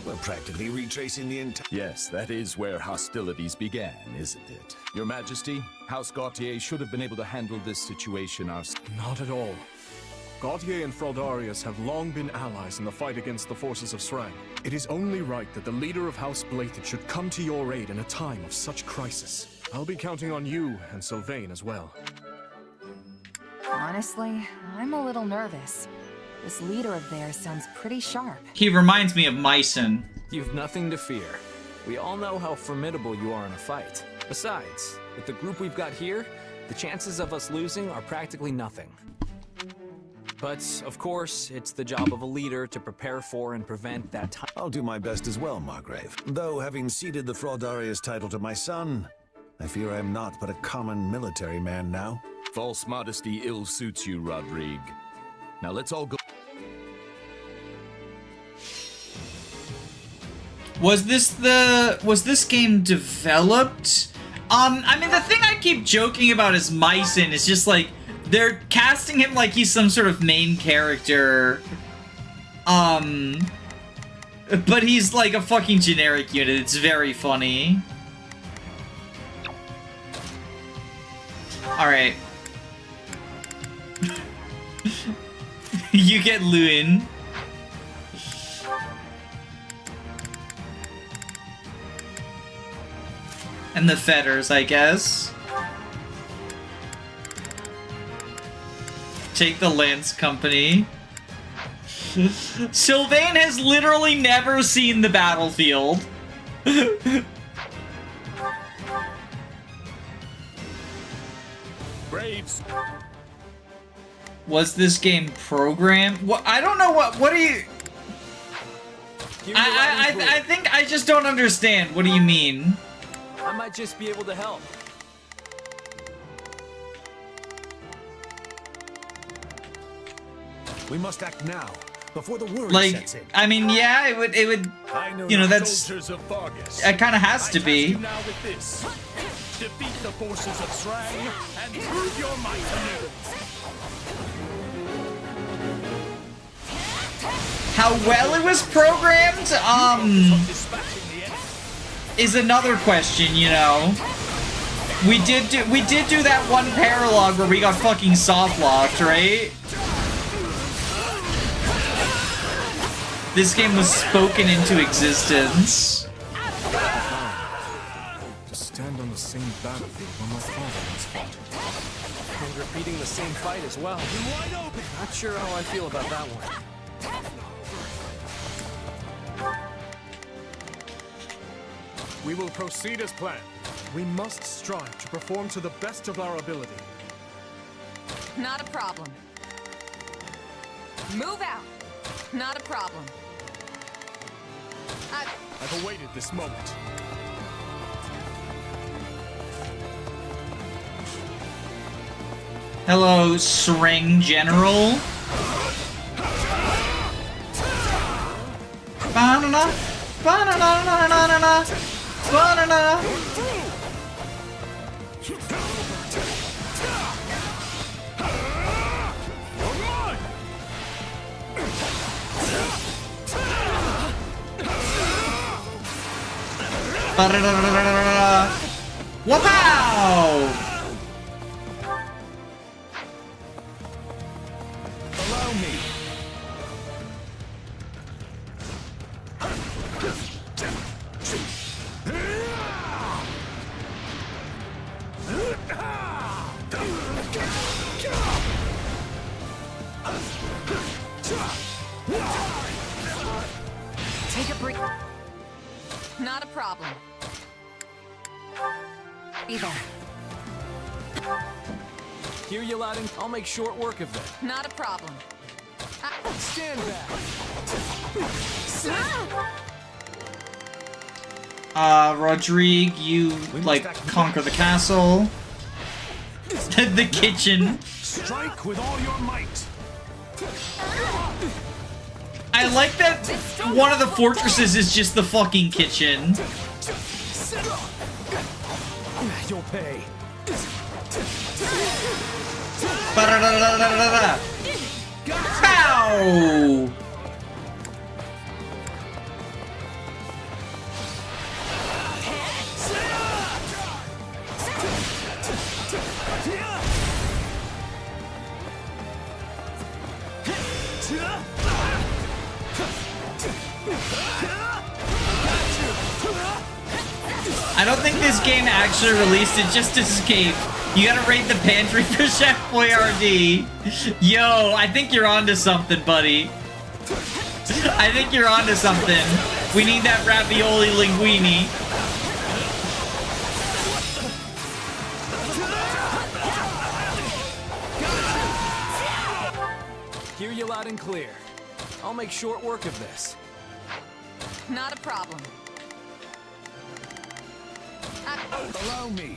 We're practically retracing the entire... Yes, that is where hostilities began, isn't it? Your Majesty, House Gautier should have been able to handle this situation ourselves. Not at all. Gautier and Fraldarius have long been allies in the fight against the forces of Srang. It is only right that the leader of House Blathid should come to your aid in a time of such crisis. I'll be counting on you and Sylvain as well. Honestly, I'm a little nervous. This leader of theirs sounds pretty sharp. He reminds me of Mycen. You've nothing to fear. We all know how formidable you are in a fight. Besides, with the group we've got here, the chances of us losing are practically nothing. But, of course, it's the job of a leader to prepare for and prevent that time. I'll do my best as well, Margrave. Though, having ceded the Fraldarius title to my son, I fear I am not but a common military man now. False modesty ill suits you, Rodrigue. Now let's all go. Was this game developed? I mean, the thing I keep joking about is Mycen is just like, they're casting him like he's some sort of main character. But he's like a fucking generic unit. It's very funny. Alright. You get Luin. And the fetters, I guess. Take the Lance Company. Sylvain has literally never seen the battlefield. Braves. Was this game programmed? What? I don't know what are you... I think I just don't understand. What do you mean? I might just be able to help. We must act now, before the worry Like, sets in. I mean, yeah, it would, you know, that's, it kind of has to be. Now with this. Defeat the forces of Srang and prove your might anew. How well it was programmed, is another question, you know. We did do that one paralog where we got fucking soft locked, right? This game was spoken into existence. To stand on the same battlefield where my father once fought. And repeating the same fight as well. Wide open. Not sure how I feel about that one. We will proceed as planned. We must strive to perform to the best of our ability. Not a problem. Move out. Not a problem. I've awaited this moment. Hello, Srang General. Banana, banana, banana, banana. Wow! Allow me. Take a break. Not a problem. Either. Hear you, Loudon. I'll make short work of that. Not a problem. Stand back. Rodrigue, you, like, conquer the castle. The kitchen. Strike with all your might. I like that one of the fortresses is just the fucking kitchen. You'll pay. Ba-da-da-da-da-da-da. Pow! I don't think this game actually released it just to escape. You gotta raid the pantry for Chef Boyardee. Yo, I think you're onto something, buddy. I think you're onto something. We need that ravioli linguine. Hear you loud and clear. I'll make short work of this. Not a problem. Allow me.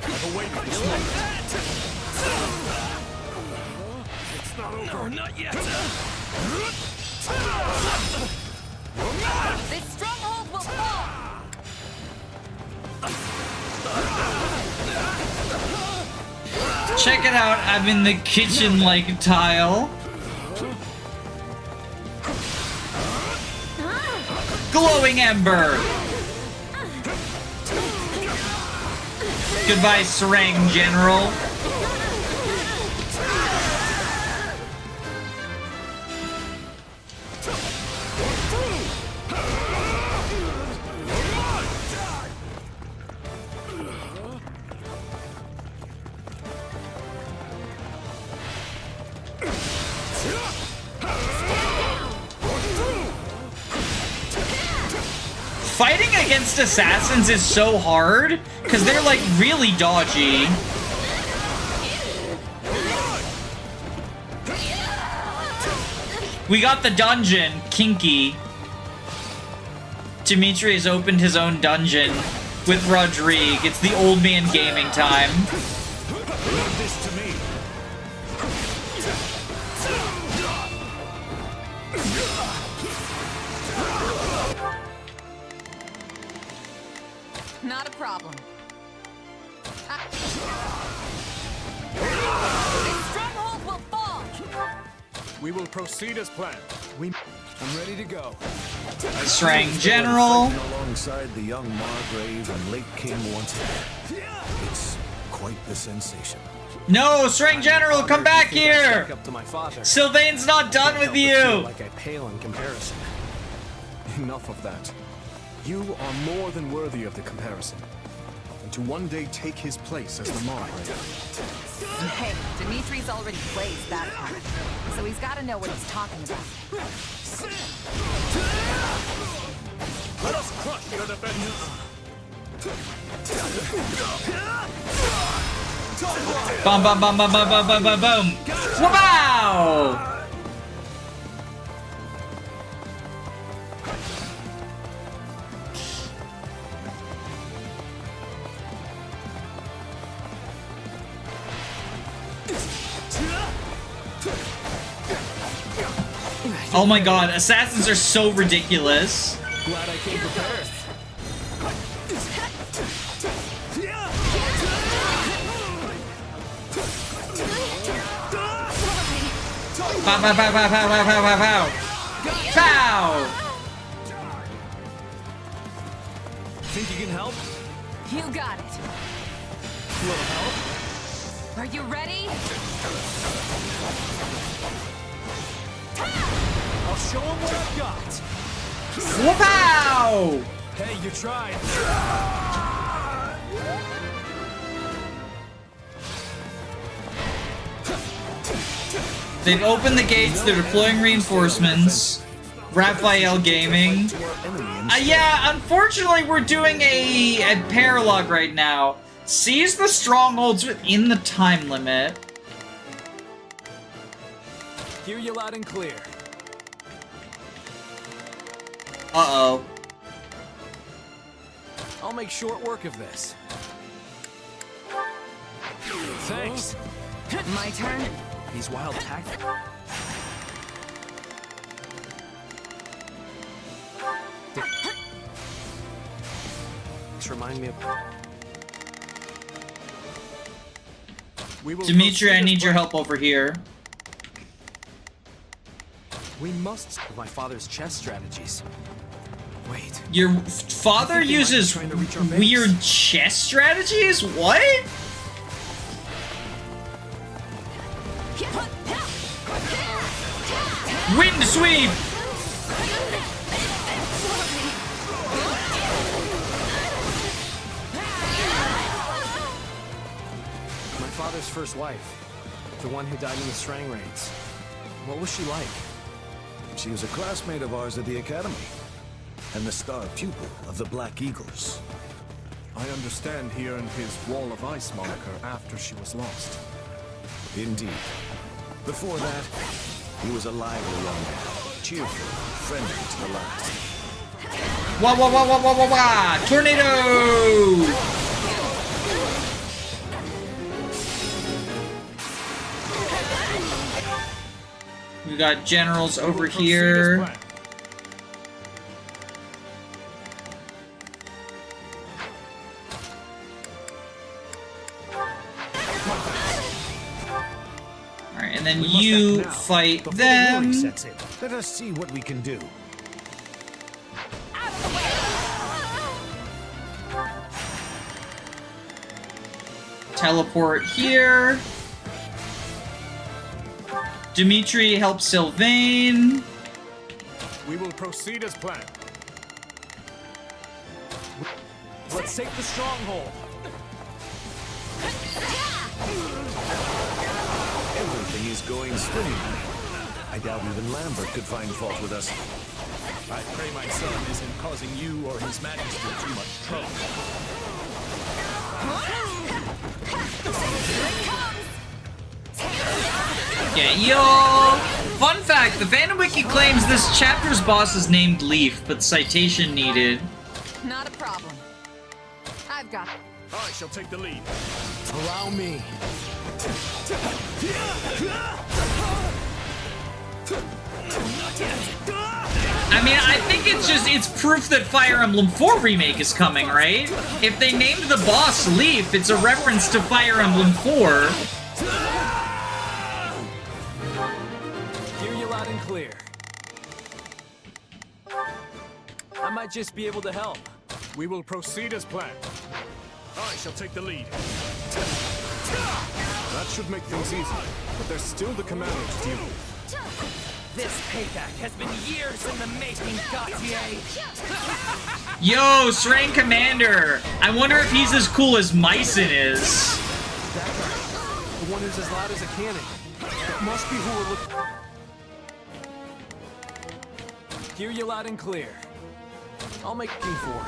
I've awaited this moment. It's not over. No, not yet. This stronghold will fall. Check it out, I'm in the kitchen-like tile. Glowing ember. Goodbye, Serang General. Fighting against assassins is so hard because they're like really dodgy. We got the dungeon, kinky. Dimitri has opened his own dungeon with Rodrigue. It's the old man gaming time. Leave this to me. Not a problem. This stronghold will fall. We will proceed as planned. I'm ready to go. Serang General. Alongside the young Margrave and late King once again. It's quite the sensation. No, Serang General, come back here! Up to my father. Sylvain's not done with you! Like I pale in comparison. Enough of that. You are more than worthy of the comparison. And to one day take his place as the Margrave. Hey, Dimitri's already blazed that path, so he's got to know what he's talking about. Let us crush your defenses. Bum bum bum bum bum bum bum bum boom! Wow! Oh my god, assassins are so ridiculous. Glad I came prepared. Pow pow pow pow pow pow pow pow pow! Pow! Think you can help? You got it. Little help? Are you ready? I'll show him what I've got. Wow! Hey, you tried. They've opened the gates, they're deploying reinforcements. Raphael Gaming. Yeah, unfortunately we're doing a paralog right now. Seize the strongholds within the time limit. Hear you loud and clear. Uh-oh. I'll make short work of this. Thanks. My turn? These wild tactics. Remind me of... Dimitri, I need your help over here. We must my father's chess strategies. Wait. Your father uses weird chess strategies? What? Wind sweep! My father's first wife. The one who died in the Srang raids. What was she like? She was a classmate of ours at the academy, and the star pupil of the Black Eagles. I understand he earned his Wall of Ice moniker after she was lost. Indeed. Before that, he was a lively young man, cheerful, friendly to the last. Wah wah wah wah wah wah wah! Tornado! We got generals over here. Alright, and then you fight them. Let us see what we can do. Teleport here. Dimitri helps Sylvain. We will proceed as planned. Let's take the stronghold. Everything is going swimmingly. I doubt even Lambert could find fault with us. I pray my son isn't causing you or His Majesty too much trouble. Yeah, yo! Fun fact, the Fandom Wiki claims this chapter's boss is named Leaf, but citation needed. Not a problem. I've got it. I shall take the lead. Allow me. I mean, I think it's proof that Fire Emblem 4 Remake is coming, right? If they named the boss Leaf, it's a reference to Fire Emblem 4. Hear you loud and clear. I might just be able to help. We will proceed as planned. I shall take the lead. That should make things easy, but there's still the commander to deal with. This payback has been years in the making, Gautier. Yo, Srang Commander! I wonder if he's as cool as Mycen is. That guy, the one who's as loud as a cannon. That must be who we're looking. Hear you loud and clear. I'll make king for.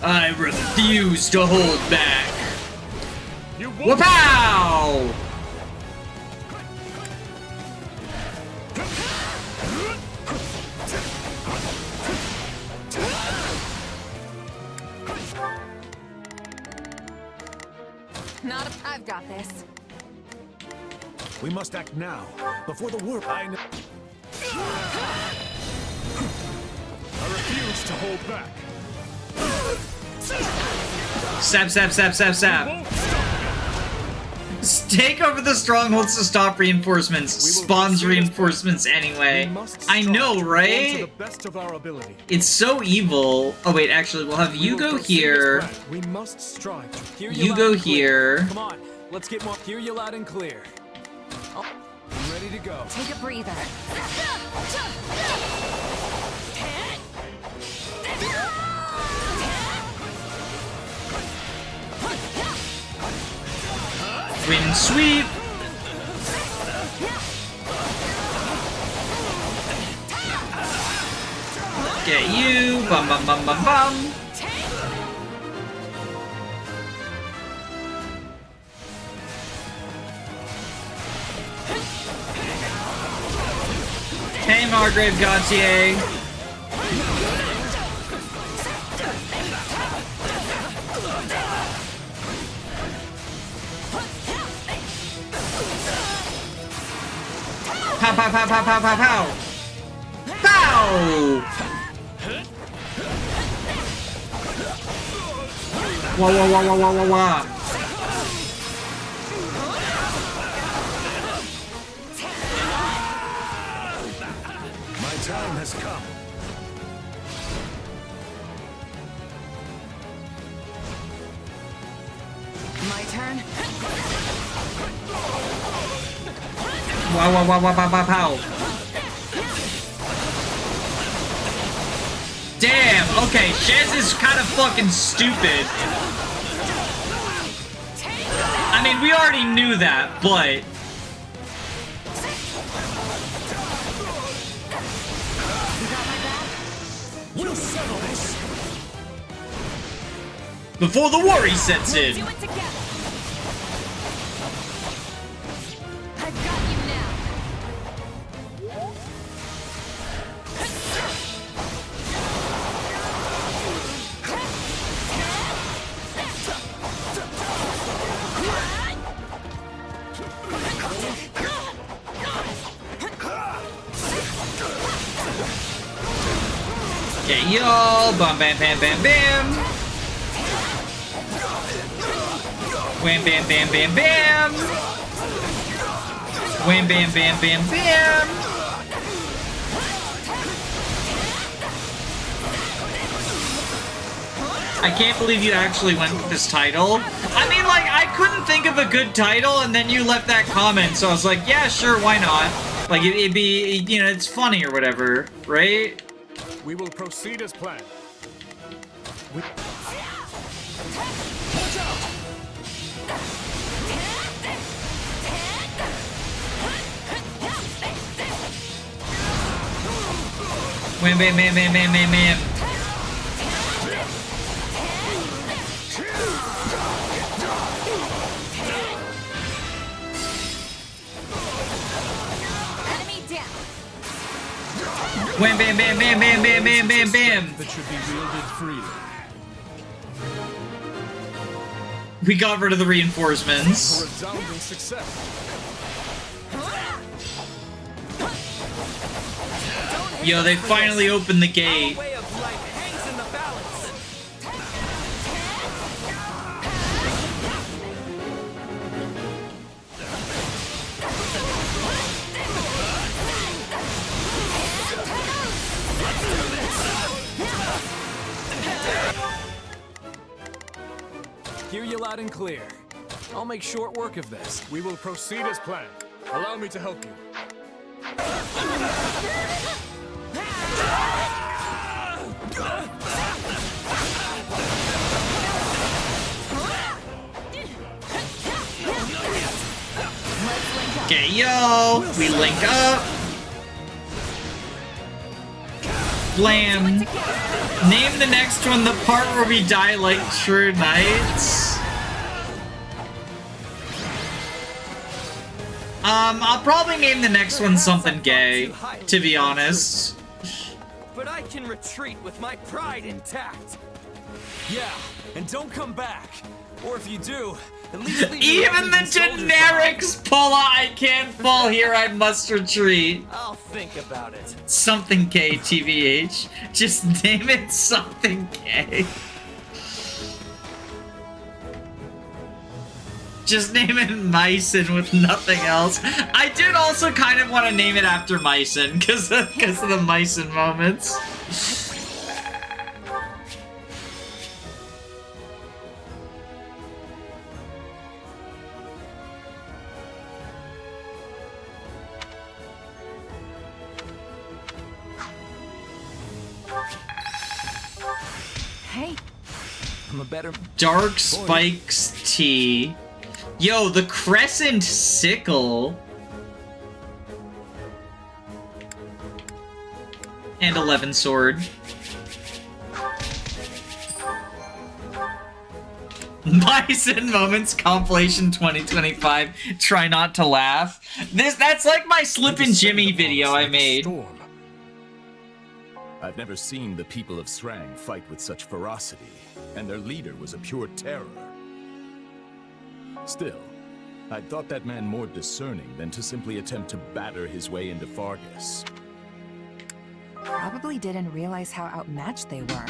I refuse to hold back. Wapow! Not a, I've got this. We must act now, before the warp. I know. I refuse to hold back. Sap, sap, sap, sap, sap. Take over the strongholds to stop reinforcements. Spawns reinforcements anyway. I know, right? It's so evil. Oh wait, actually, we'll have you go here. We must strive. You go here. Come on, let's get more. Hear you loud and clear. I'm ready to go. Take a breather. Wind sweep. Get you. Bum bum bum bum bum. Hey, Margrave Gautier. Pow, pow, pow, pow, pow, pow, pow. Ow! Wah, wah, wah, wah, wah, wah, wah. My time has come. My turn. Wow, wow, wow, wow, wow, wow, pow. Damn, okay, Shez is kind of fucking stupid. I mean, we already knew that, but... We'll settle this. Before the worry sets in. Okay, y'all. Bam, bam, bam, bam, bam. Wham, bam, bam, bam, bam. Wham, bam, bam, bam, bam. I can't believe you actually went with this title. I mean, like, I couldn't think of a good title, and then you left that comment, so I was like, yeah, sure, why not? Like, it'd be, you know, it's funny or whatever, right? We will proceed as planned. Wham, bam, bam, bam, bam, bam, bam. Wham, bam, bam, bam, bam, bam, bam, bam, bam. That should be wielded freely. We got rid of the reinforcements. Resounding success. Yo, they finally opened the gate. Hear you loud and clear. I'll make short work of this. We will proceed as planned. Allow me to help you. Okay, yo, we link up. Blam. Name the next one the part where we die like true knights. I'll probably name the next one something gay, to be honest. But I can retreat with my pride intact. Yeah, and don't come back. Or if you do, at least leave Even the generics, Paula, I can't fall here, I must retreat. I'll think about it. Something gay, TVH. Just name it something gay. Just name it Myson with nothing else. I did also kind of want to name it after Myson, because of the Myson moments. Hey. I'm a better... Dark Spikes Tea. Yo, the Crescent Sickle. And 11 Sword. Bison Moments compilation 2025. Try not to laugh. That's like my Slippin' Jimmy video I made. I've never seen the people of Srang fight with such ferocity, and their leader was a pure terror. Still, I thought that man more discerning than to simply attempt to batter his way into Fargus. Probably didn't realize how outmatched they were.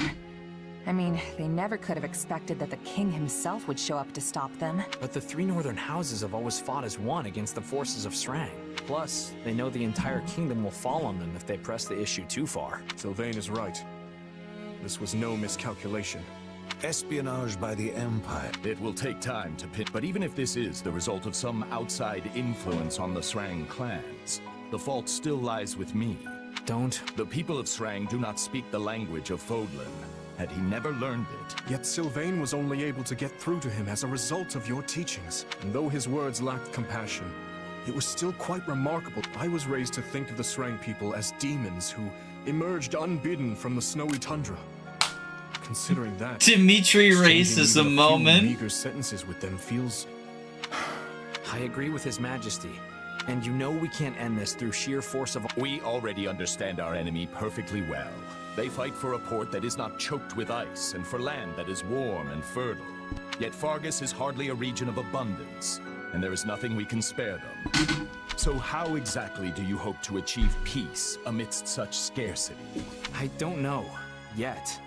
I mean, they never could have expected that the king himself would show up to stop them. But the three northern houses have always fought as one against the forces of Srang. Plus, they know the entire kingdom will fall on them if they press the issue too far. Sylvain is right. This was no miscalculation. Espionage by the Empire. It will take time to pin, but even if this is the result of some outside influence on the Srang clans, the fault still lies with me. The people of Srang do not speak the language of Fodlan. Had he never learned it? Yet Sylvain was only able to get through to him as a result of your teachings. And though his words lacked compassion, it was still quite remarkable. I was raised to think of the Srang people as demons who emerged unbidden from the snowy tundra. Considering that, Dimitri exchanging races even a few moment. meager sentences with them feels... I agree with His Majesty. And you know we can't end this through sheer force of... We already understand our enemy perfectly well. They fight for a port that is not choked with ice, and for land that is warm and fertile. Yet Fargus is hardly a region of abundance, and there is nothing we can spare them. So how exactly do you hope to achieve peace amidst such scarcity? I don't know, yet.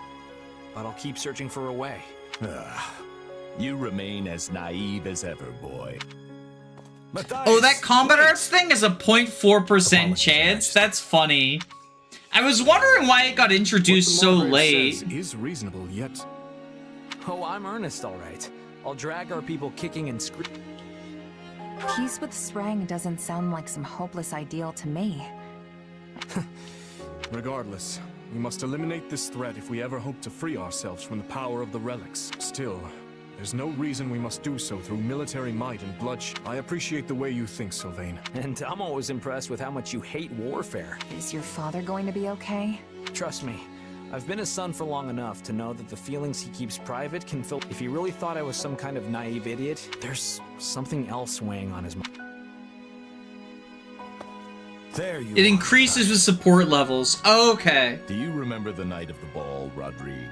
But I'll keep searching for a way. You remain as naive as ever, boy. Oh, that combat arts thing is a 0.4% chance? That's funny. I was wondering why it got introduced so late. Is reasonable, yet... Oh, I'm earnest, all right. I'll drag our people kicking and screaming. Peace with Srang doesn't sound like some hopeless ideal to me. Regardless, we must eliminate this threat if we ever hope to free ourselves from the power of the relics. Still, there's no reason we must do so through military might and bloodshed. I appreciate the way you think, Sylvain. And I'm always impressed with how much you hate warfare. Is your father going to be okay? Trust me, I've been his son for long enough to know that the feelings he keeps private can fill... If he really thought I was some kind of naive idiot, there's something else weighing on his mind. There you It increases with support levels. Okay. Do you remember the night of the ball, Rodrigue?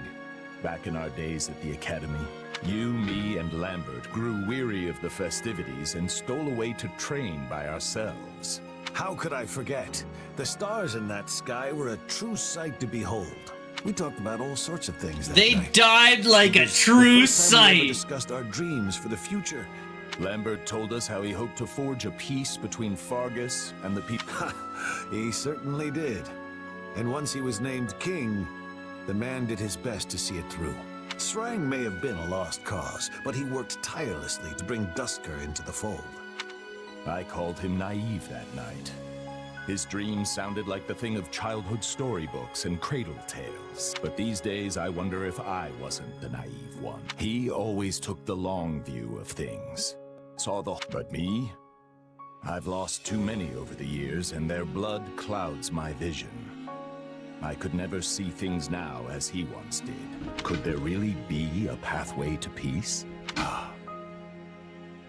Back in our days at the Academy? You, me, and Lambert grew weary of the festivities and stole away to train by ourselves. How could I forget? The stars in that sky were a true sight to behold. We talked about all sorts of things that They night. died like a true sight. We discussed our dreams for the future. Lambert told us how he hoped to forge a peace between Fargus and the people. He certainly did. And once he was named king, the man did his best to see it through. Srang may have been a lost cause, but he worked tirelessly to bring Duskur into the fold. I called him naive that night. His dreams sounded like the thing of childhood storybooks and cradle tales. But these days, I wonder if I wasn't the naive one. He always took the long view of things. Saw the... But me? I've lost too many over the years, and their blood clouds my vision. I could never see things now as he once did. Could there really be a pathway to peace?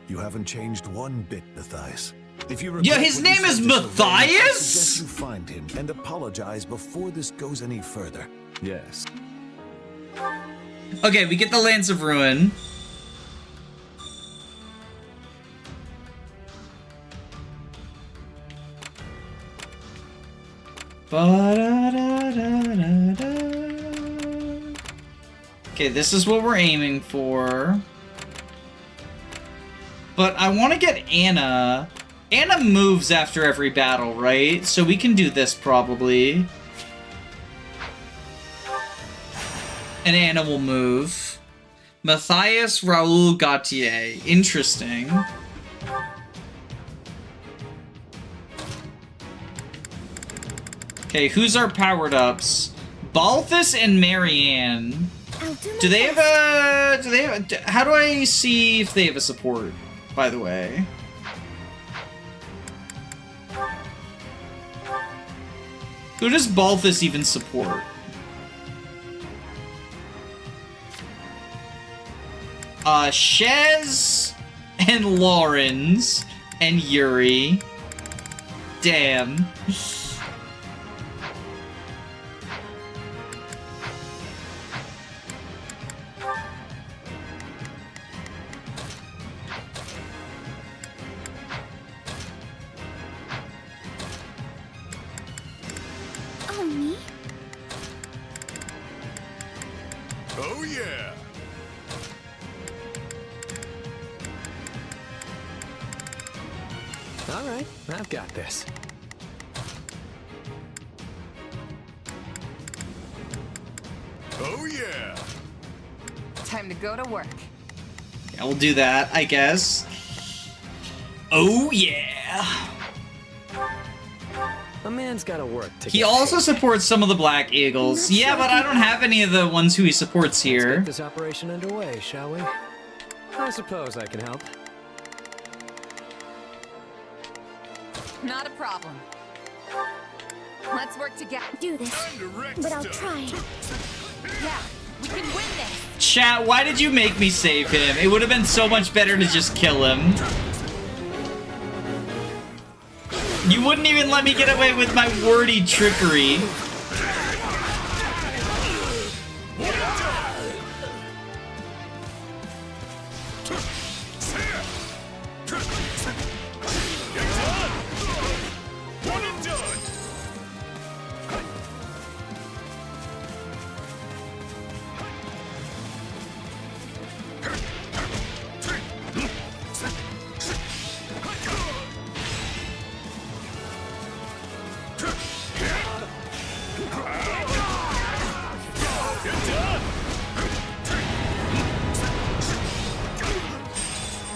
You haven't changed one bit, Matthias. If you Yeah, his name is Matthias? I suggest you find him and apologize before this goes any further. Yes. Okay, we get the Lance of Ruin. Okay, this is what we're aiming for. But I want to get Anna. Anna moves after every battle, right? So we can do this probably. And Anna will move. Matthias Raoul Gautier. Interesting. Okay, who's our powered ups? Balthus and Marianne. Do they have a... How do I see if they have a support, by the way? Who does Balthus even support? Shez and Lawrence and Yuri. Damn. Oh, me? All right, I've got this. Oh yeah! Time to go to work. Yeah, we'll do that, I guess. Oh yeah! A man's gotta work to He get also paid. supports some of the Black Eagles. Yeah, but I don't have any of the ones who he supports Let's here. get this operation underway, shall we? I suppose I can help. Not a problem. Let's work together. Do this, but I'll try. Yeah, we can win this. Chat, why did you make me save him? It would have been so much better to just kill him. You wouldn't even let me get away with my wordy trickery.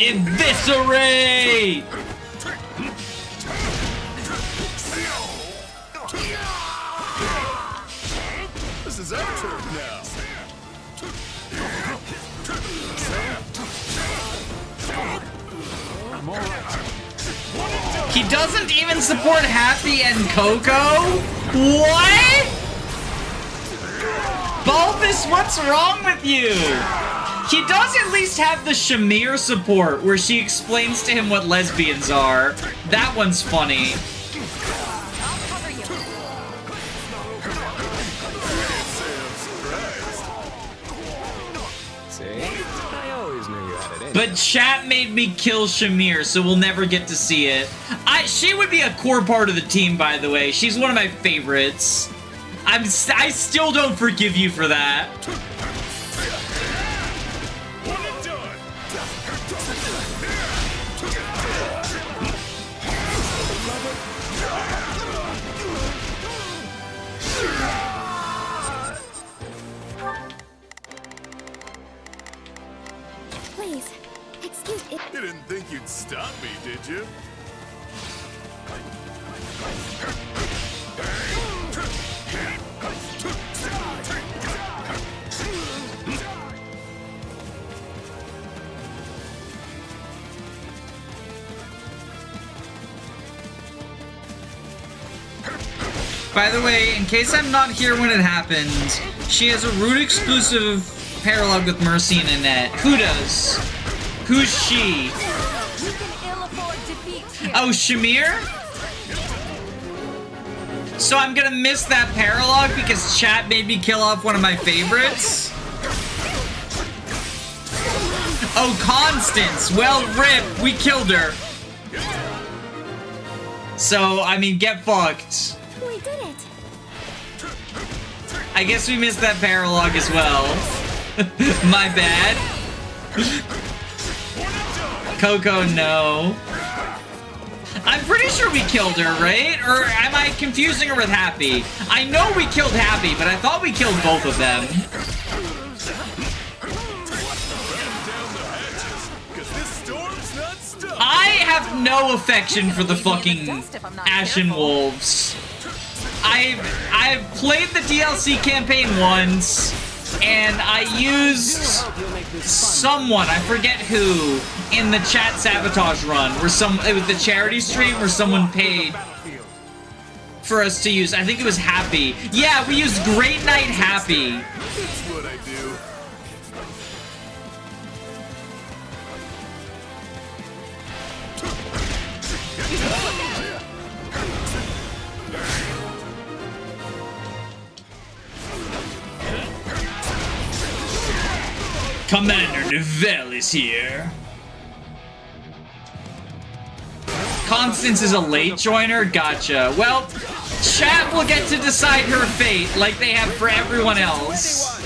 Eviscerate! This is our turn now. I'm all right. He doesn't even support Happy and Coco? What? Bulbous, what's wrong with you? He does at least have the Shamir support, where she explains to him what lesbians are. That one's funny. See? I always knew you had it in. But chat made me kill Shamir, so we'll never get to see it. She would be a core part of the team, by the way. She's one of my favorites. I still don't forgive you for that. Please, excuse me. You didn't think you'd stop me, did you? By the way, in case I'm not here when it happened, she has a root exclusive paralog with Mercy and Annette. Who does? Who's she? Oh, Shamir? So I'm gonna miss that paralog because chat made me kill off one of my favorites? Oh, Constance! Well, rip! We killed her! So, I mean, get fucked. We did it. I guess we missed that paralog as well. My bad. Coco, no. I'm pretty sure we killed her, right? Or am I confusing her with Happy? I know we killed Happy, but I thought we killed both of them. I have no affection for the fucking Ashen Wolves. I've played the DLC campaign once, and I used someone, I forget who, in the chat sabotage run, where it was the charity stream where someone paid for us to use. I think it was Happy. Yeah, we used Great Night Happy. That's what I do. Commander Neville is here. Constance is a late joiner? Gotcha. Well, chat will get to decide her fate like they have for everyone else.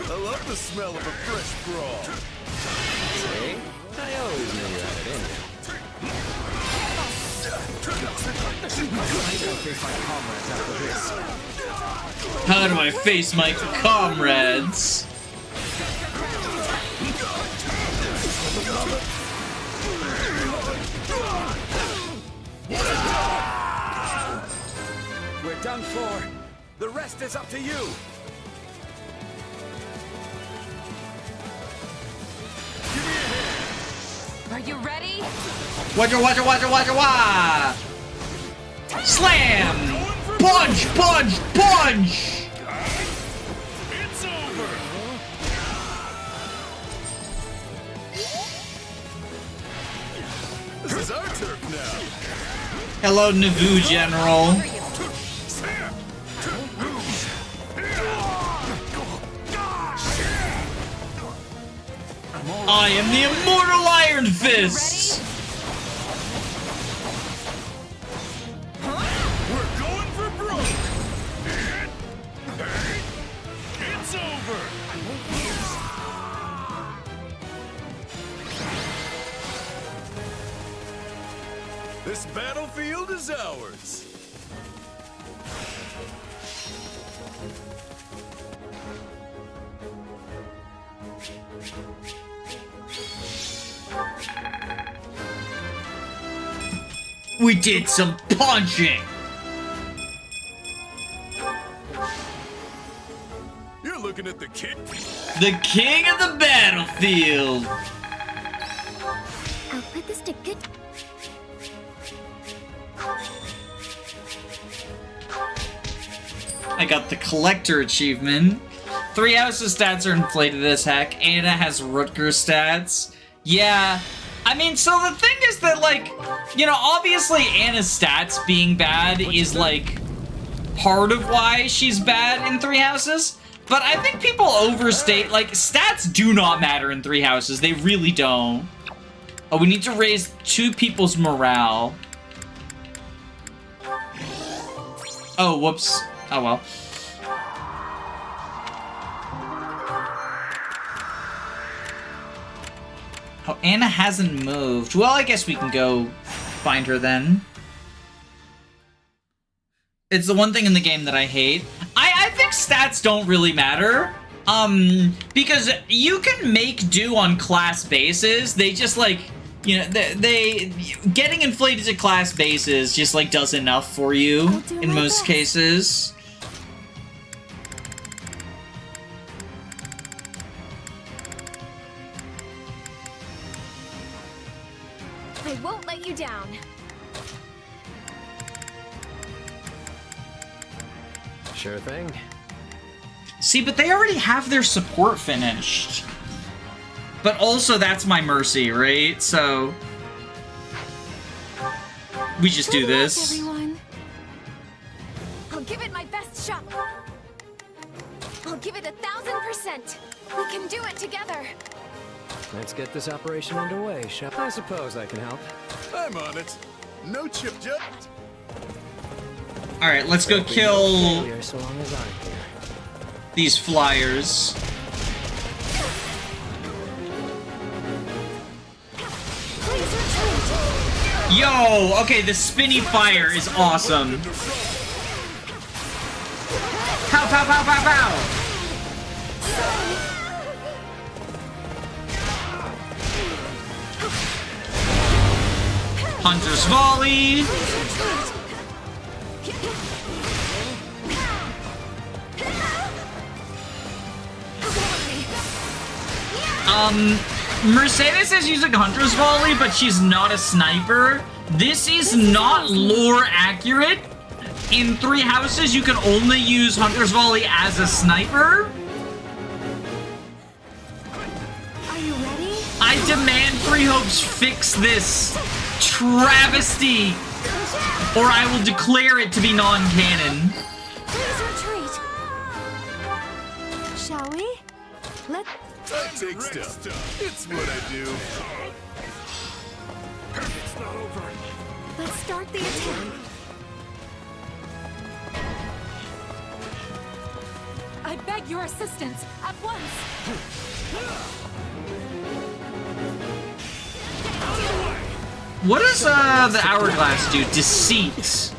I love the smell of a fresh brawl. See? I always knew you had it in you. How do I face my comrades? We're done for. The rest is up to you. Are you ready? Watcha, watcha, watcha, watcha, wah! Slam! Punch, punch, punch! It's over. This is our turf now. Hello, Navoo General. I am the immortal Iron Fist! We're going for broke. It's over. This battlefield is ours. We did some punching! You're looking at the king. The king of the battlefield! I'll put this to good. I got the collector achievement. 3 houses stats are inflated as heck. Anna has Rutger stats. Yeah. I mean, so the thing is that, like, you know, obviously Anna's stats being bad is, like, part of why she's bad in 3 houses. But I think people overstate, like, stats do not matter in 3 houses. They really don't. Oh, we need to raise 2 people's morale. Oh, whoops. Oh, well. Oh, Anna hasn't moved. Well, I guess we can go find her then. It's the one thing in the game that I hate. I think stats don't really matter. Because you can make do on class bases. They just, like, you know, they getting inflated to class bases just, like, does enough for you in most cases. I won't let you down. Sure thing. See, but they already have their support finished. But also, that's my mercy, right? So we just do this. Everyone. I'll give it my best shot. I'll give it 1,000%. We can do it together. Let's get this operation underway, shall I? Suppose I can help. I'm on it. No chip jet. All right, let's go kill So long as I'm here. these flyers. Yo, okay, the spinny fire is awesome. Pow, pow, pow, pow, pow. Hunter's volley. Mercedes is using Hunter's volley, but she's not a sniper. This is not lore accurate. In 3 houses, you can only use Hunter's volley as a sniper. Are you ready? I demand 3 Hopes fix this travesty, or I will declare it to be non-canon. Please retreat. Shall we? Let. I take stuff. It's what I do. It's not over. Let's start the attack. I beg your assistance at once. What does the hourglass do? Deceit.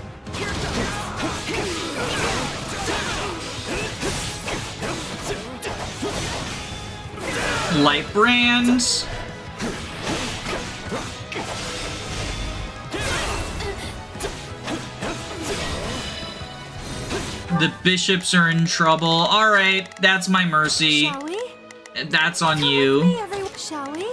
Light brands. The bishops are in trouble. Alright, that's my mercy. Shall we? That's on you. Shall we?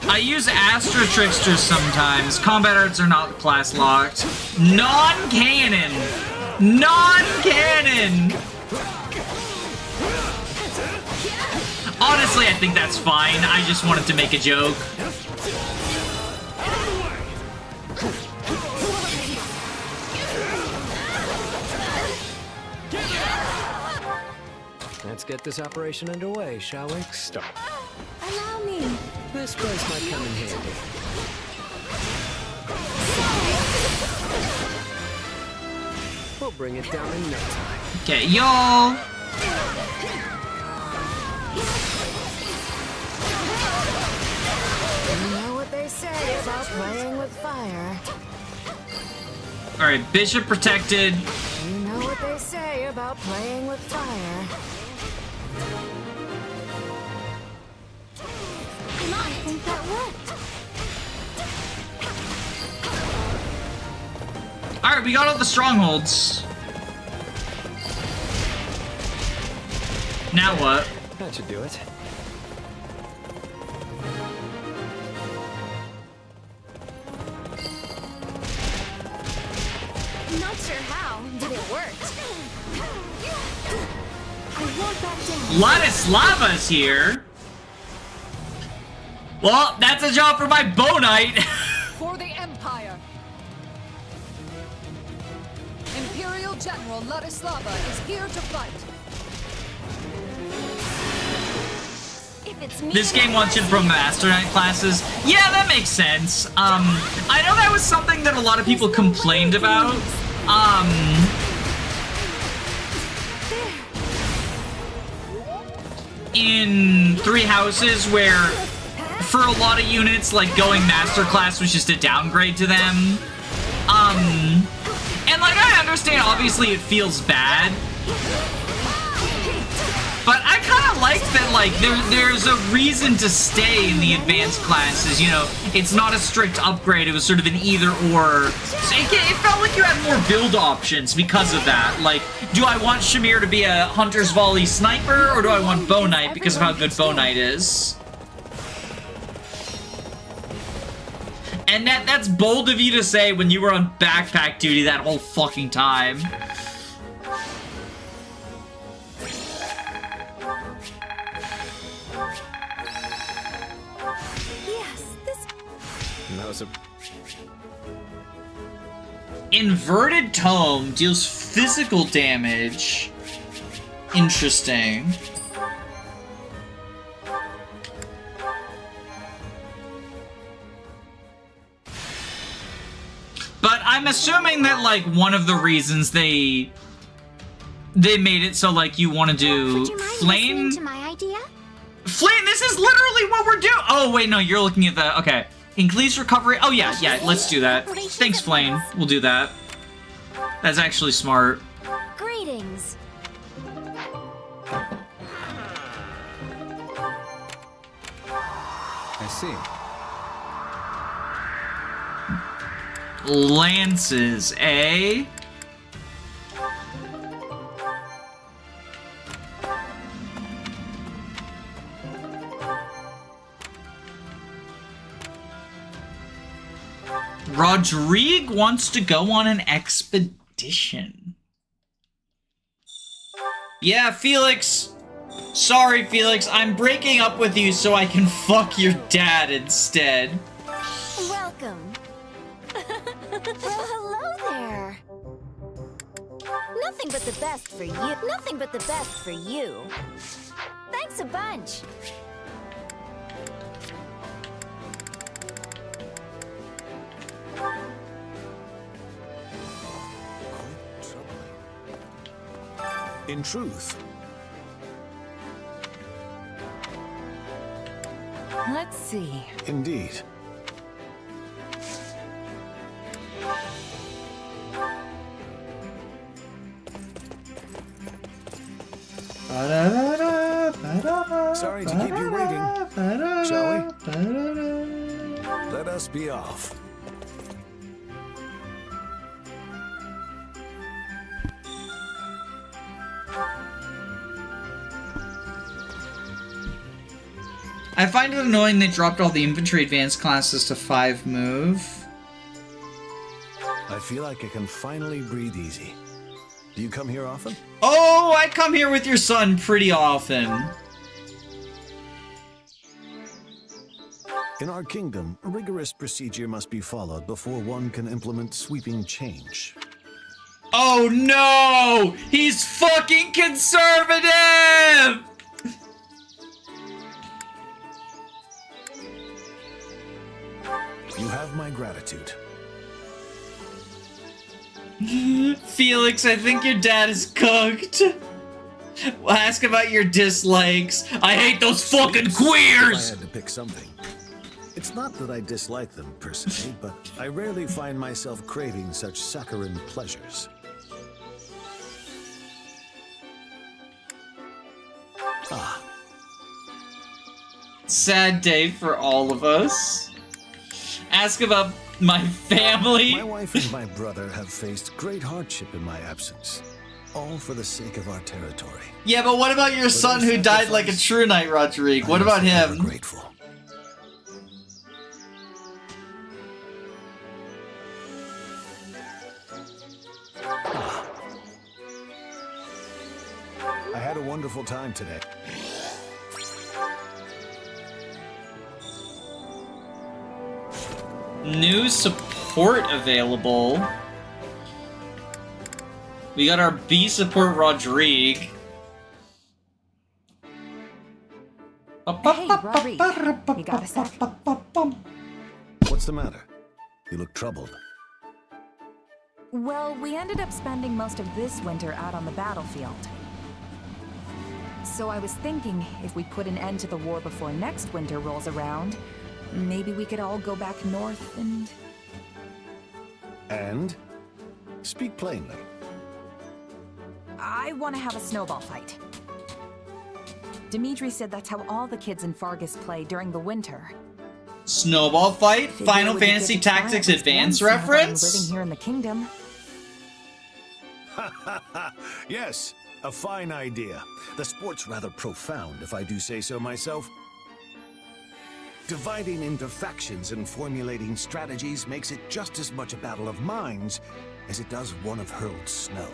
I use Astra Tricksters sometimes. Combat arts are not class locked. Non-canon! Non-canon! Honestly, I think that's fine. I just wanted to make a joke. Let's get this operation underway, shall we? Stop. Allow me. This place might come in handy. We'll bring it down in no time. Okay, y'all. You know what they say about playing with fire. Alright, Bishop protected. You know what they say about playing with fire. Come on, I think that worked. Alright, we got all the strongholds. Now what? That should do it. Not sure how, but it worked. I won't back down. Ladislava's here. Well, that's a job for my bow knight. For the Empire. Imperial General Ladislava is here to fight. If it's me, This game wants you to pro Master Knight classes. Yeah, that makes sense. I know that was something that a lot of people complained about. In Three Houses, where for a lot of units, like going Master Class was just a downgrade to them. And like I understand, obviously it feels bad. But I kind of like that, like, there's a reason to stay in the advanced classes, you know? It's not a strict upgrade, it was sort of an either-or. So it felt like you had more build options because of that. Like, do I want Shamir to be a Hunter's Volley Sniper, or do I want Bow Knight because of how good Bow Knight is? And that's bold of you to say when you were on backpack duty that whole fucking time. That was a... Inverted Tome deals physical damage. Interesting. But I'm assuming that, like, one of the reasons they made it so, like, you want to do flame. To my idea? Flame, this is literally what we're doing. Oh, wait, no, you're looking at the, okay. Increase recovery. Oh, yeah, let's do that. Thanks, Flame. We'll do that. That's actually smart. Greetings. I see. Lances, eh? Rodrigue wants to go on an expedition. Yeah, Felix. Sorry, Felix. I'm breaking up with you so I can fuck your dad instead. Welcome. Well, hello there. Nothing but the best for you. Nothing but the best for you. Thanks a bunch. In truth, Let's see. indeed. Sorry to keep you waiting. Shall we? Let us be off. I find it annoying they dropped all the infantry advanced classes to 5 move. I feel like I can finally breathe easy. Do you come here often? Oh, I come here with your son pretty often. In our kingdom, a rigorous procedure must be followed before one can implement sweeping change. Oh no! He's fucking conservative! You have my gratitude. Felix, I think your dad is cooked. Well, ask about your dislikes. I hate those fucking queers! I had to pick something. It's not that I dislike them per se, but I rarely find myself craving such saccharine pleasures. Ah. Sad day for all of us. Ask about my family. My wife and my brother have faced great hardship in my absence, all for the sake of our territory. Yeah, but what about your son who died like a true knight, Rodrigue? What about him? Grateful. I had a wonderful time today. New support available. We got our B support, Rodrigue. Hey, Rodrigue, you got a sec? What's the matter? You look troubled. Well, we ended up spending most of this winter out on the battlefield. So I was thinking, if we put an end to the war before next winter rolls around, maybe we could all go back north and... And? Speak plainly. I want to have a snowball fight. Dimitri said that's how all the kids in Fargus play during the winter. Snowball fight? Figure Final we could Fantasy get to try Tactics at least Advance once now that I'm reference? living here in the kingdom. Yes, a fine idea. The sport's rather profound, if I do say so myself. Dividing into factions and formulating strategies makes it just as much a battle of minds as it does one of hurled snow.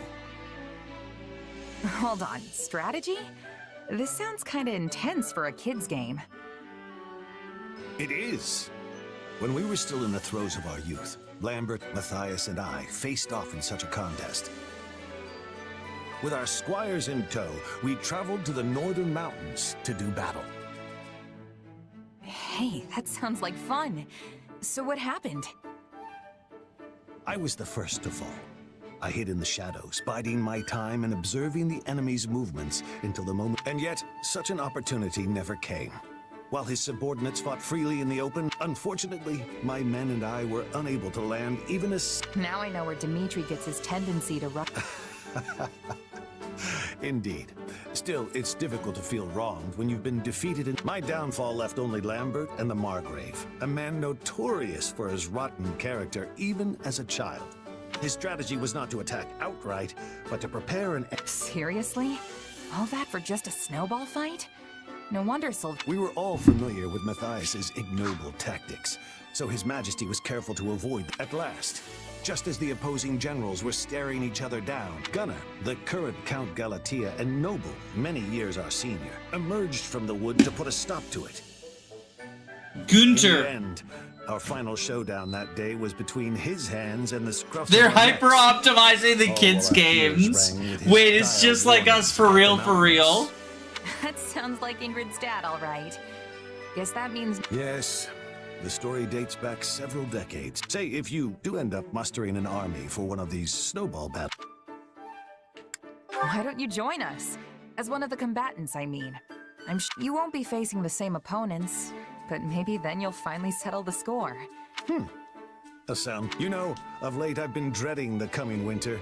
Hold on, strategy? This sounds kinda intense for a kid's game. It is. When we were still in the throes of our youth, Lambert, Matthias, and I faced off in such a contest. With our squires in tow, we traveled to the northern mountains to do battle. Hey, that sounds like fun. So what happened? I was the first to fall. I hid in the shadows, biding my time and observing the enemy's movements until the moment. And yet, such an opportunity never came. While his subordinates fought freely in the open, unfortunately, my men and I were unable to land even a... Now I know where Dimitri gets his tendency to run. Indeed. Still, it's difficult to feel wronged when you've been defeated in... My downfall left only Lambert and the Margrave, a man notorious for his rotten character even as a child. His strategy was not to attack outright, but to prepare an... Seriously? All that for just a snowball fight? No wonder We were all familiar with Matthias's ignoble tactics, so His Majesty was careful to avoid... At last, just as the opposing generals were staring each other down, Gunnar, the current Count Galatea and noble, many years our senior, emerged from the wood to put a stop to it. Gunther. In the end, our final showdown that day was between his hands and the scruff. They're hyper-optimizing the kids' games. Wait, it's just like us for real, for real. That sounds like Ingrid's dad, all right. Guess that means... Yes. The story dates back several decades. Say, if you do end up mustering an army for one of these snowball battles. Why don't you join us? As one of the combatants, I mean. You won't be facing the same opponents, but maybe then you'll finally settle the score. A sound. You know, of late I've been dreading the coming winter.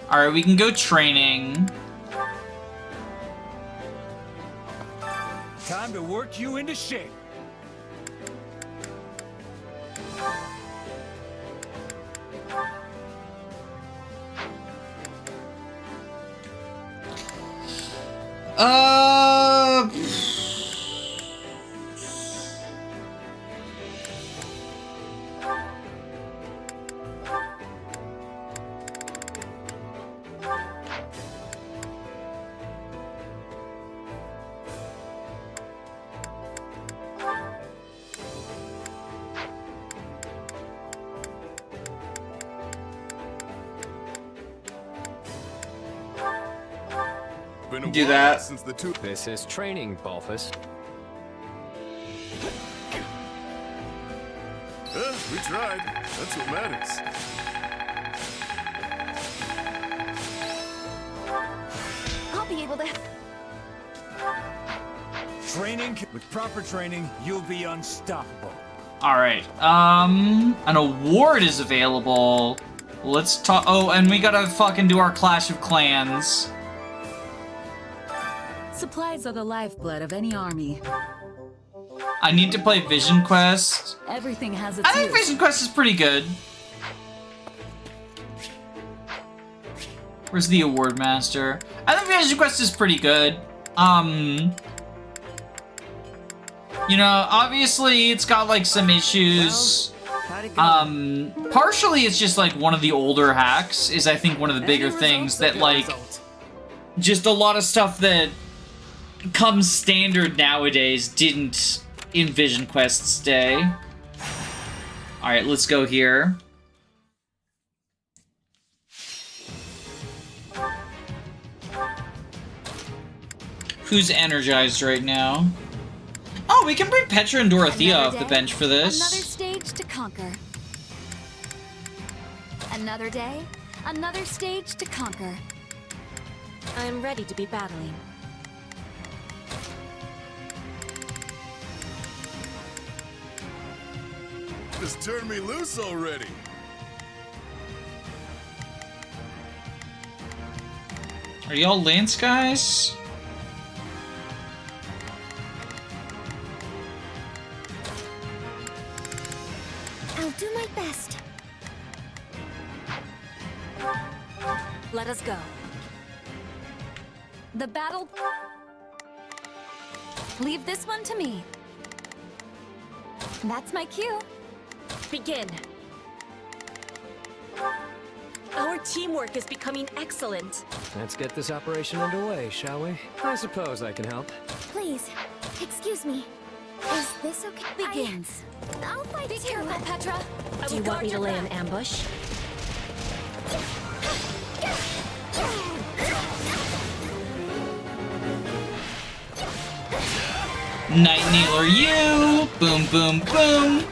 Alright, we can go training. Time to work you into shape. Do that. Since the two. This is training, Balthus. We tried. That's what matters. I'll be able to... Training, with proper training, you'll be unstoppable. Alright, an award is available. Let's talk. Oh, and we gotta fucking do our Clash of Clans. Supplies are the lifeblood of any army. I need to play Vision Quest. Everything has its I think use. Vision Quest is pretty good. Where's the award master? I think Vision Quest is pretty good. You know, obviously it's got like some issues. Partially it's just like one of the older hacks is I think one of the bigger things that like just a lot of stuff that comes standard nowadays didn't in Vision Quest's day. Alright, let's go here. Who's energized right now? Oh, we can bring Petra and Dorothea off the bench for this. Another stage to conquer. Another day, another stage to conquer. I'm ready to be battling. Just turn me loose already. Are y'all Lance guys? I'll do my best. Let us go. The battle... Leave this one to me. That's my cue. Begin. Our teamwork is becoming excellent. Let's get this operation underway, shall we? I suppose I can help. Please, excuse me. Is this okay? Begins. I'll fight Be too. careful, Petra. Do you want me to lay an ambush? Night Kneeler, you! Boom, boom, boom!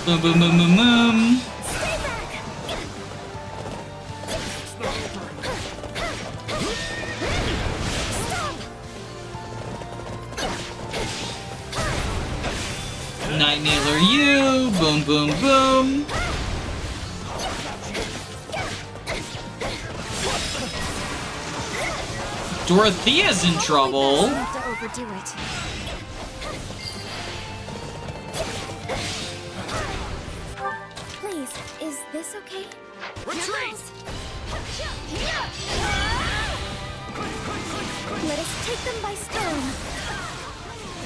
Boom, boom, boom, boom, boom! Night Kneeler, you! Boom, boom, boom! Dorothea's in trouble. Not to overdo it. Please, is this okay? Retreat! Let us take them by storm.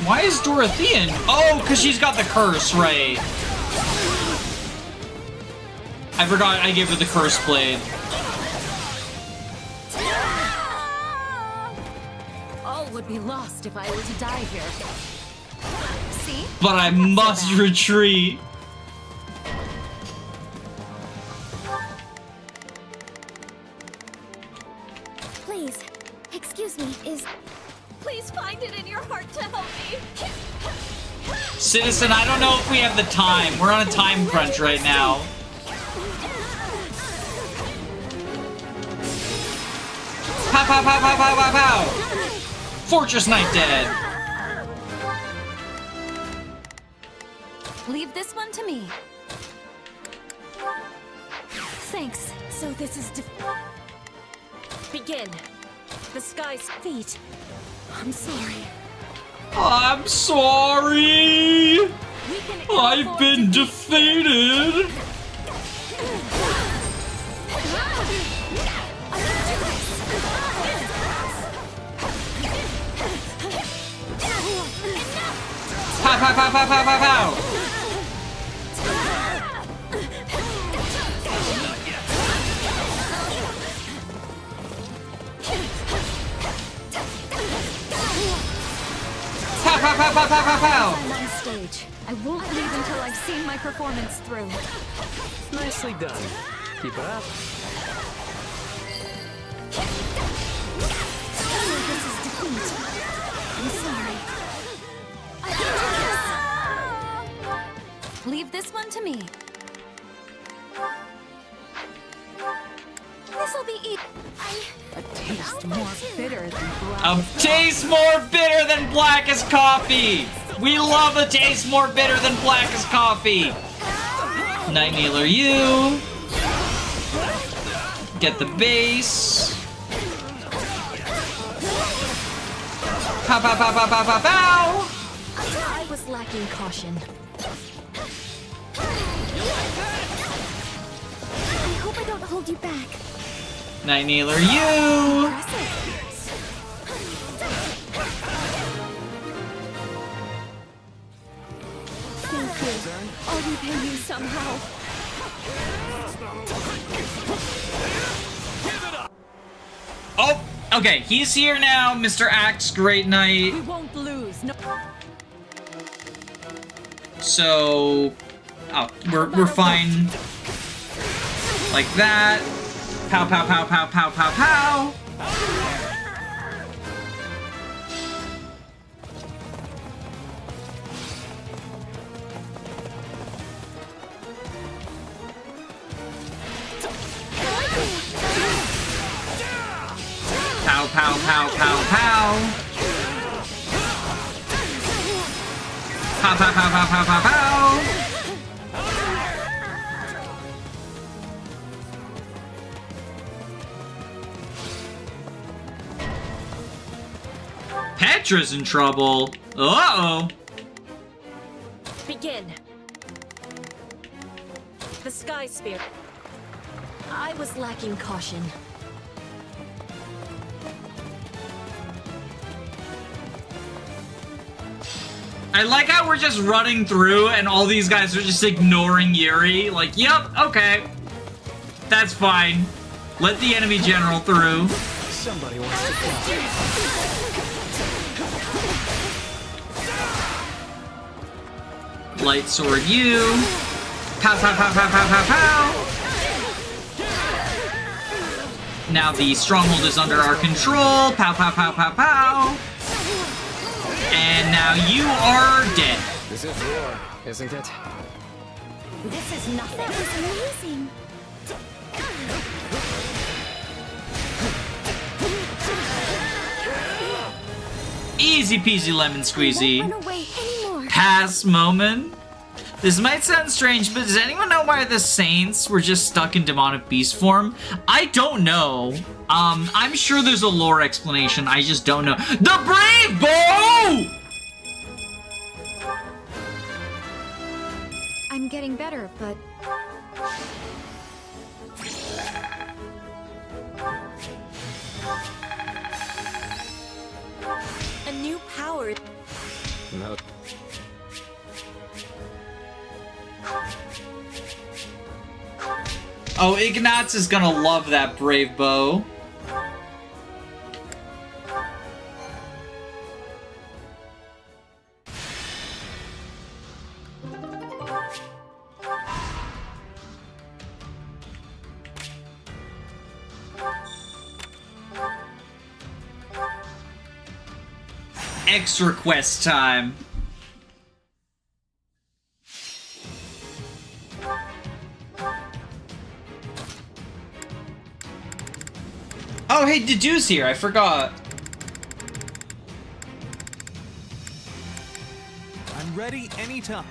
Why is Dorothea in? Oh, because she's got the curse, right. I forgot I gave her the curse blade. All would be lost if I were to die here. See? But I must retreat. Citizen, I don't know if we have the time. We're on a time crunch right now. Pow, pow, pow, pow, pow, pow, pow. Fortress Knight dead. Leave this one to me. Thanks. So this is Begin. The sky's feet. I'm sorry. I'm sorry. I've been defeated. Pow, pow, pow, pow, pow, pow, pow. Pow, pow, pow, pow, pow, pow, pow. I'm on stage. I won't leave until I've seen my performance through. Nicely done. Keep it up. So this is defeat. I'm sorry. I can do this. Leave this one to me. This'll be easy. A taste more bitter than black. A taste more bitter than black as coffee. We love a taste more bitter than black as coffee. Night Kneeler, you get the base. Pow, pow, pow, pow, pow, pow, pow. I was lacking caution. I hope I don't hold you back. Night Kneeler, you. Thank you. I'll repay you somehow. Oh, okay, he's here now, Mr. Axe Great Knight. We won't lose. No. So, oh, we're fine. Like that. Pow, pow, pow, pow, pow, pow, pow. Pow, pow, pow, pow, pow. Pow, pow, pow, pow, pow, pow, pow. Petra's in trouble. Uh-oh. Begin. The sky spear. I was lacking caution. I like how we're just running through and all these guys are just ignoring Yuri. Like, yep, okay. That's fine. Let the enemy general through. Somebody wants to fly. Light sword you. Pow, pow, pow, pow, pow, pow, pow. Now the stronghold is under our control. Pow, pow, pow, pow, pow. And now you are dead. This is war, isn't it? This is nothing. That was amazing. Easy peasy lemon squeezy. Run away anymore. Pass moment. This might sound strange, but does anyone know why the Saints were just stuck in demonic beast form? I don't know. I'm sure there's a lore explanation. I just don't know. The Brave Bow! I'm getting better, but A new power. No. Oh, Ignatz is gonna love that Brave Bow. Extra quest time. Oh, hey, Dedu's here. I forgot. I'm ready anytime.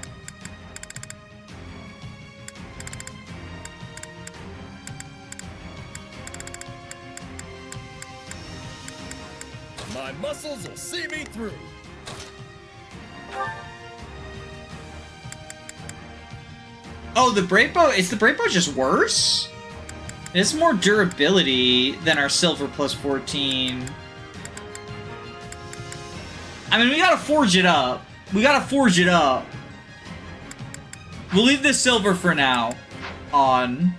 My muscles will see me through. Oh, the brave bow. Is the brave bow just worse? It's more durability than our silver plus 14. I mean, we gotta forge it up. We gotta forge it up. We'll leave the silver for now on.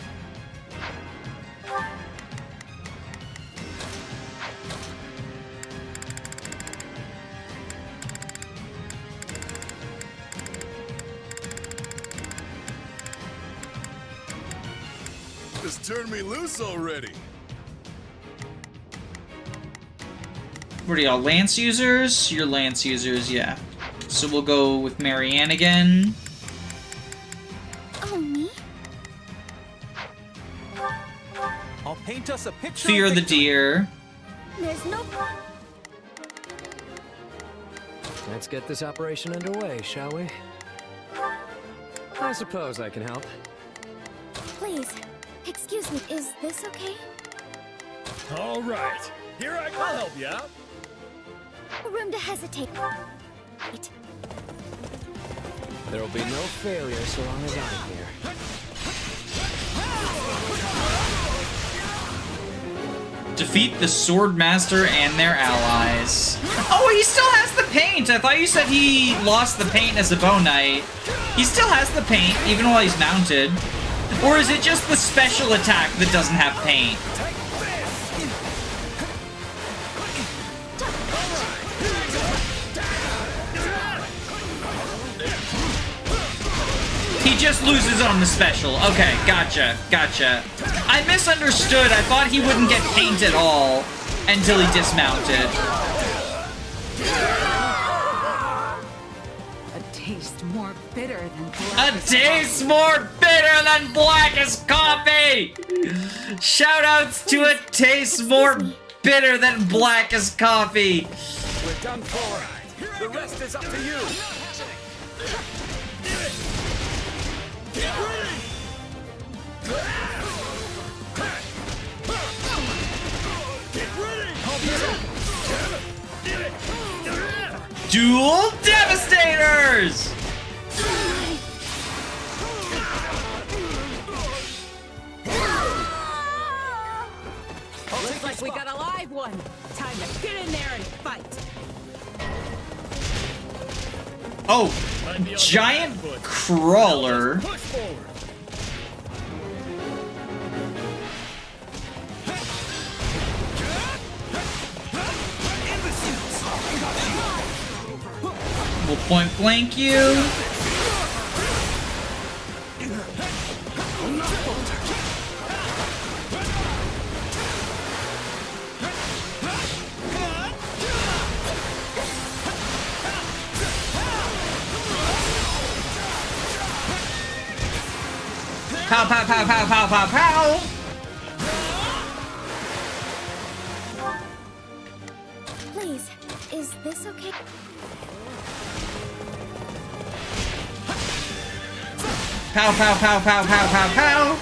Just turn me loose already. What are y'all, lance users? You're lance users, yeah. So we'll go with Marianne again. Oh, me? I'll paint us a picture. Fear of the victory. deer. There's no... Let's get this operation underway, shall we? I suppose I can help. Please, excuse me, is this okay? All right, I'll help you out. Room to hesitate. Wait. There'll be no failure so long as I'm here. Defeat the Swordmaster and their allies. Oh, he still has the paint! I thought you said he lost the paint as a bow knight. He still has the paint, even while he's mounted. Or is it just the special attack that doesn't have paint? He just loses on the special. Okay, gotcha, gotcha. I misunderstood. I thought he wouldn't get paint at all until he dismounted. A taste more bitter than A taste more bitter than blackest coffee! Shoutouts to a taste more bitter than blackest coffee. We're done for. The rest is up to you. Dual Devastators! Looks like we got a live one. Time to get in there and fight. Oh, giant crawler. We'll point blank you. Pow, pow, pow, pow, pow, pow, pow! Please, is this okay? Pow, pow, pow, pow, pow, pow, pow!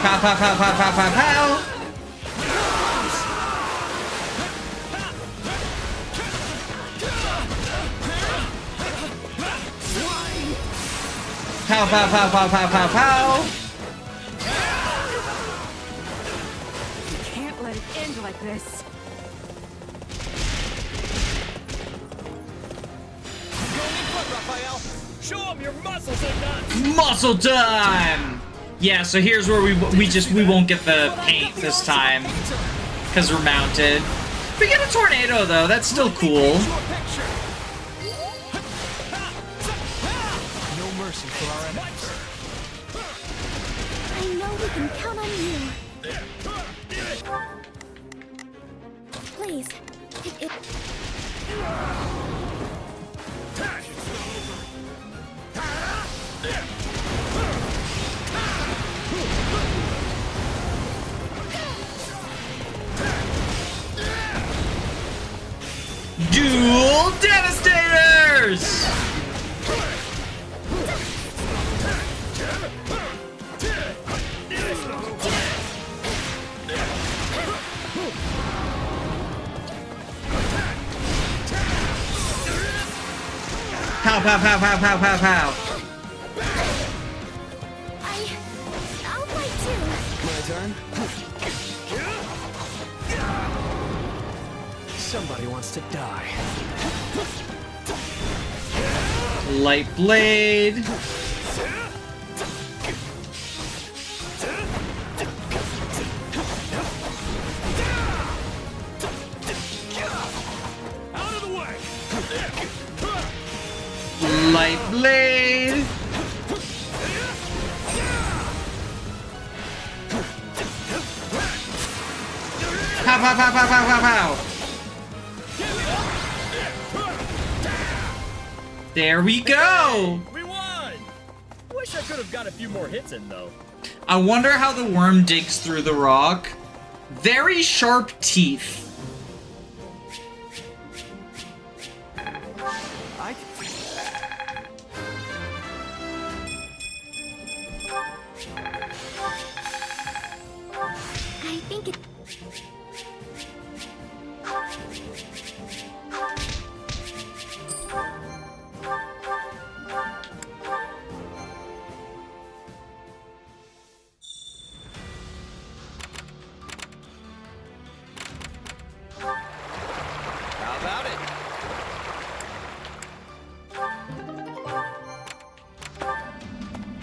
Pow, pow, pow, pow, pow, pow, pow! Pow, pow, pow, pow, pow, pow, pow! You can't let it end like this. Raphael, show him your muscles and nuts. Muscle time! Yeah, so here's where we won't get the paint this time because we're mounted. We get a tornado though. That's still cool. No mercy for our enemies. I know we can count on you. please. Dual Devastators! Pow, pow, pow, pow, pow, pow, pow. I'll fight too. My turn? Somebody wants to die. Light Blade. Out of the way! Light Blade. Pow, pow, pow, pow, pow, pow, pow. There we go! We won! Wish I could have got a few more hits in, though. I wonder how the worm digs through the rock. Very sharp teeth. I think it... How about it?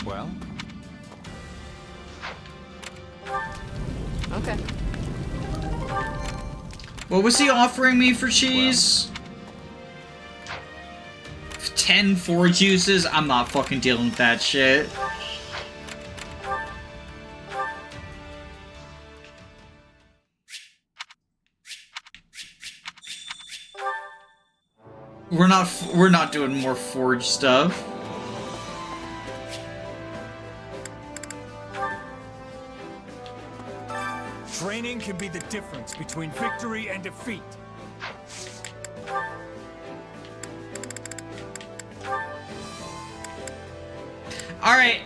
Well? Okay. What was he offering me for cheese? 10 4 juices? I'm not fucking dealing with that shit. We're not doing more forge stuff. Training can be the difference between victory and defeat. Alright,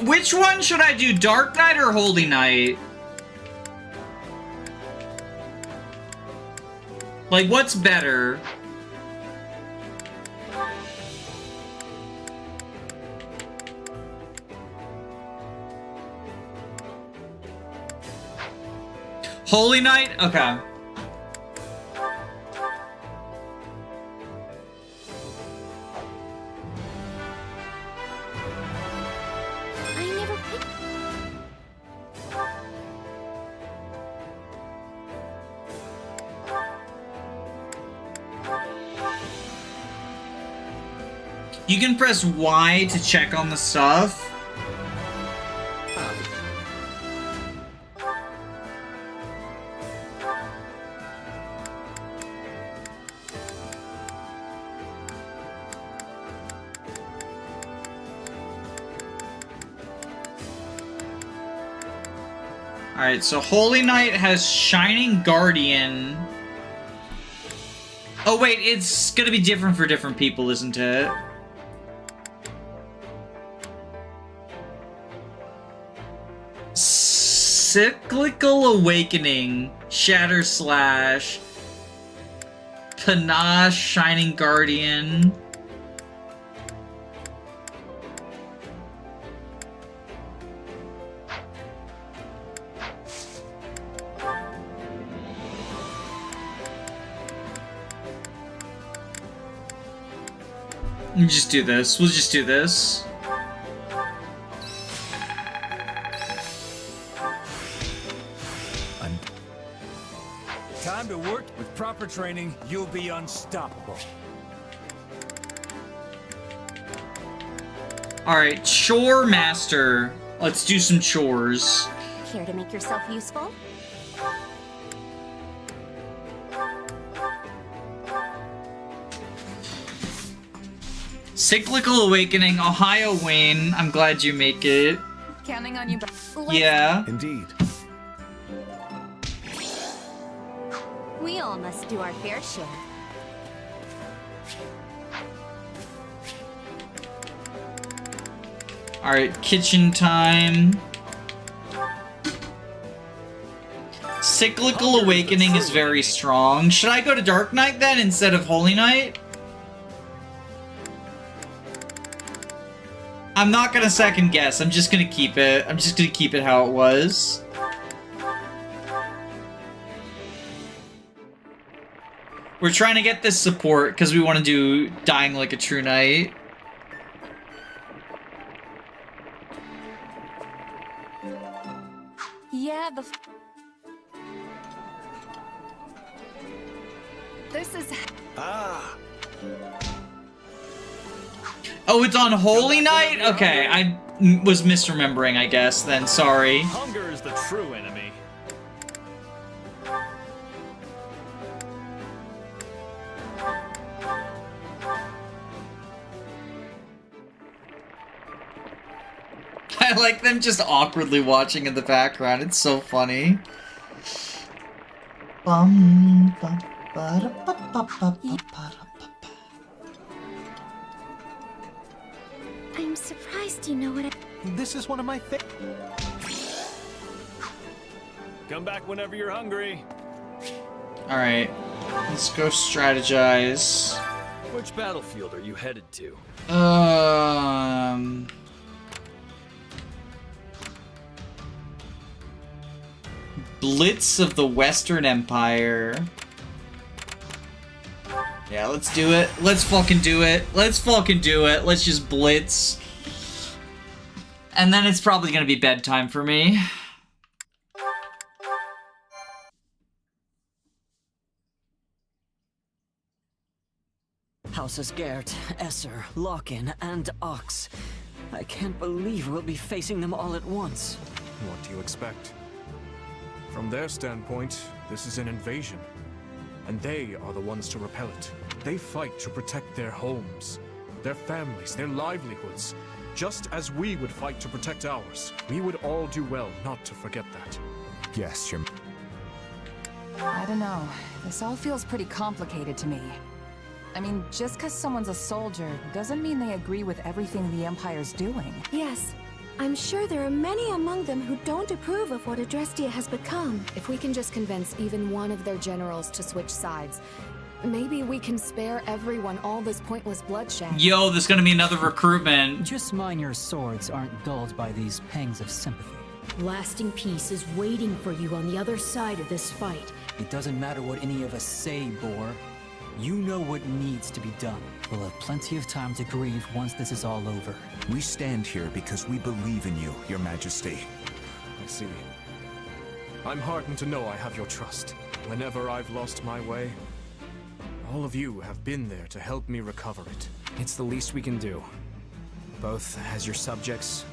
which one should I do? Dark Knight or Holy Knight? Like, what's better? Holy Knight? Okay. I never picked... You can press Y to check on the stuff. Alright, so Holy Knight has Shining Guardian. Oh wait, it's gonna be different for different people, isn't it? Cyclical Awakening, Shatter Slash, Panache, Shining Guardian. We'll just do this. We'll just do this. Time to work. With proper training, you'll be unstoppable. Alright, Chore Master. Let's do some chores. Care to make yourself useful? Cyclical Awakening, Ohio Wayne. I'm glad you make it. Counting on you. Yeah. Indeed. We all must do our fair share. Alright, kitchen time. Cyclical Awakening is very strong. Should I go to Dark Knight then instead of Holy Knight? I'm not gonna second guess. I'm just gonna keep it. I'm just gonna keep it how it was. We're trying to get this support because we want to do Dying Like a True Knight. Yeah, this is... Ah! Oh, it's on Holy Night? Okay, I was misremembering, I guess, then. Sorry. Hunger is the true enemy. I like them just awkwardly watching in the background. It's so funny. I'm surprised you know what I... This is one of my Come back whenever you're hungry. Alright, let's go strategize. Which battlefield are you headed to? Blitz of the Western Empire. Yeah, let's do it. Let's fucking do it. Let's fucking do it. Let's just blitz. And then it's probably gonna be bedtime for me. Houses Gert, Esser, Locken, and Ox. I can't believe we'll be facing them all at once. What do you expect? From their standpoint, this is an invasion. And they are the ones to repel it. They fight to protect their homes, their families, their livelihoods, just as we would fight to protect ours. We would all do well not to forget that. Yes, your... I don't know. This all feels pretty complicated to me. I mean, just because someone's a soldier doesn't mean they agree with everything the Empire's doing. Yes, I'm sure there are many among them who don't approve of what Adrestia has become. If we can just convince even one of their generals to switch sides, maybe we can spare everyone all this pointless bloodshed. Yo, there's gonna be another recruitment. Just mind your swords aren't dulled by these pangs of sympathy. Lasting peace is waiting for you on the other side of this fight. It doesn't matter what any of us say, Boar. You know what needs to be done. We'll have plenty of time to grieve once this is all over. We stand here because we believe in you, Your Majesty. I see. I'm heartened to know I have your trust. Whenever I've lost my way, all of you have been there to help me recover it. It's the least we can do. Both as your subjects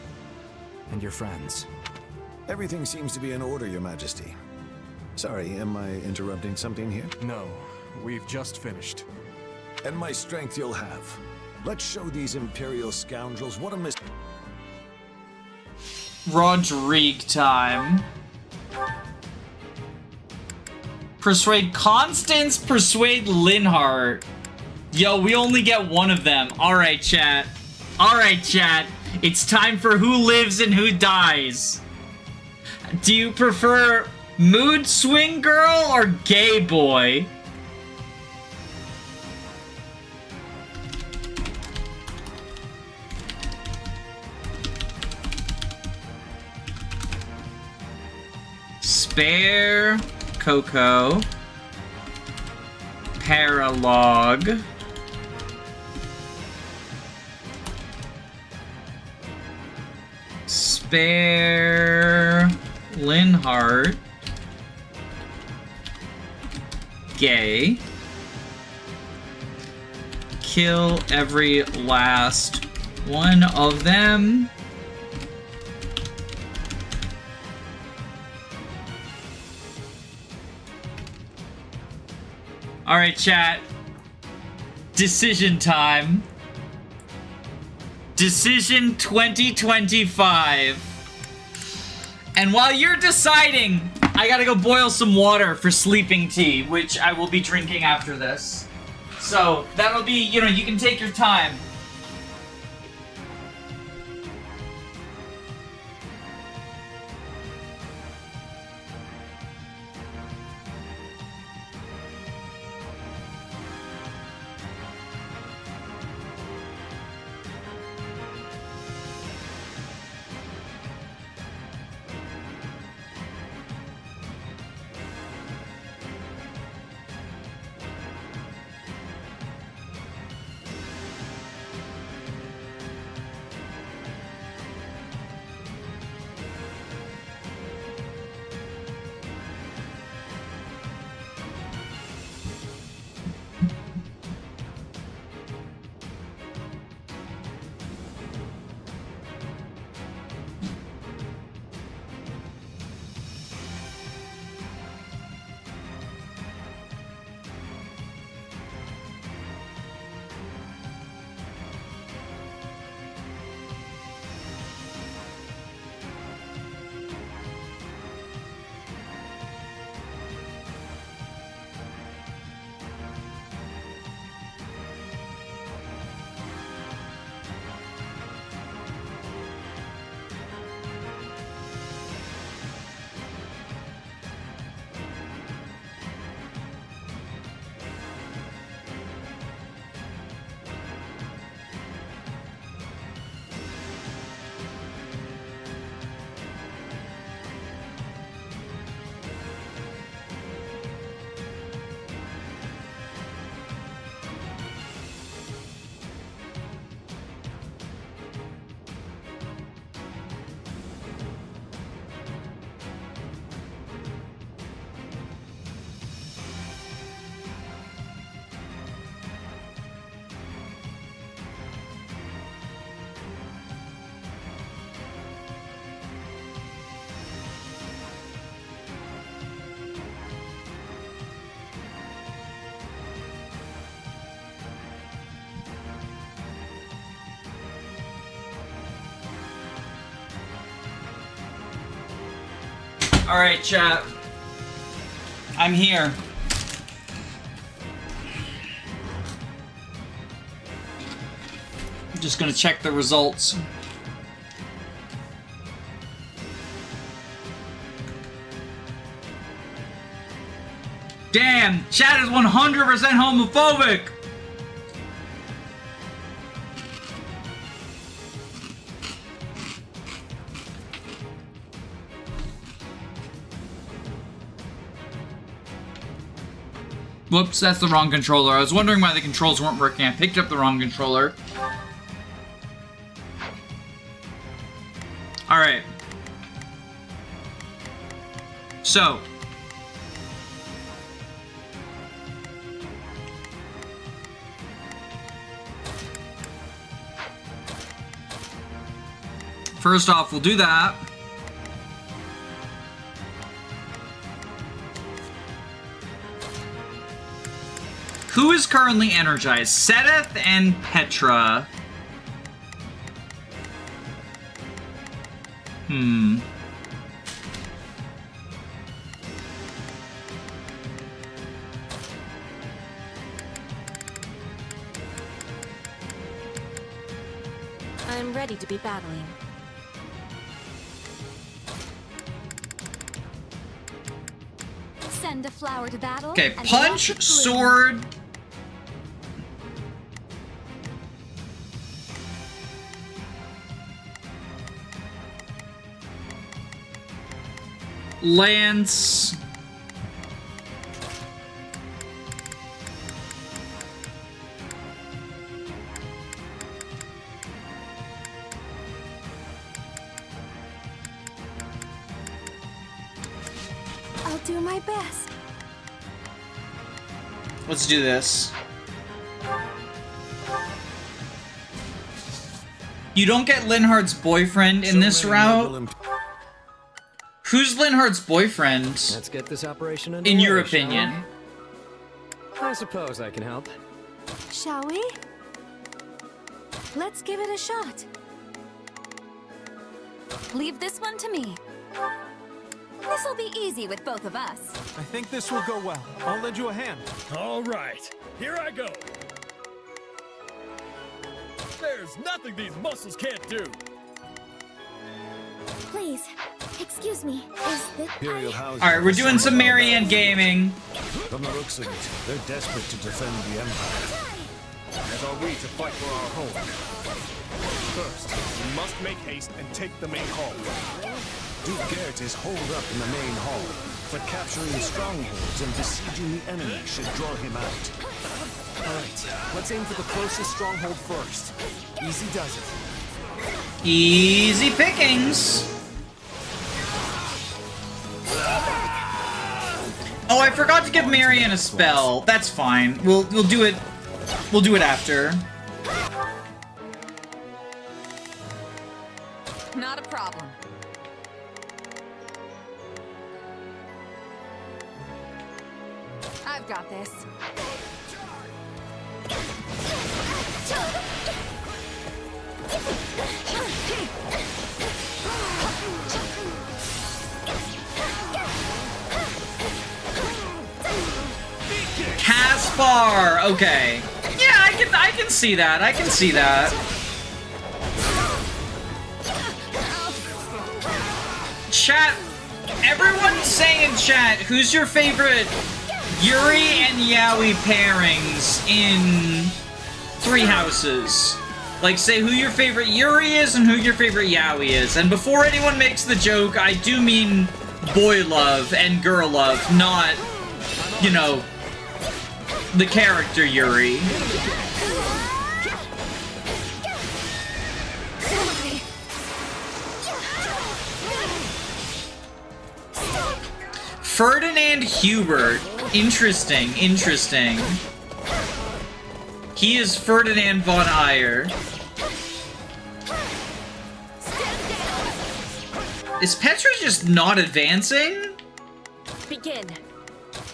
and your friends. Everything seems to be in order, Your Majesty. Sorry, am I interrupting something here? No, we've just finished. And my strength you'll have. Let's show these Imperial scoundrels what a Rodrigue time. Persuade Constance, persuade Linhart. Yo, we only get one of them. Alright, chat. Alright, chat. It's time for who lives and who dies. Do you prefer mood swing girl or gay boy? Spare Coco. Paralog. Spare Linhart. Gay. Kill every last one of them. Alright, chat. Decision time. Decision 2025. And while you're deciding, I gotta go boil some water for sleeping tea, which I will be drinking after this. So that'll be, you know, you can take your time. Alright, chat. I'm here. I'm just gonna check the results. Damn, chat is 100% homophobic! Whoops, that's the wrong controller. I was wondering why the controls weren't working. I picked up the wrong controller. Alright. So. First off, we'll do that. Who is currently energized? Sedith and Petra. I'm ready to be battling. Send a flower to battle. Okay, and punch, lots of sword. Lance. I'll do my best. Let's do this. You don't get Linhardt's boyfriend in this route. Who's Linhardt's boyfriend? Let's get this operation underway, in your shall we? opinion? I suppose I can help. Shall we? Let's give it a shot. Leave this one to me. This'll be easy with both of us. I think this will go well. I'll lend you a hand. All right, here I go. There's nothing these muscles can't do. Please, excuse me. Is this... Alright, we're doing some Marianne gaming. From the looks of it, they're desperate to defend the Empire. As are we to fight for our home. First, we must make haste and take the main hall. Duke Garrett is holed up in the main hall, but capturing strongholds and besieging the enemy should draw him out. Alright, let's aim for the closest stronghold first. Easy does it. Easy pickings. Oh, I forgot to give Marianne a spell. That's fine. We'll do it. We'll do it after. Not a problem. I've got this. Caspar. Okay. Yeah, I can see that. I can see that. Chat. Everyone's saying in chat, who's your favorite Yuri and Yaoi pairings in Three Houses? Like, say who your favorite Yuri is and who your favorite Yaoi is. And before anyone makes the joke, I do mean boy love and girl love, not, you know, the character Yuri. Ferdinand Hubert. Interesting, interesting. He is Ferdinand von Eyre. Is Petra just not advancing? Begin.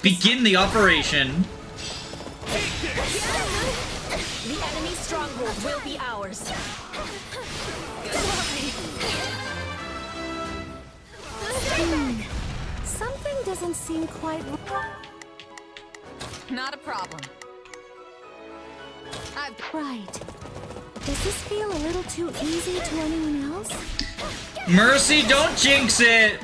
Begin the operation. The enemy's stronghold will be ours. Something doesn't seem quite... Not a problem. Right. Does this feel a little too easy to anyone else? Mercy, don't jinx it!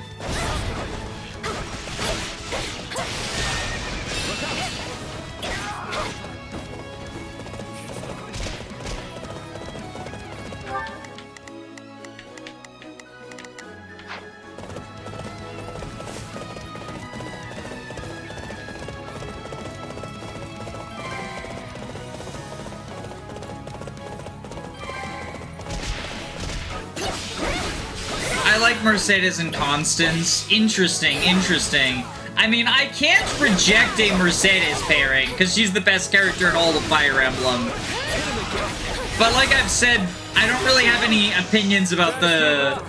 I like Mercedes and Constance. Interesting, interesting. I mean, I can't reject a Mercedes pairing, because she's the best character in all of Fire Emblem. But like I've said, I don't really have any opinions about the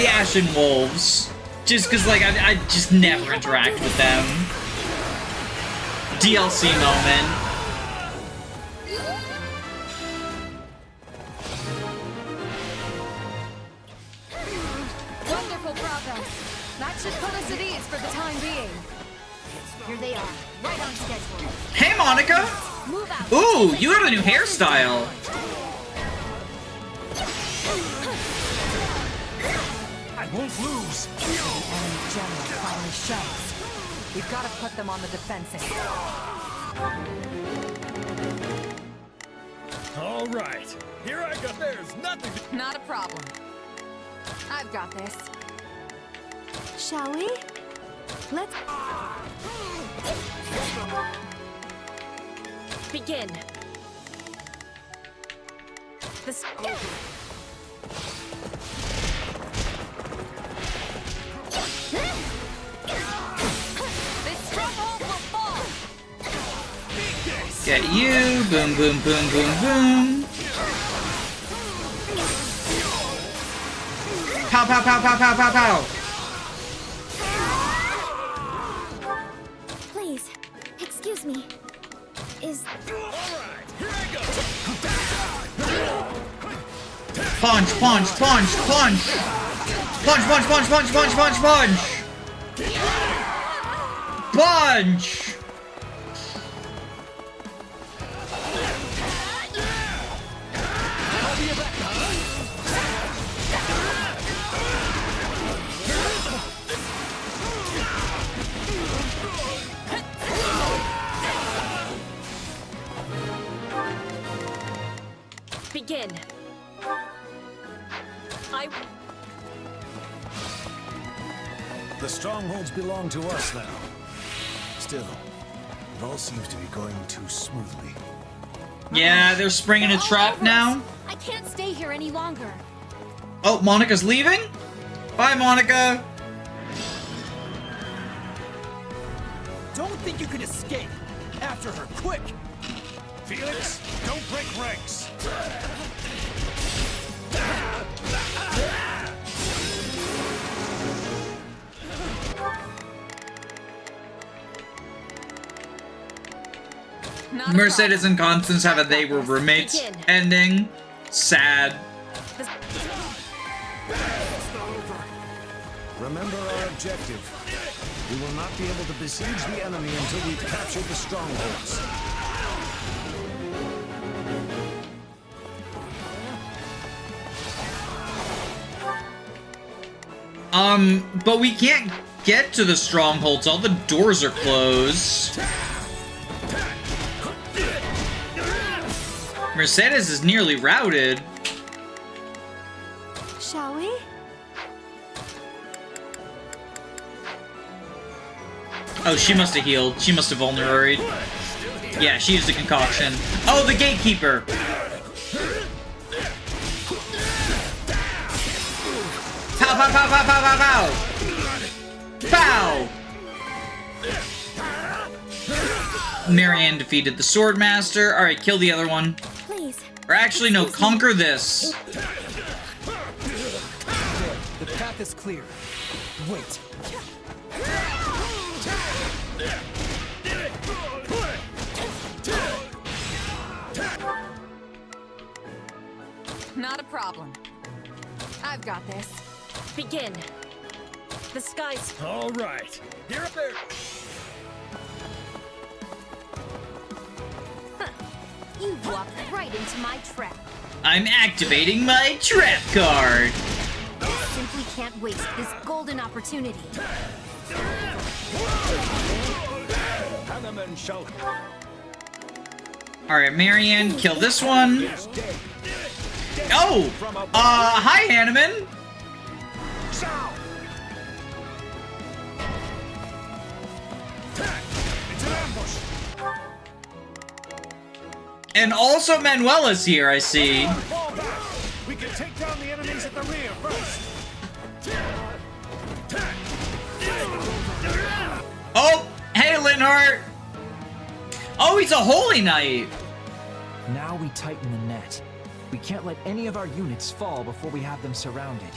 Ashen Wolves. Just because, like, I just never interact with them. DLC moment. Wonderful progress. That should put us at ease for the time being. Here they are, right on schedule. Hey, Monica! Ooh, you have a new hairstyle. I won't lose. The enemy general finally shows. We've got to put them on the defensive. All right, here I go. There's nothing. Not a problem. I've got this. Shall we? Let's... Begin. This... Get you. Boom, boom, boom, boom, boom. Pow, pow, pow, pow, pow, pow, pow. Please, excuse me. Is... All right, here I go. Punch, punch, punch, punch! Punch, punch, punch, punch, punch, punch, punch! Punch! Begin. The strongholds belong to us now. Still, it all seems to be going too smoothly. Yeah, they're springing a trap now. I can't stay here any longer. Oh, Monica's leaving? Bye, Monica. Don't think you can escape. After her, quick! Felix, don't break ranks. Mercedes and Constance have a they were roommates ending. Sad. Remember our objective. We will not be able to besiege the enemy until we've captured the strongholds. But we can't get to the strongholds. All the doors are closed. Mercedes is nearly routed. Shall we? Oh, she must have healed. She must have vulneraried. Yeah, she used a concoction. Oh, the gatekeeper! Pow, pow, pow, pow, pow, pow, pow! Pow! Marianne defeated the Swordmaster. Alright, kill the other one. Please. Or actually, no, conquer this. The path is clear. Wait. Not a problem. I've got this. Begin. The skies. All right. Here up there. You walked right into my trap. I'm activating my trap card. I simply can't waste this golden opportunity. Alright, Marianne, kill this one. Oh! Hi, Hanneman! And also Manuela's here, I see. We can take down the enemies at the rear first. Oh! Hey, Linhart! Oh, he's a Holy Knight! Now we tighten the net. We can't let any of our units fall before we have them surrounded.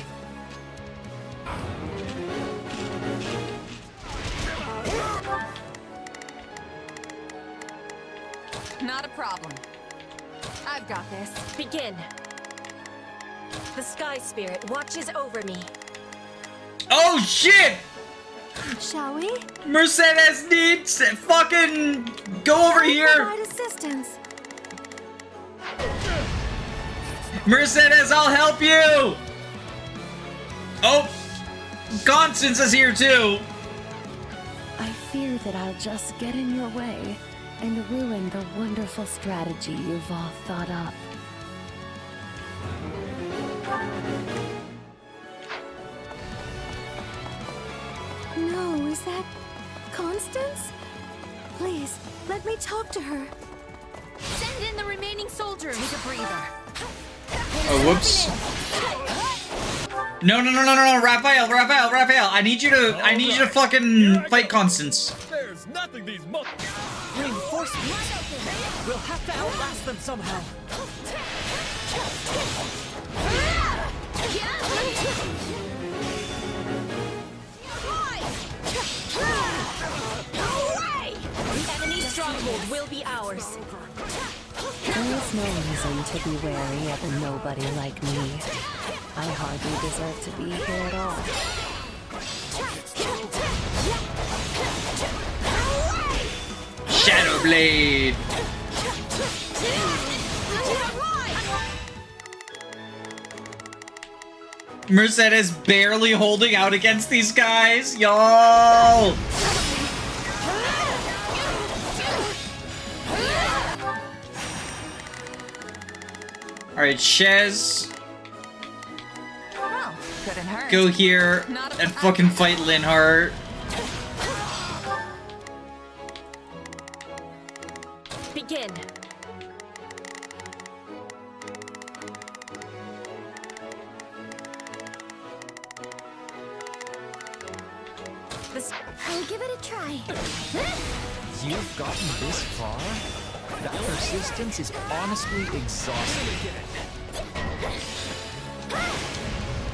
Not a problem. I've got this. Begin. The Sky Spirit watches over me. Oh, shit! Shall we? Mercedes needs fucking go over here. Provide assistance. Mercedes, I'll help you. Oh, Constance is here too. I fear that I'll just get in your way and ruin the wonderful strategy you've all thought up. No, is that Constance? Please, let me talk to her. Send in the remaining soldiers. Take a breather. Oh, whoops. No, Raphael, I need you to fucking fight Constance. There's nothing these Reinforcements! We'll have to outlast them somehow. The enemy stronghold will be ours. Those There's no reason to be wary of a nobody like me. I hardly deserve to be here at all. Shadow Blade! Mercedes barely holding out against these guys, y'all! Alright, Shez. Well, couldn't hurt. Go here and fucking fight Linhardt. Begin. I'll give it a try. You've gotten this far? That persistence is honestly exhausting.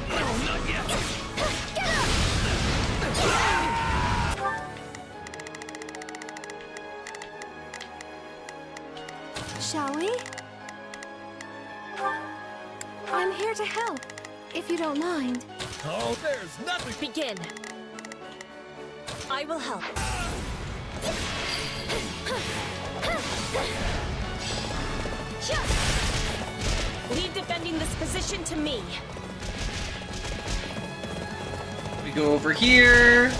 No, not yet. Shall we? I'm here to help, if you don't mind. Oh, there's nothing. Begin. I will help. Leave defending this position to me. We go over here.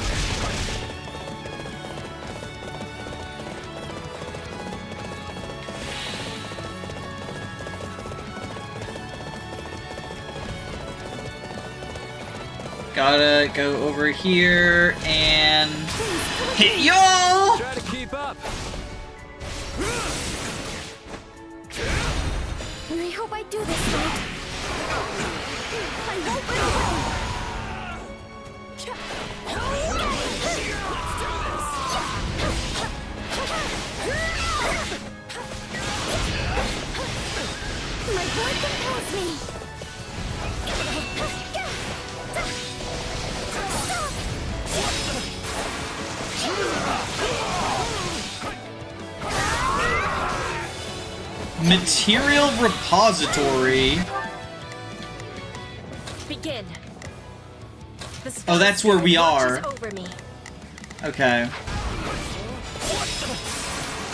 Gotta go over here and hit y'all! Try to keep up. And I hope I do this right. I won't run away. My blood compels me. Material repository. Begin. Oh, that's where we are. Over me. Okay.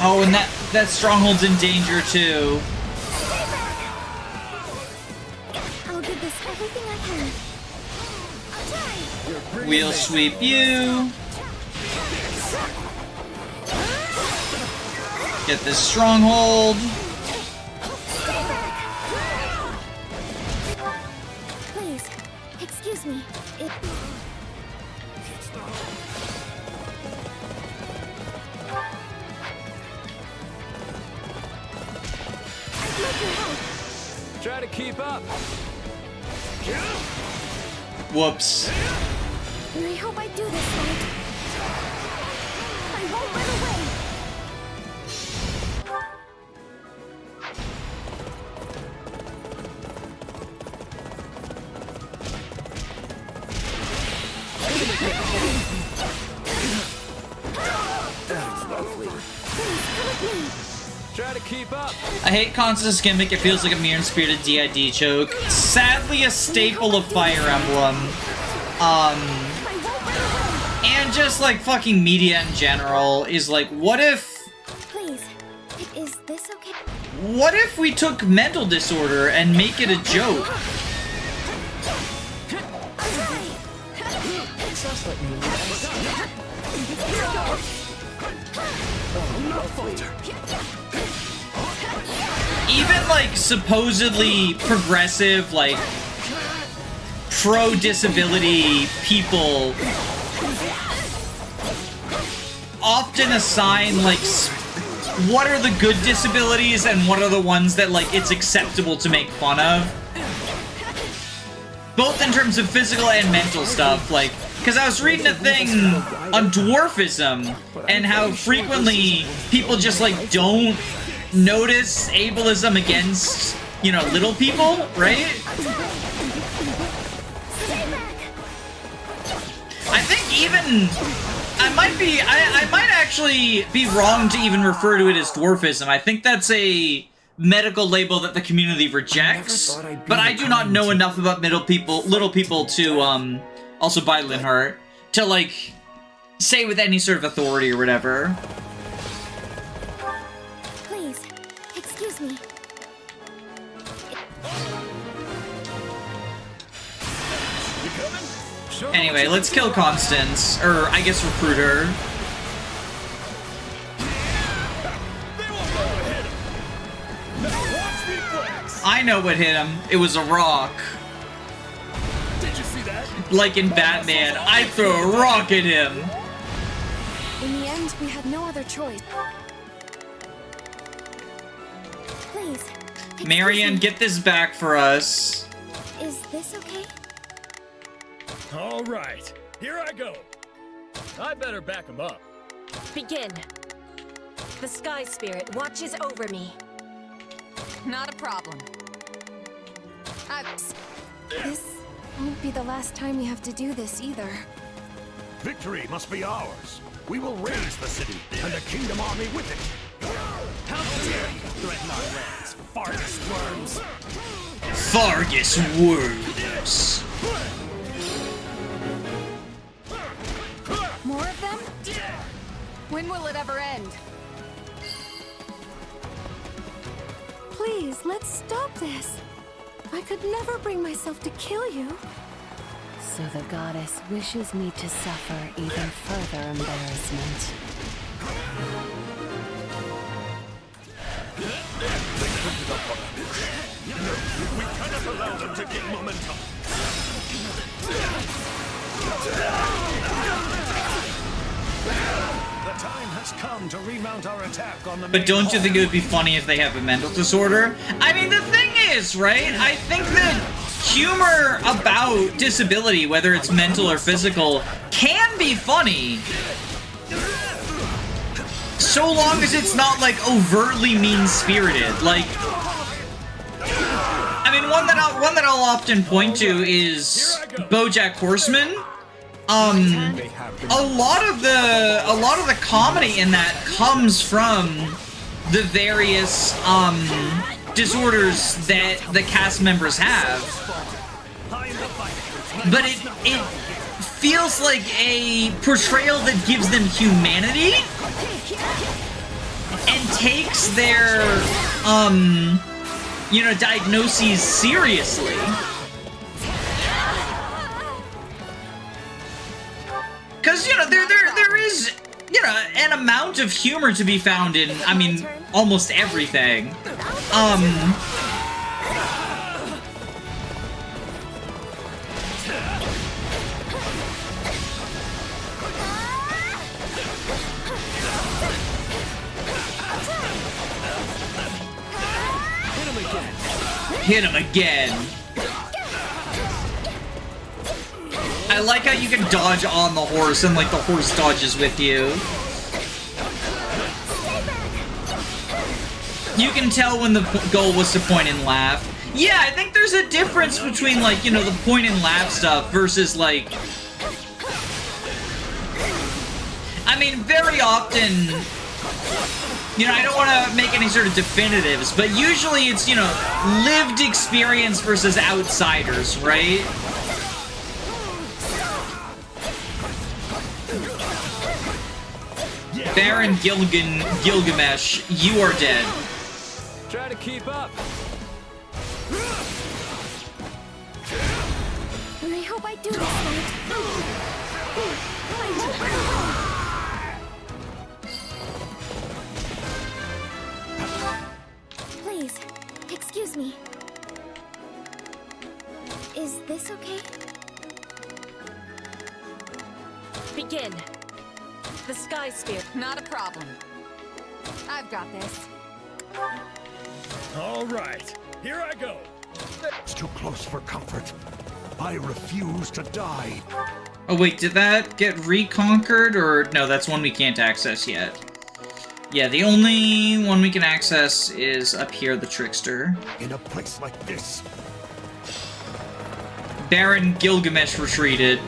Oh, and that stronghold's in danger too. I'll give this everything I can. Wheel sweep you. Get this stronghold. Please, excuse me. I'd like your help. Try to keep up. Whoops. And I hope I do this right. I won't run away. Try to keep up. I hate Constance's gimmick. It feels like a mean-spirited DID choke. Sadly, a staple of Fire Emblem. And just like fucking media in general is like, what if? Please, is this okay? What if we took mental disorder and make it a joke? Even like supposedly progressive, like pro-disability people often assign like what are the good disabilities and what are the ones that like it's acceptable to make fun of. Both in terms of physical and mental stuff, like, because I was reading a thing on dwarfism and how frequently people just like don't notice ableism against, you know, little people, right? I think even I might actually be wrong to even refer to it as dwarfism. I think that's a medical label that the community rejects, but I do not know enough about little people to also buy Linhart to like say with any sort of authority or whatever. Please, excuse me. Anyway, let's kill Constance, or I guess recruit her. I know what hit him. It was a rock. Did you see that? Like in Batman, I'd throw a rock at him. In the end, we had no other choice. Please. Marianne, get this back for us. Is this okay? All right, here I go. I better back him up. Begin. The Sky Spirit watches over me. Not a problem. This won't be the last time we have to do this either. Victory must be ours. We will raise the city, and the Kingdom Army with it. How dare you threaten our lands, Fargus worms! Fargus worms. More of them? When will it ever end? Please, let's stop this. I could never bring myself to kill you. So the goddess wishes me to suffer even further embarrassment. We cannot allow them to gain momentum. The time has come to remount our attack on the But don't you think it would be funny if they have a mental disorder? I mean, the thing is, right? I think that humor about disability, whether it's mental or physical, can be funny. So long as it's not, like, overtly mean-spirited. Like, I mean, one that I'll often point to is BoJack Horseman. A lot of the comedy in that comes from the various disorders that the cast members have, but it feels like a portrayal that gives them humanity and takes their you know, diagnoses seriously. Because, you know, there is, you know, an amount of humor to be found in, I mean, almost everything. Hit him again. I like how you can dodge on the horse and, like, the horse dodges with you. You can tell when the goal was to point and laugh. Yeah, I think there's a difference between, like, you know, the point and laugh stuff versus, like... I mean, very often... You know, I don't want to make any sort of definitives, but usually it's, you know, lived experience versus outsiders, right? Baron Gilgamesh, you are dead. Try to keep up. And I hope I do this right. Please, excuse me. Is this okay? Begin. The Sky Spirit. Not a problem. I've got this. All right, here I go. It's too close for comfort. I refuse to die. Oh wait, did that get reconquered? Or no, that's one we can't access yet. Yeah, the only one we can access is up here, the Trickster. In a place like this. Baron Gilgamesh retreated.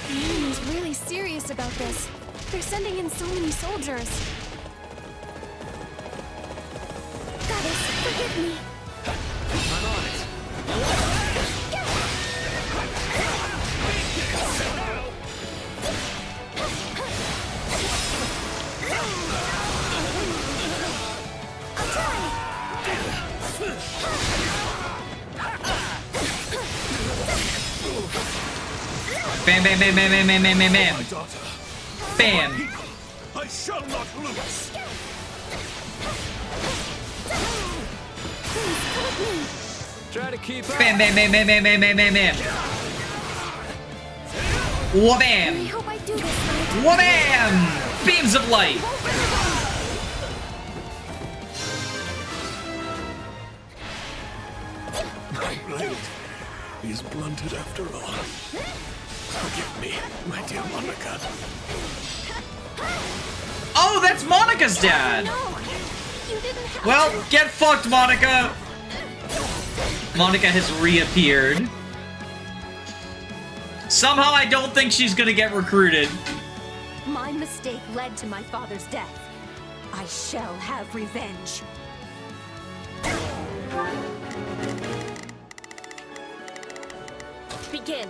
He's really serious about this. They're sending in so many soldiers. Goddess, forgive me. I'm on it. Bam, bam, bam, bam, bam, bam, bam, bam, bam. Bam. I shall not lose. Try to keep up. Bam, bam, bam, bam, bam, bam, bam, bam, bam. Wha-bam. I hope I do this right. Wha-bam. Beams of light. My blade is blunted after all. Forgive me, my dear Monica. Oh, that's Monica's dad. Well, get fucked, Monica. Monica has reappeared. Somehow I don't think she's gonna get recruited. My mistake led to my father's death. I shall have revenge. Begin.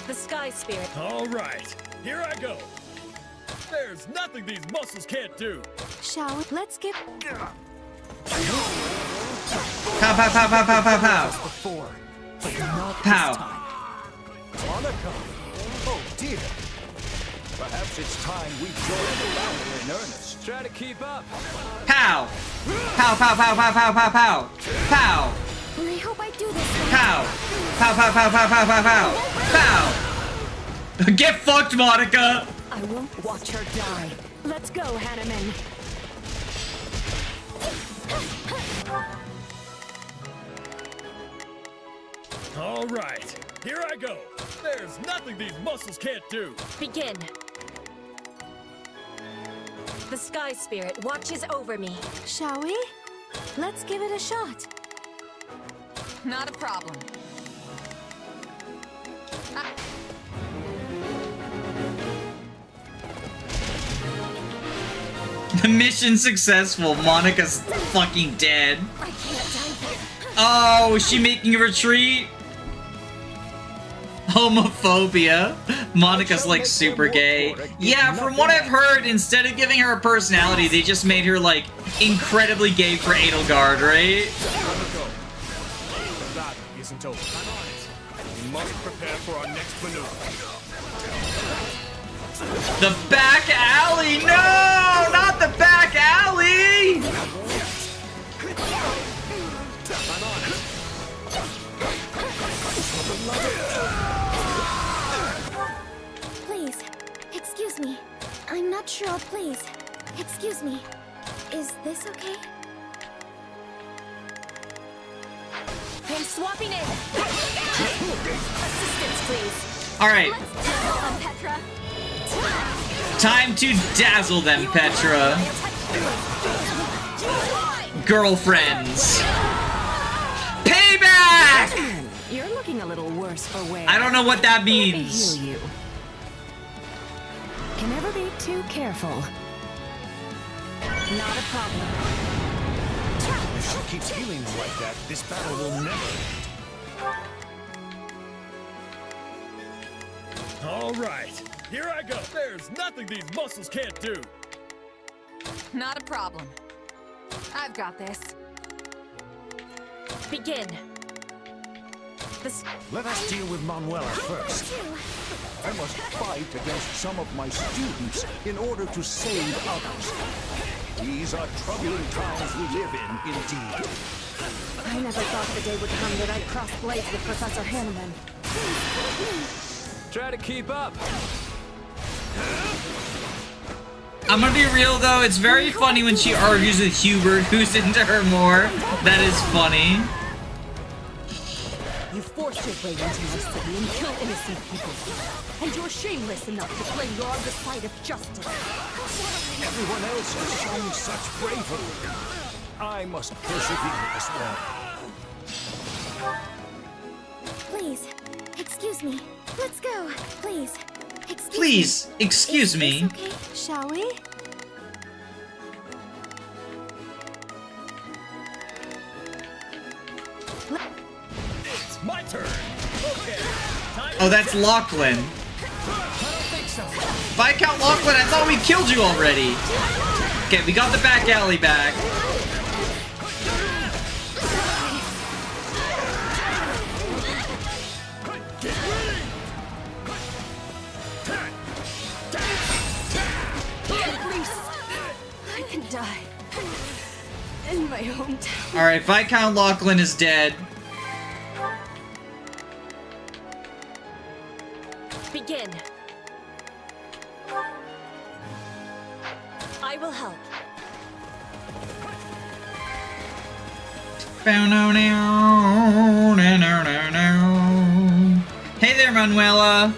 The Sky Spirit. All right, here I go. There's nothing these muscles can't do. Shall we? Let's get... Pow, pow, pow, pow, pow, pow, pow. Before, but not Pow. this time. Monica! Oh dear. Perhaps it's time we join the battle in earnest. Try to keep up. Pow. Pow, pow, pow, pow, pow, pow, pow. Pow. I hope I do this right. Pow. Pow, pow, pow, pow, pow, pow, pow. Pow. Get fucked, Monica. I won't watch her die. Let's go, Hanneman. All right, here I go. There's nothing these muscles can't do. Begin. The Sky Spirit watches over me. Shall we? Let's give it a shot. Not a problem. Mission successful. Monica's fucking dead. I can't die here. Oh, is she making a retreat? Homophobia. Monica's like super gay. Yeah, from what I've heard, instead of giving her a personality, they just made her like incredibly gay for Edelgard, right? The battle isn't over. I'm on it. We must prepare for our next maneuver. The back alley! No! Not the back alley! I'm on it. Please, excuse me. I'm not sure. Please, excuse me. Is this okay? I'm swapping in. Assistance, please. All right, Let's tackle them, Petra. time to dazzle them, Petra. Girlfriends. Payback! You're looking a little worse for wear. I don't know what that Let me means. heal you. Can never be too careful. Not a problem. If she keeps healing like that, this battle will never end. All right, here I go. There's nothing these muscles can't do. Not a problem. I've got this. Begin. Let us deal with Manuela first. I must fight against some of my students in order to save others. These are troubling times we live in, indeed. I never thought the day would come that I'd cross blades with Professor Hanneman. Try to keep up. I'm gonna be real though, it's very funny when she argues with Hubert, who's into her more. That is funny. You forced your way into my city and killed innocent people. And you're shameless enough to claim you're on the side of justice. Everyone else has shown such bravery. I must persevere as well. Please, excuse me. Let's go. Please. Please, excuse me. Okay, shall we? It's my turn. Okay. Oh, that's Lachlan. Viscount Lachlan, I thought we killed you already. Okay, we got the back alley back. At least I can die in my hometown. Alright, Viscount Lachlan is dead. Begin. I will help. Hey there, Manuela.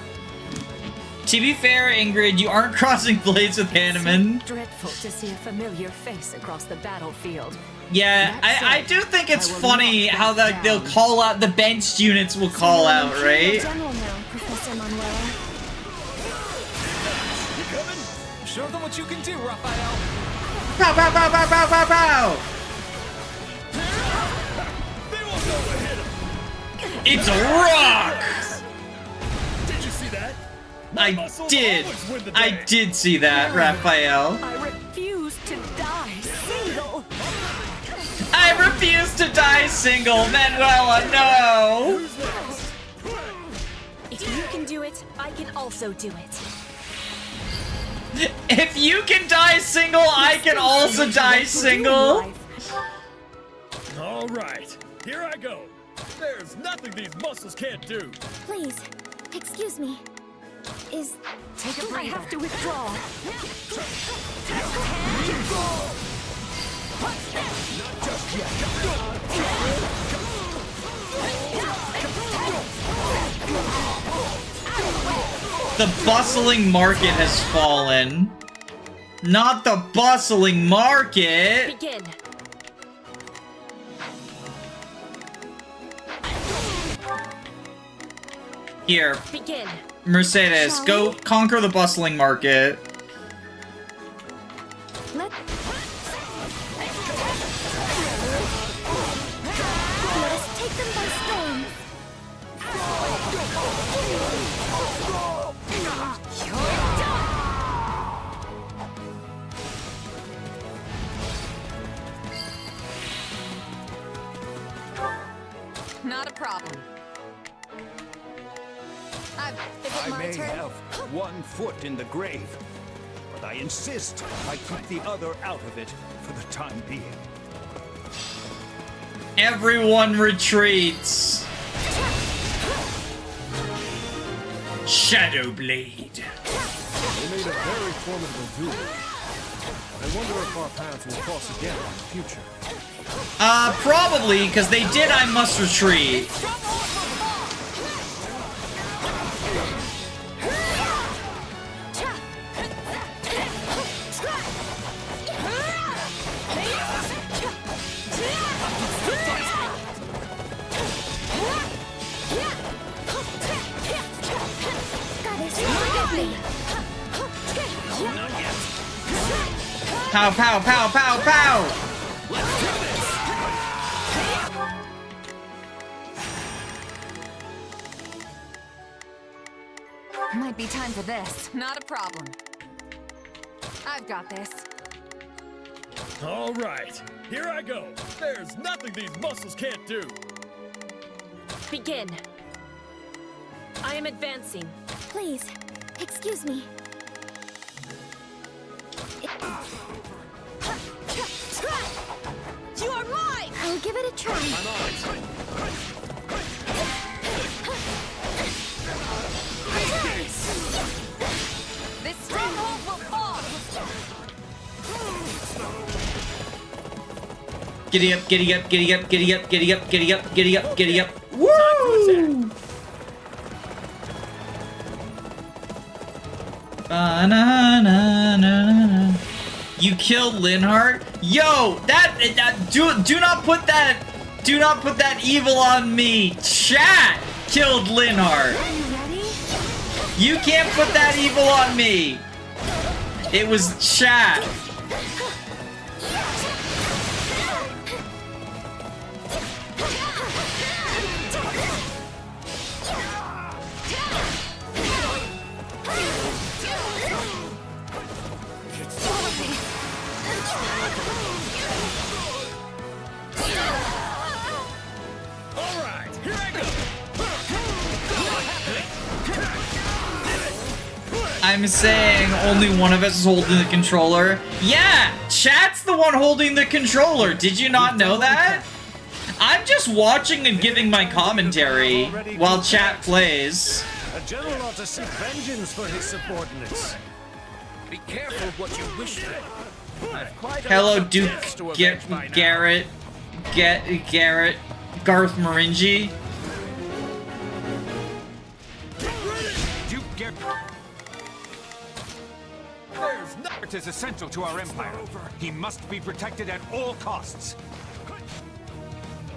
To be fair, Ingrid, you aren't crossing blades with Hanneman. Dreadful to see a familiar face across the battlefield. Yeah, I do think it's funny how they'll call out, the benched units will call out, right? General now, Professor Manuela. Show them what you can do, Raphael. Pow, pow, pow, pow, pow, pow, pow! It's a rock! Did you see that? I did see that, Raphael. I refuse to die single. I refuse to die single, Manuela, no! If you can do it, I can also do it. If you can die single, I can also die single. All right, here I go. There's nothing these muscles can't do. Please, excuse me. Take a breather. I have to withdraw. Not just yet. The bustling market has fallen. Not the bustling market. Begin. Here, Begin. Mercedes, go conquer the bustling market. Let us take them by storm. Not a problem. Is it I my may turn? have one foot in the grave, but I insist I keep the other out of it for the time being. Everyone retreats. Shadow Blade. They made a very formidable duel. I wonder if our paths will cross again in the future. Probably, because they did I Must Retreat. Pow, pow, pow, pow, pow! Might be time for this. Not a problem. I've got this. All right, here I go. There's nothing these muscles can't do. Begin. I am advancing. Please, excuse me. You are mine! I'll give it a try. I'm on it. This stronghold will fall! Giddy up, giddy up, giddy up, giddy up, giddy up, giddy up, giddy up, giddy up. Woo! Ba-na-na-na-na. You killed Linhardt? Yo, do not put that evil on me. Chat killed Linhardt. You can't put that evil on me! It was chat. Alright, here I go! I'm saying only one of us is holding the controller. Yeah! Chat's the one holding the controller. Did you not know that? I'm just watching and giving my commentary while chat plays. A general ought to seek vengeance for his subordinates. Be careful what you wish for. Hello, Duke Garrett. Garth Marenghi. Duke Garrett. It is essential to our empire. He must be protected at all costs.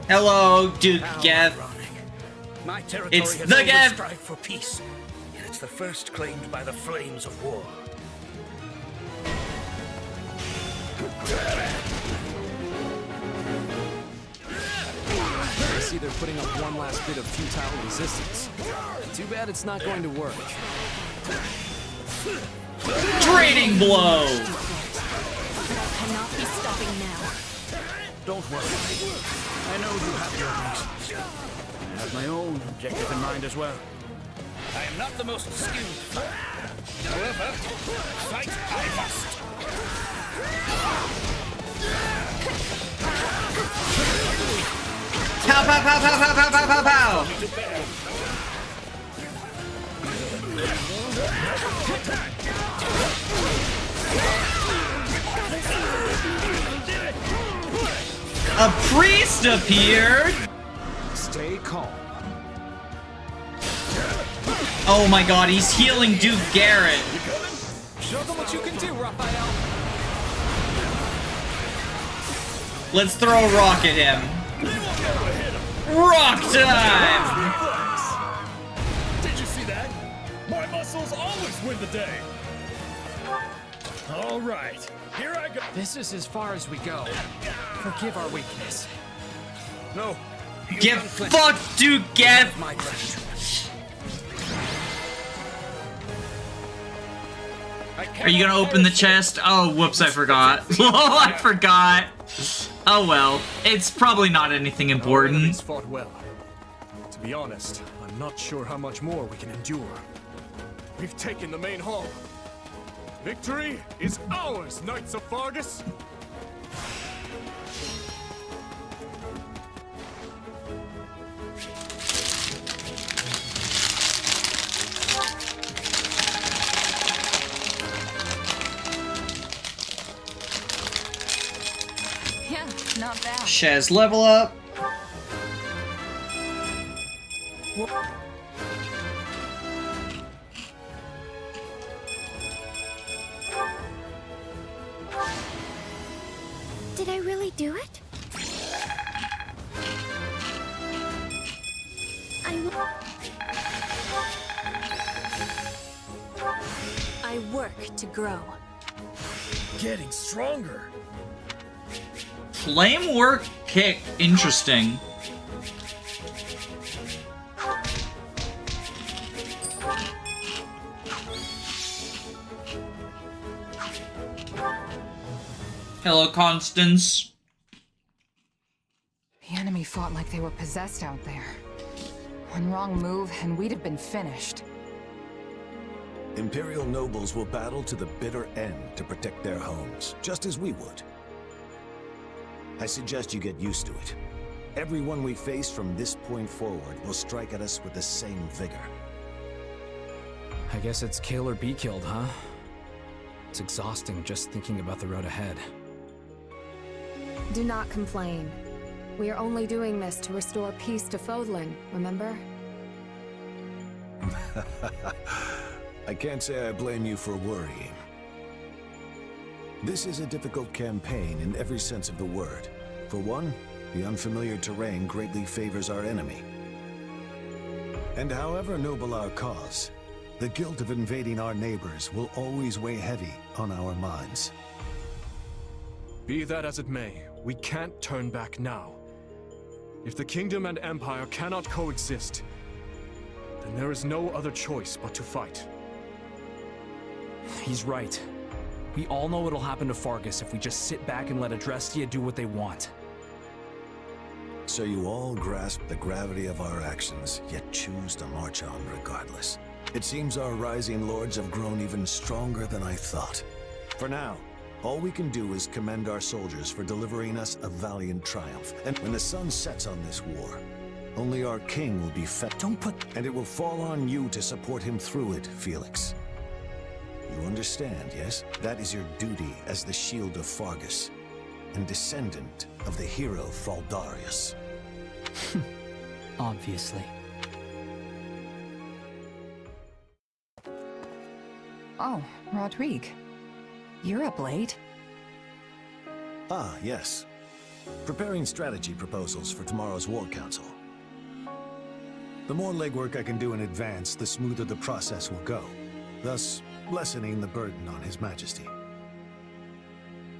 Hello, Duke Geth. My territory It's has the always Geth. strived for peace, and it's the first claimed by the flames of war. I see they're putting up one last bit of futile resistance. Too bad it's not going to work. Draining blow! Cannot be stopping now. Don't worry. I know you have your reasons. I have my own objective in mind as well. I am not the most skilled. However, fight I must. Pow, pow, pow, pow, pow, pow, pow, pow, pow! A priest appeared! Stay calm. Oh my god, he's healing Duke Garrett. Show them what you can do, Raphael. Let's throw a rock at him. Rock time! Did you see that? My muscles always win the day. All right, here I go. This is as far as we go. Forgive our weakness. No. Get fucked, Duke Geth! My gratitude. Are you gonna open the chest? Oh, whoops, I forgot. Oh, I forgot. Oh well, it's probably not anything important. He's fought well. To be honest, I'm not sure how much more we can endure. We've taken the main hall. Victory is ours, Knights of Fargus! Yeah, not bad. Shez level up. Did I really do it? I work to grow. Getting stronger. Flame work kick, interesting. Hello, Constance. The enemy fought like they were possessed out there. One wrong move and we'd have been finished. Imperial nobles will battle to the bitter end to protect their homes, just as we would. I suggest you get used to it. Everyone we face from this point forward will strike at us with the same vigor. I guess it's kill or be killed, huh? It's exhausting just thinking about the road ahead. Do not complain. We are only doing this to restore peace to Fodlan, remember? I can't say I blame you for worrying. This is a difficult campaign in every sense of the word. For one, the unfamiliar terrain greatly favors our enemy. And however noble our cause, The guilt of invading our neighbors will always weigh heavy on our minds. Be that as it may, we can't turn back now. If the kingdom and empire cannot coexist, then there is no other choice but to fight. He's right. We all know what'll happen to Fargus if we just sit back and let Adrestia do what they want. So you all grasp the gravity of our actions, yet choose to march on regardless. It seems our rising lords have grown even stronger than I thought. For now, all we can do is commend our soldiers for delivering us a valiant triumph. And when the sun sets on this war, only our king will be fed. And it will fall on you to support him through it, Felix. You understand, yes? That is your duty as the shield of Fargus, and descendant of the hero Thaldarius. Obviously. Oh, Rodrigue. You're up late. Ah, yes. Preparing strategy proposals for tomorrow's War Council. The more legwork I can do in advance, the smoother the process will go, thus lessening the burden on His Majesty.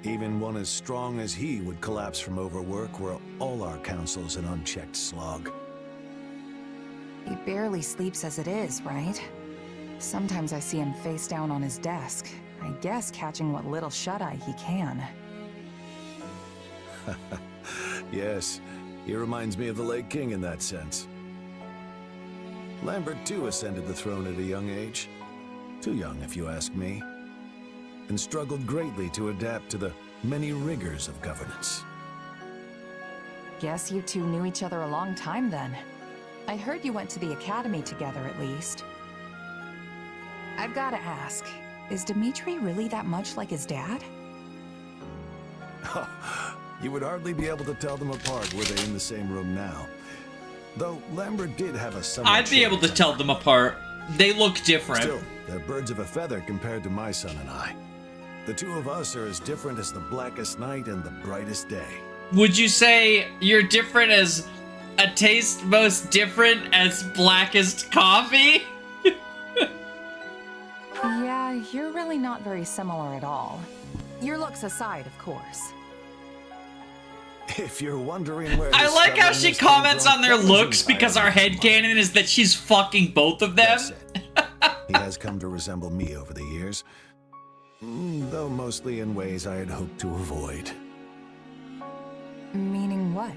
Even one as strong as he would collapse from overwork were all our councils an unchecked slog. He barely sleeps as it is, right? Sometimes I see him face down on his desk, I guess catching what little shut-eye he can. Yes, he reminds me of the late king in that sense. Lambert too ascended the throne at a young age. Too young, if you ask me. And struggled greatly to adapt to the many rigors of governance. Guess you two knew each other a long time then. I heard you went to the academy together at least. I've gotta ask, is Dimitri really that much like his dad? You would hardly be able to tell them apart were they in the same room now. Though Lambert did have a somewhat... I'd be able to tell them apart. They look different. Still, they're birds of a feather compared to my son and I. The two of us are as different as the blackest night and the brightest day. Would you say you're different as a taste most different as blackest coffee? Yeah, you're really not very similar at all. Your looks aside, of course. If you're wondering where... I like how she comments on their looks because our headcanon is that she's fucking both of them. He has come to resemble me over the years, though mostly in ways I had hoped to avoid. Meaning what?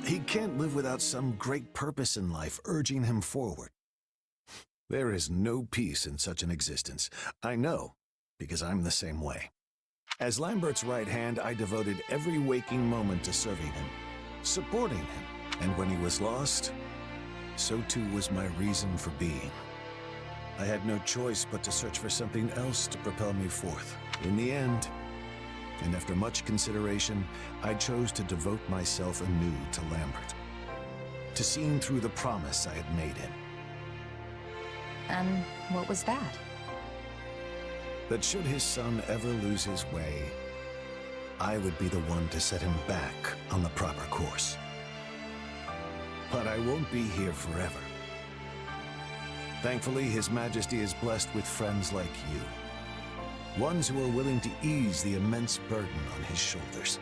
He can't live without some great purpose in life urging him forward. There is no peace in such an existence. I know, because I'm the same way. As Lambert's right hand, I devoted every waking moment to serving him, supporting him, and when he was lost, so too was my reason for being. I had no choice but to search for something else to propel me forth. In the end, and after much consideration, I chose to devote myself anew to Lambert, to seeing through the promise I had made him. And what was that? That should his son ever lose his way, I would be the one to set him back on the proper course. But I won't be here forever. Thankfully, His Majesty is blessed with friends like you. Ones who are willing to ease the immense burden on his shoulders.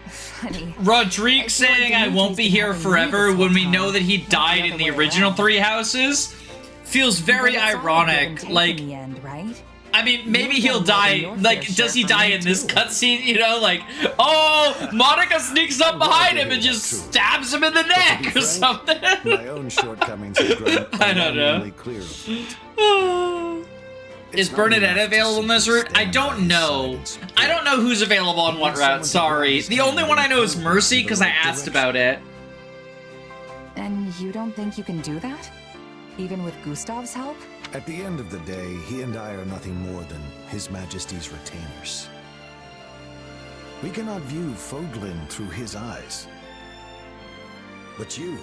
Funny. Rodrigue saying I won't be here forever when we know that he died in the original Three Houses feels very ironic. Like, in the end, right? I mean, maybe he'll die. Like, does he die in this cutscene? You know, like, oh, Monica sneaks up behind him and just stabs him in the neck or something. My own shortcomings have grown I don't know. clear of late. Is Bernadette available on this route? I don't know. I don't know who's available on what route, sorry. The only one I know is Mercy because I asked about it. And you don't think you can do that? Even with Gustav's help? At the end of the day, he and I are nothing more than His Majesty's retainers. We cannot view Foglin through his eyes. But you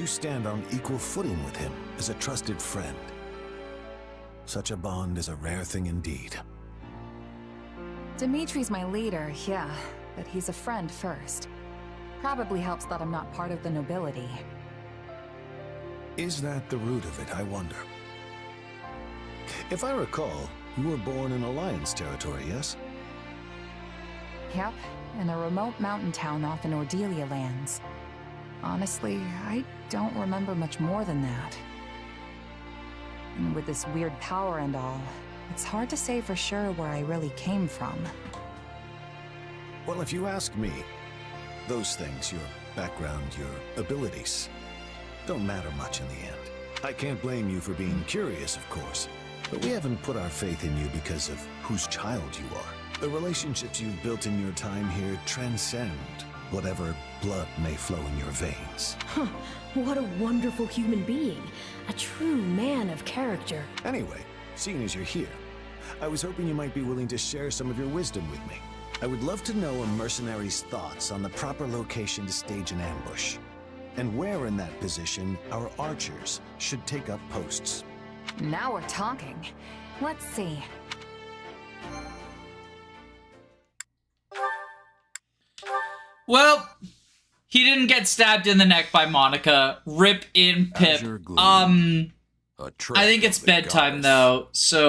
stand on equal footing with him as a trusted friend. Such a bond is a rare thing indeed. Dimitri's my leader, yeah, but he's a friend first. Probably helps that I'm not part of the nobility. Is that the root of it, I wonder? If I recall, you were born in Alliance territory, yes? Yep, in a remote mountain town off in Ordelia lands. Honestly, I don't remember much more than that. And with this weird power and all, it's hard to say for sure where I really came from. Well, if you ask me, those things, your background, your abilities, don't matter much in the end. I can't blame you for being curious, of course, but we haven't put our faith in you because of whose child you are. The relationships you've built in your time here transcend whatever blood may flow in your veins. Huh, what a wonderful human being. A true man of character. Anyway, seeing as you're here, I was hoping you might be willing to share some of your wisdom with me. I would love to know a mercenary's thoughts on the proper location to stage an ambush, and where in that position our archers should take up posts. Now we're talking. Let's see. Well, he didn't get stabbed in the neck by Monica. Rip in Pip. I think it's bedtime though, so